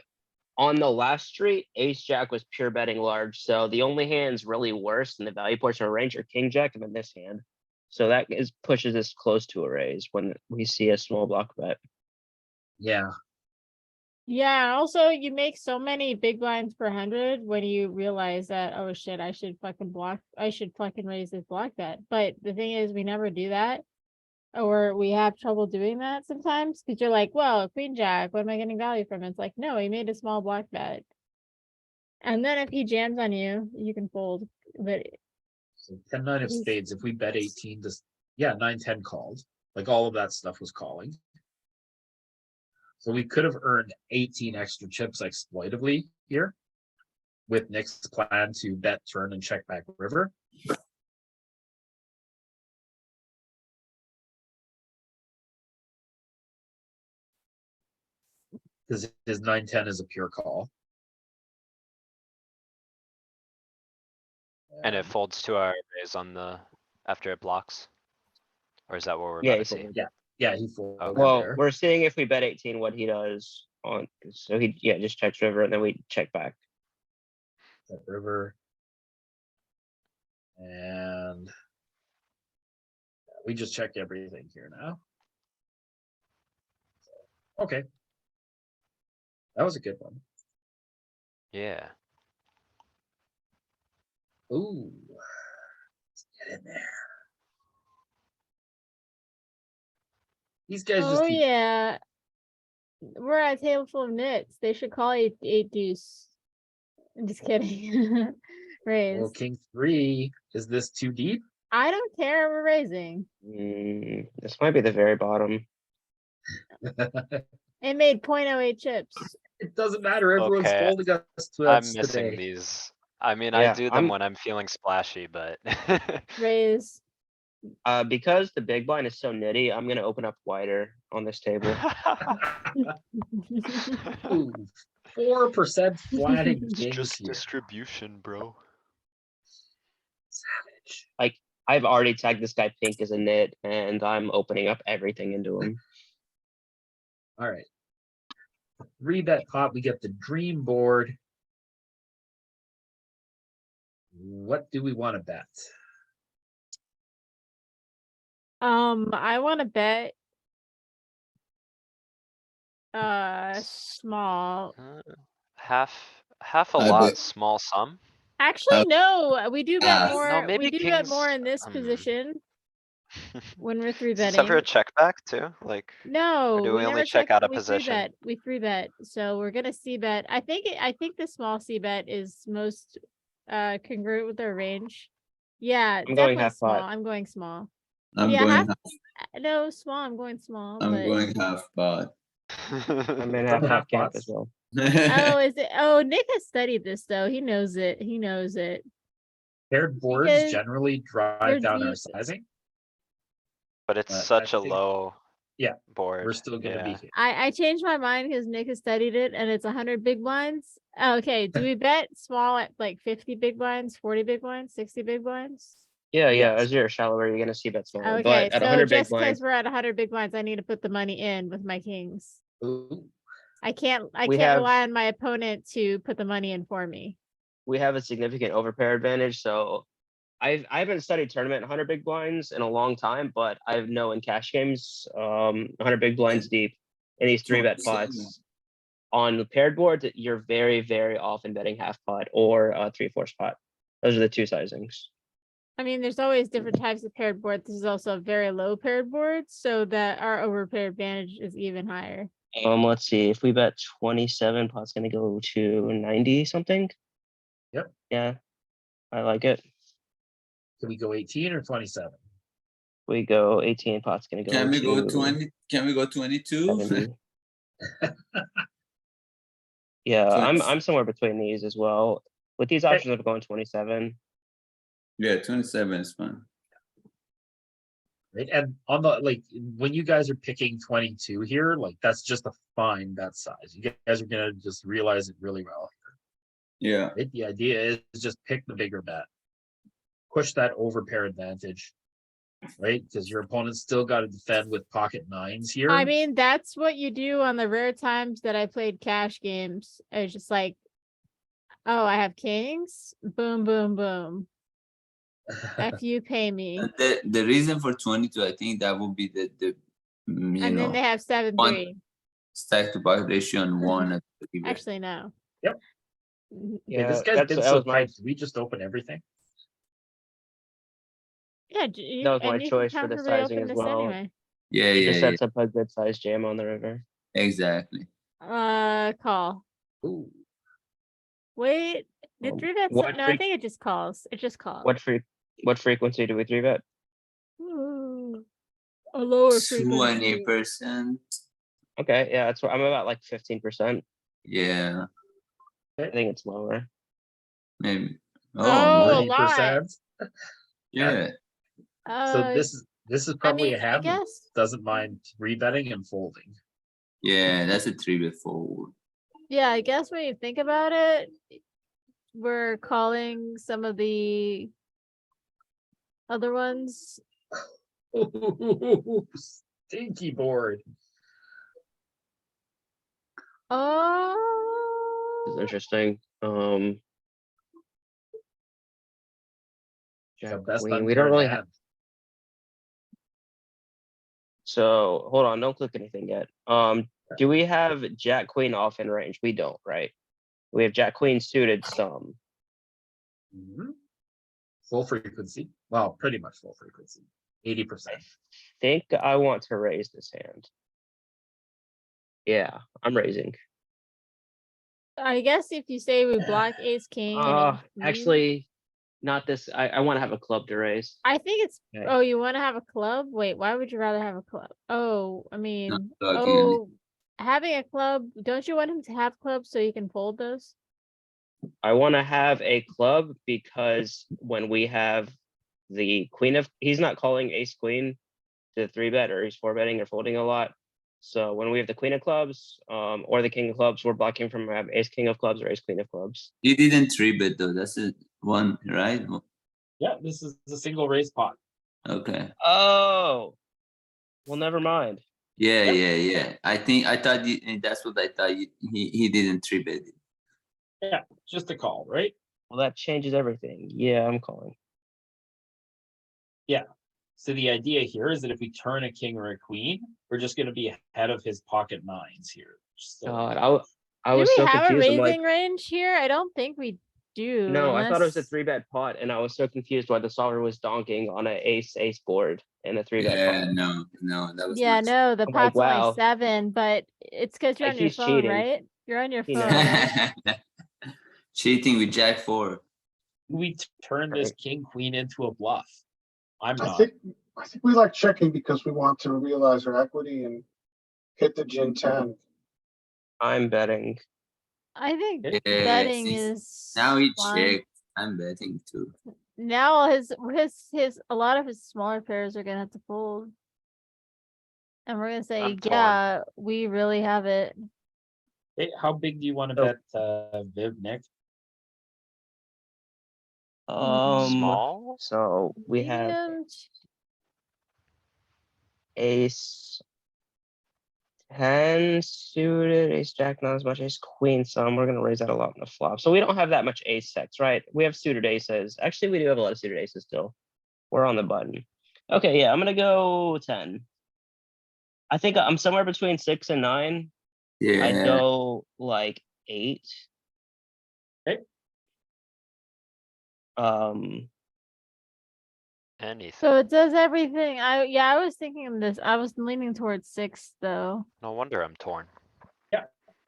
on the last street, ace jack was pure betting large, so the only hands really worse than the value portion of range are king jack and then this hand. So that pushes us close to a raise when we see a small block bet. yeah. Yeah, also you make so many big blinds per 100 when you realize that, oh shit, I should fucking raise this block bet. But the thing is, we never do that. Or we have trouble doing that sometimes because you're like, well, queen jack, what am I getting value from? It's like, no, he made a small block bet. And then if he jams on you, you can fold. But So 10, 9 of He's- spades. If we bet 18, just yeah, 9, 10 called. Like all of that stuff was calling. So we could have earned 18 extra chips exploitively here with Nick's plan to bet turn and check back river. Because his 9-10 is a pure call. And it folds to our raise on the, after it blocks? Or is that what we're Yeah, about he to see? folded. Yeah, he folded Okay. Well, there. we're seeing if we bet 18, what he does on, so he, yeah, just checks river and then we check back. That river. And we just check everything here now. Okay. That was a good one. Yeah. Ooh. Let's get in there. These guys just oh keep yeah, we're at a table full of nits. They should call it 8 deuce. I'm just kidding. Raise. well, king 3. Is this too deep? I don't care. We're raising. This might be the very bottom. It made 0.08 chips. It doesn't matter. Everyone's Okay, folding us to I'm us missing today. these. I mean, I Yeah, do them when I'm feeling splashy, but. Raise. Because the big blind is so nitty, I'm gonna open up wider on this table. Ooh, 4% flatting It's kings just here. distribution, bro. Savage. I've already tagged this guy pink as a nit, and I'm opening up everything into him. All right. 3-bet pot, we get the dream board. What do we want to bet? I want to bet. Small. Half a I lot, bet- small sum. Actually, no, we do bet Ah. more. No, We maybe do bet more kings, in this position when we're three Is this ever a betting. check back too? Like, No, do we we only never check check. out a We three position? bet. We three bet. So we're gonna C bet. I think. I think the small C bet is most congruent with our range. Yeah, I'm going definitely half small. pot. I'm going small. I'm Yeah, going half- half, No, small. I'm going small. I'm but going half pot. I'm in From half half camp pots? as well. oh, is it? Oh, Nick has studied this though. He knows it. He knows it. Paired boards Because generally they're drive down our deep. sizing. But it's But I such a think- low. Yeah, Board. We're still gonna be yeah. here. I changed my mind because Nick has studied it and it's 100 big blinds. Oh, okay, do we bet small at like 50 big blinds, 40 big blinds, 60 big blinds? Yeah, Yes. as you're shallower, you're gonna see bet smaller. Okay, But at so 100 big just blinds, because we're at 100 big blinds, I need to put the money in with my kings. Ooh, I can't We can't have- rely on my opponent to put the money in for me. we have a significant overpair advantage. So I haven't studied tournament 100 big blinds in a long time, but I know in cash games, 100 big blinds deep in these three bet 27. pots. On the paired board, you're very, very often betting half pot or 3/4 pot. Those are the two sizings. I mean, there's always different types of paired boards. This is also a very low paired board, so that our overpair advantage is even higher. Let's see. If we bet 27, pot's gonna go to 90 something. Yep. Yeah, I like it. can we go 18 or 27? We go 18, pot's gonna go Can we go to 20? Can we go 22? 70. Yeah, So I'm it's- somewhere between these as well. With these Okay. options, I'm going 27. Yeah, 27 is fine. Right, and on the like when you guys are picking 22 here, like that's just a fine bet size. You guys are gonna just realize it really well. Yeah, Right? The idea is just pick the bigger bet. Push that overpair advantage. Right? Because your opponent's still got to defend with pocket nines here. I mean, that's what you do on the rare times that I played cash games. It's just like, oh, I have kings. Boom, boom, boom. If you pay me. and the reason for 22, I think that would be the you And then know, they have 7-3. stack to bucket ratio and one at the river. Actually, no. Yep. Mhm. Okay, this Yeah, guy's that been so was my tight. We just open everything. Yeah, That was my and you can choice for the comfortably open sizing as this well. anyway. Yeah, It yeah, just yeah, sets up a good size jam on the river. exactly. Call. Ooh. Wait, did Um, 3-bet? what No, I freak- think it just calls. It just calls. What frequency do we 3-bet? Ooh, a lower frequency. 20%. Okay, yeah, that's what I'm about like 15%. Yeah, I think it's lower. maybe. Oh, Oh, a lot. 30%. yeah. So this is probably I a hand that guess. doesn't mind rebetting and folding. Yeah, that's a 3-bet forward. Yeah, I guess when you think about it, we're calling some of the other ones. Stinky board. This is Oh, interesting. The Jack best queen. We don't unturned really have. hand. So hold on, don't click anything yet. Do we have Jack queen off in range? We don't, right? We have Jack queen suited some. Mhm. Full frequency. Well, pretty much full frequency. 80%. Think I want to raise this hand. Yeah, I'm raising. I guess if you say we block ace king. and then queen- Actually, not this. I want to have a club to raise. I think it's. Okay. Oh, you want to have a club? Wait, why would you rather have a club? Oh, I mean, blocking any- oh, having a club. Don't you want him to have clubs so you can fold those? I want to have a club because when we have the queen of, he's not calling ace queen to 3-bet, or he's 4-betting or folding a lot. So when we have the queen of clubs, or the king of clubs, we're blocking from ace king of clubs or ace queen of clubs. He didn't 3-bet though. That's a one, right? Yeah, this is a single raise pot. Okay. Oh, well, never mind. Yeah, Yep. yeah. I thought that's what I thought. He didn't 3-bet it. Yeah, just a call, right? Well, that changes everything. Yeah, I'm calling. So the idea here is that if we turn a king or a queen, we're just gonna be ahead of his pocket nines here. So God, I Do was we so have a confused. I'm like, raising range here? I don't think we do. no, I thought it was a unless- 3-bet pot, and I was so confused why the solver was donking on an ace board in a 3-bet Yeah, pot. no, that was Yeah, not. no, the I'm like, pot's only wow. 7, but it's because you're Like, on your he's phone, cheating. right? You're on your He phone, knows. right? Cheating with Jack 4. we turn this Right. king queen into a bluff. I'm I not. think we like checking because we want to realize our equity and hit the gin 10. I'm betting. I think Yeah, betting since is Now he fine. checked. I'm betting too. Now his a lot of his smaller pairs are gonna have to fold. And we're gonna say, I'm torn. yeah, we really have it. Hey, how big do you want to So- bet Viv, Nick? Small? So we have Medium, ace 10 suited, ace jack, not as much, ace queen some. We're gonna raise that a lot in the flop. So we don't have that much ace sets, right? We have suited aces. Actually, we do have a lot of suited aces still. We're on the button. Okay, yeah, I'm gonna go 10. I think I'm somewhere between 6 and 9. I'd Yeah. go like 8. Okay. Anything. So it does everything. I was thinking of this. I was leaning towards 6 though. No wonder I'm torn.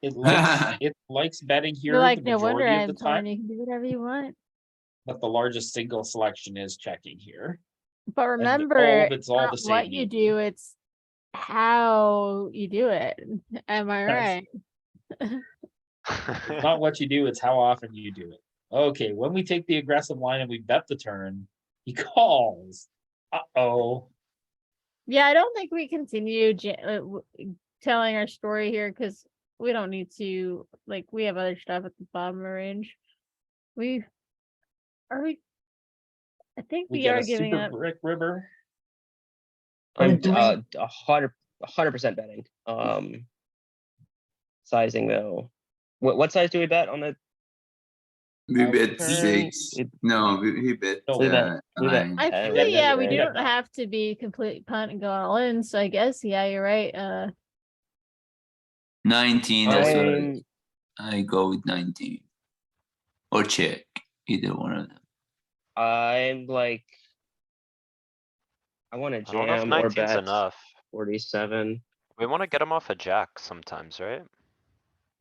It likes betting You're here like, the no wonder majority of the I'm torn. time, You can do whatever you want. but the largest single selection is checking here. But all remember, of it's it's all not the what same you game. do, it's how you do it. Am I Yes. right? It's not what you do, it's how often you do it. Okay, when we take the aggressive line and we bet the turn, he calls. Uh-oh. Yeah, I don't think we continue telling our story here because we don't need to. Like, we have other stuff at the bottom of the range. I think We we get are a giving super up. brick river. I mean, I'm do we- 100% betting. Sizing though. What size do we bet on the? We bet turn, 6. we- No, we bet No, we bet- we bet. 9. I Yeah, think, yeah, we right. don't have to be complete punt and go all in. So I guess, yeah, you're right. 19, that's what I'm I go with 19. Or check. Either one of them. I'm like, I want to I don't know if jam or 19's bet enough. 47. We wanna get him off a jack sometimes, right?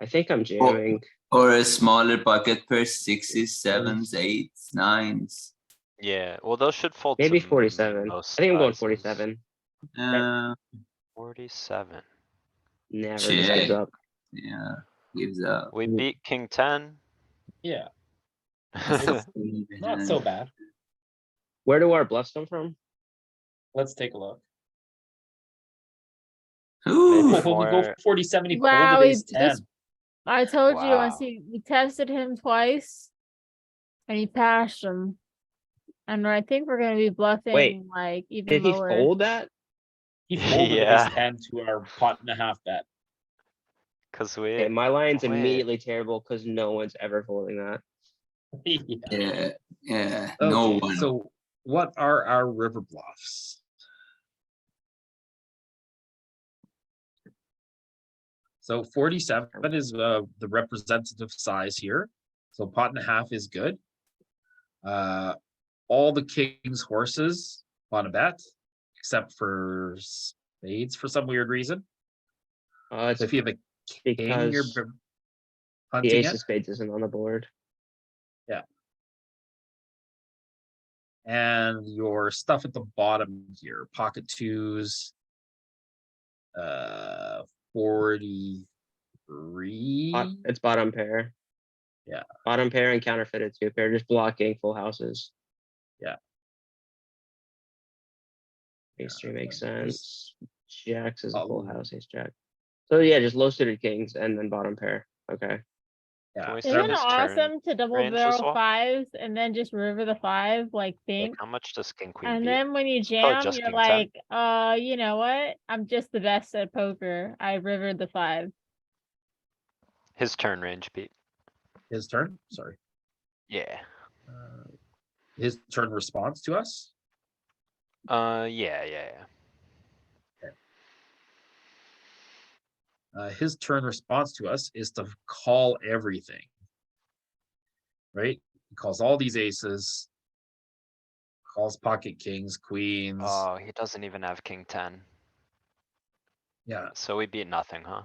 I think I'm jamming. Or a smaller pocket pair, 6s, 7s, 8s, 9s. Yeah, well, those should fold Maybe to 47. I most think I'm going sizes. 47. 47. Never just Check. gives up. Yeah, gives up. We beat king 10. Yeah, not so bad. Where do our bluffs come from? Let's take a look. Ooh, Maybe Oh, we go more- 40-70, he Wow, folded he ace 10. just- I told you once Wow. we tested him twice and he passed him. And I think we're gonna be bluffing like even Did he lower. fold that? He folded Yeah. ace 10 to our pot and a half bet. Cause Okay, we, my line's wait. immediately terrible because no one's ever folding that. Yeah. yeah, no Okay, one. so what are our river bluffs? So 47 is the representative size here. So pot and a half is good. All the king's horses on a bet, except for spades for some weird reason. It's So if you have a king, you're because the hunting ace it. of spades isn't on the board. And your stuff at the bottom here, pocket twos. 43. It's bottom pair. Yeah. Bottom pair and counterfeited two pair, just blocking full houses. Yeah. Ace three makes Yeah, sense. Jacks is a full Oh. house, ace jack. So yeah, just low suited kings and then bottom pair. Okay. Yeah. Can we Isn't start it his turn? awesome to double range as barrel well? 5s and then just river the 5 like Like, think? how much does king queen And beat? then when you probably jam, just you're king 10. like, you know what? I'm just the best at poker. I rivered the 5. His turn range beat. His turn, sorry. Yeah. his turn response to us. Yeah. His turn response to us is to call everything. Right? He calls all these aces. Calls pocket kings, queens. Oh, he doesn't even have king ten. Yeah, So we beat nothing, huh?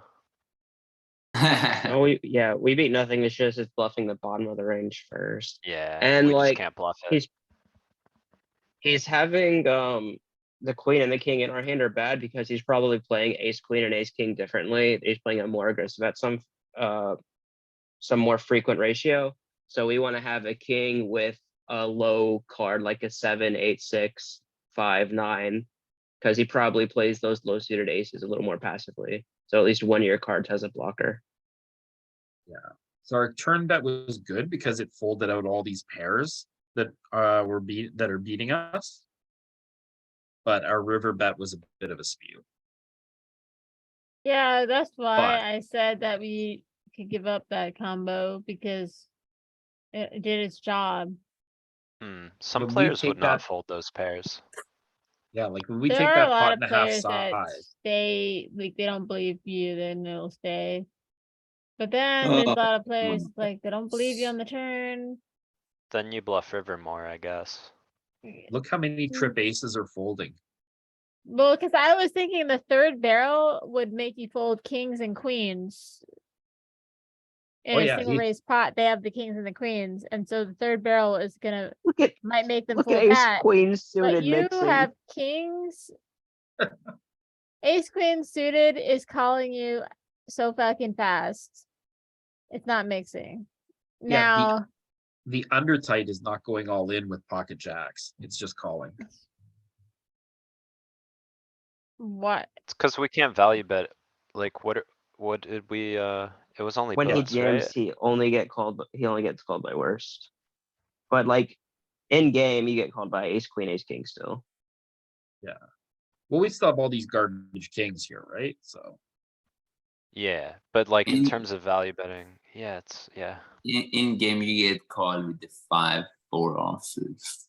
Oh, we beat nothing. It's just it's bluffing the bottom of the range first. Yeah, And we just like can't bluff it. he's having the queen and the king in our hand are bad because he's probably playing ace queen and ace king differently. He's playing a more aggressive at some more frequent ratio. So we want to have a king with a low card like a 7, 8, 6, 5, 9, because he probably plays those low suited aces a little more passively. So at least one of your cards has a blocker. so our turn bet was good because it folded out all these pairs that are beating us. But our river bet was a bit of a spew. Yeah, that's why But- I said that we could give up that combo because it did its job. Some When we players would take not that- fold those pairs. Yeah, like when we There take are that a lot pot of and a half players that size. stay, like they don't believe you, then they'll stay. But then there's a lot of players like they don't believe you on the turn. Then you bluff river more, I guess. Look how many trip aces are folding. Well, because I was thinking the third barrel would make you fold kings and queens. In Oh, a yeah, single he- raise pot, they have the kings and the queens, and so the third barrel is gonna Look might make them at fold ace that. queen But suited you mixing. have kings. Ace queen suited is calling you so fucking fast. It's not mixing. Yeah, Now, The undertight is not going all in with pocket jacks. It's just calling. what? It's cuz we can't value bet. Like what did we, it was only When he bluffs, right? jams, he only gets called by worst. But like in game, you get called by ace queen, ace king still. Well, we still have all these garbage kings here, right? So Yeah, but like in In- terms of value betting, yeah. In game, you get called with the 5-4 offsuits.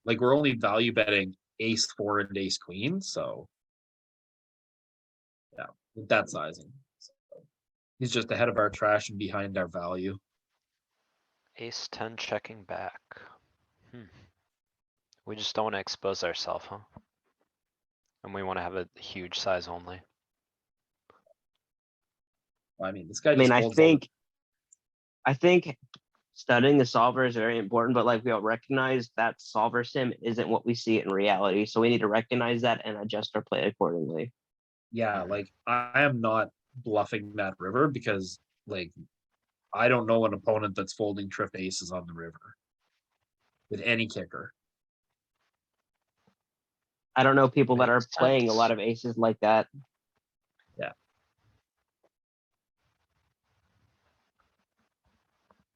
like we're only value betting ace four and ace queen, so yeah, with that sizing. So, he's just ahead of our trash and behind our value. Ace ten checking back. We just don't wanna expose ourselves, huh? And we wanna have a huge size only. Well, I mean, this guy I mean, just I folds all the- think studying the solver is very important, but like we all recognize that solver sim isn't what we see in reality. So we need to recognize that and adjust our play accordingly. Yeah, like I am not bluffing that river because like I don't know an opponent that's folding trip aces on the river with any kicker. I don't know people that are Makes playing a lot sense. of aces like that.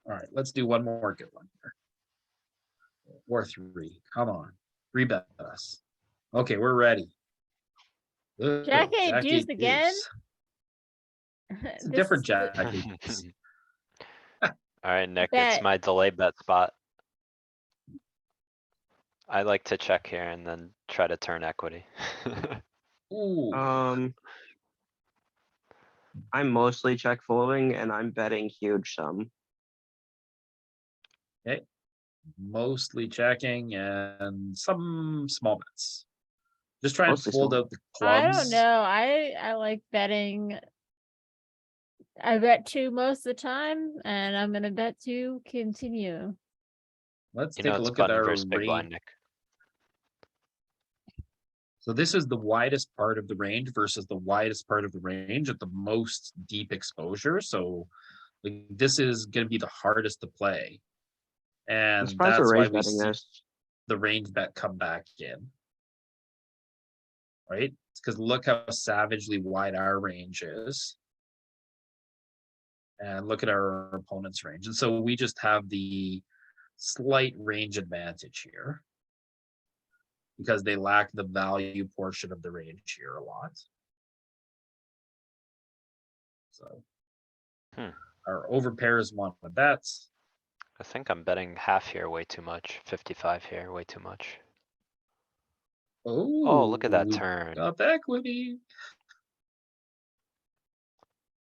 All right, let's do one more good one here. Or three. Come on. Rebet us. Okay, we're ready. Ugh, Jack eight deuce again? deuce. It's a This different is jack. eight deuce. Alright, Nick, Bet. it's my delay bet spot. I like to check here and then try to turn equity. Ooh, I'm mostly check folding and I'm betting huge sum. mostly checking and some small bets. Just trying Mostly to fold small. out the I clubs. don't know. I like betting. I bet two most of the time, and I'm gonna bet two continue. Let's You take know, a it's look at button our versus big blind, range. Nick. So this is the widest part of the range versus the widest part of the range at the most deep exposure. So like, this is gonna be the hardest to play. I'm And surprised we're that's why raise we betting see this. the range bet come back in. Right? It's because look how savagely wide our range is. And look at our opponent's range. And so we just have the slight range advantage here. Because they lack the value portion of the range here a lot. So. Hmm. Our overpairs want the bets. I think I'm betting half here way too much, 55 here, way too much. Oh, look at that we turn. Got the equity.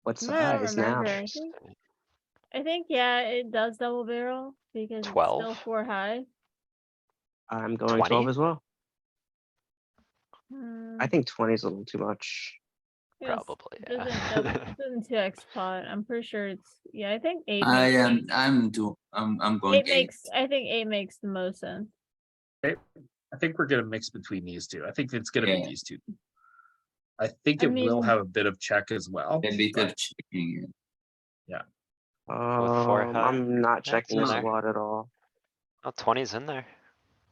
What's the I don't highs now? remember. I think, yeah, it does double barrel because it's still 12? 4 high. I'm going 20? 12 as well. Hmm, I think 20 is a little too much. yes, Probably, it doesn't yeah. it doesn't 2x pot. I'm pretty sure it's, yeah, I think 8 I makes am. sense. I'm going 8 makes, I think 8 makes the most sense. I think we're gonna mix between these two. I think it's gonna be Yeah. these two. I think I it will mean- have a bit of check as well. a bit of but checking. four high, I'm not yeah, checking it's this in a there. lot at all. Oh, 20's in there.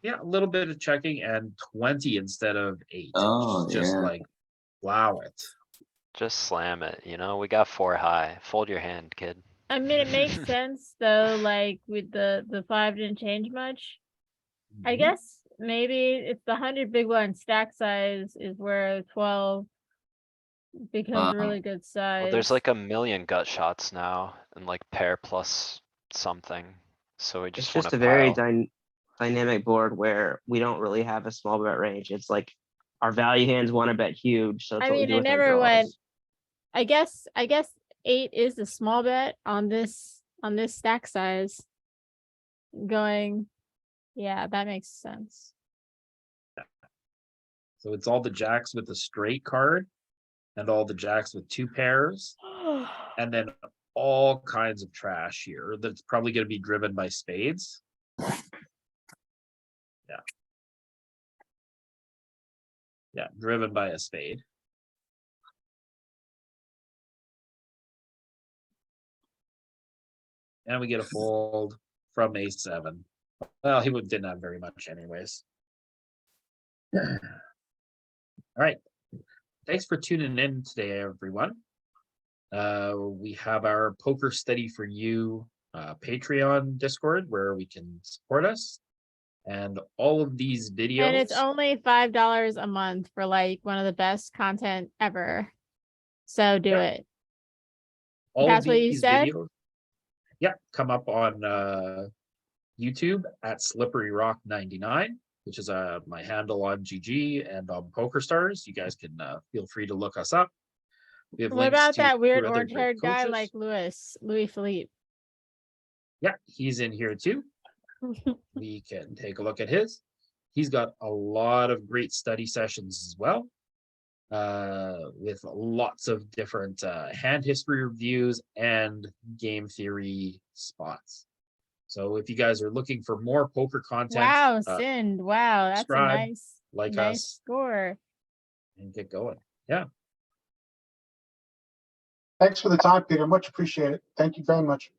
Yeah, a little bit of checking and 20 instead of 8. Oh, Just yeah. like, wow it. Just slam it, you know, we got 4 high. Fold your hand, kid. I mean, it makes sense though, like with the 5 didn't change much. I Mhm. guess maybe it's the 100 big blind stack size is where 12 becomes a really good size. Well, there's like a million gut shots now and like pair plus something. So we It's just just wanna a very pile. dynamic board where we don't really have a small bet range. It's like our value hands want to bet huge, so that's I what we mean, do I with our never went. draws. I guess 8 is the small bet on this stack size. Going, yeah, that makes sense. So it's all the jacks with the straight card and all the jacks with 2 pairs, and then all kinds of trash here that's probably gonna be driven by spades. Yeah. Yeah, driven by a spade. And we get a fold from ace-7. Well, he didn't have very much anyways. All right. Thanks for tuning in today, everyone. We have our Poker Study for You Patreon Discord where we can support us. And all of these videos. And it's only $5 a month for like one of the best content ever. So do it. all That's of what you these said? videos, yeah, come up on YouTube at Slippery Rock 99, which is my handle on GG and on PokerStars. You guys can feel free to look us up. We have What links about to that weird other orange great haired guy coaches. like Louis Philippe? Yeah, he's in here too. We can take a look at his. He's got a lot of great study sessions as well, with lots of different hand history reviews and game theory spots. So if you guys are looking for more poker content, Wow, Sind. Wow, that's a subscribe, nice like nice us, score. and get going. Yeah. Thanks for the time, Peter. Much appreciated. Thank you very much.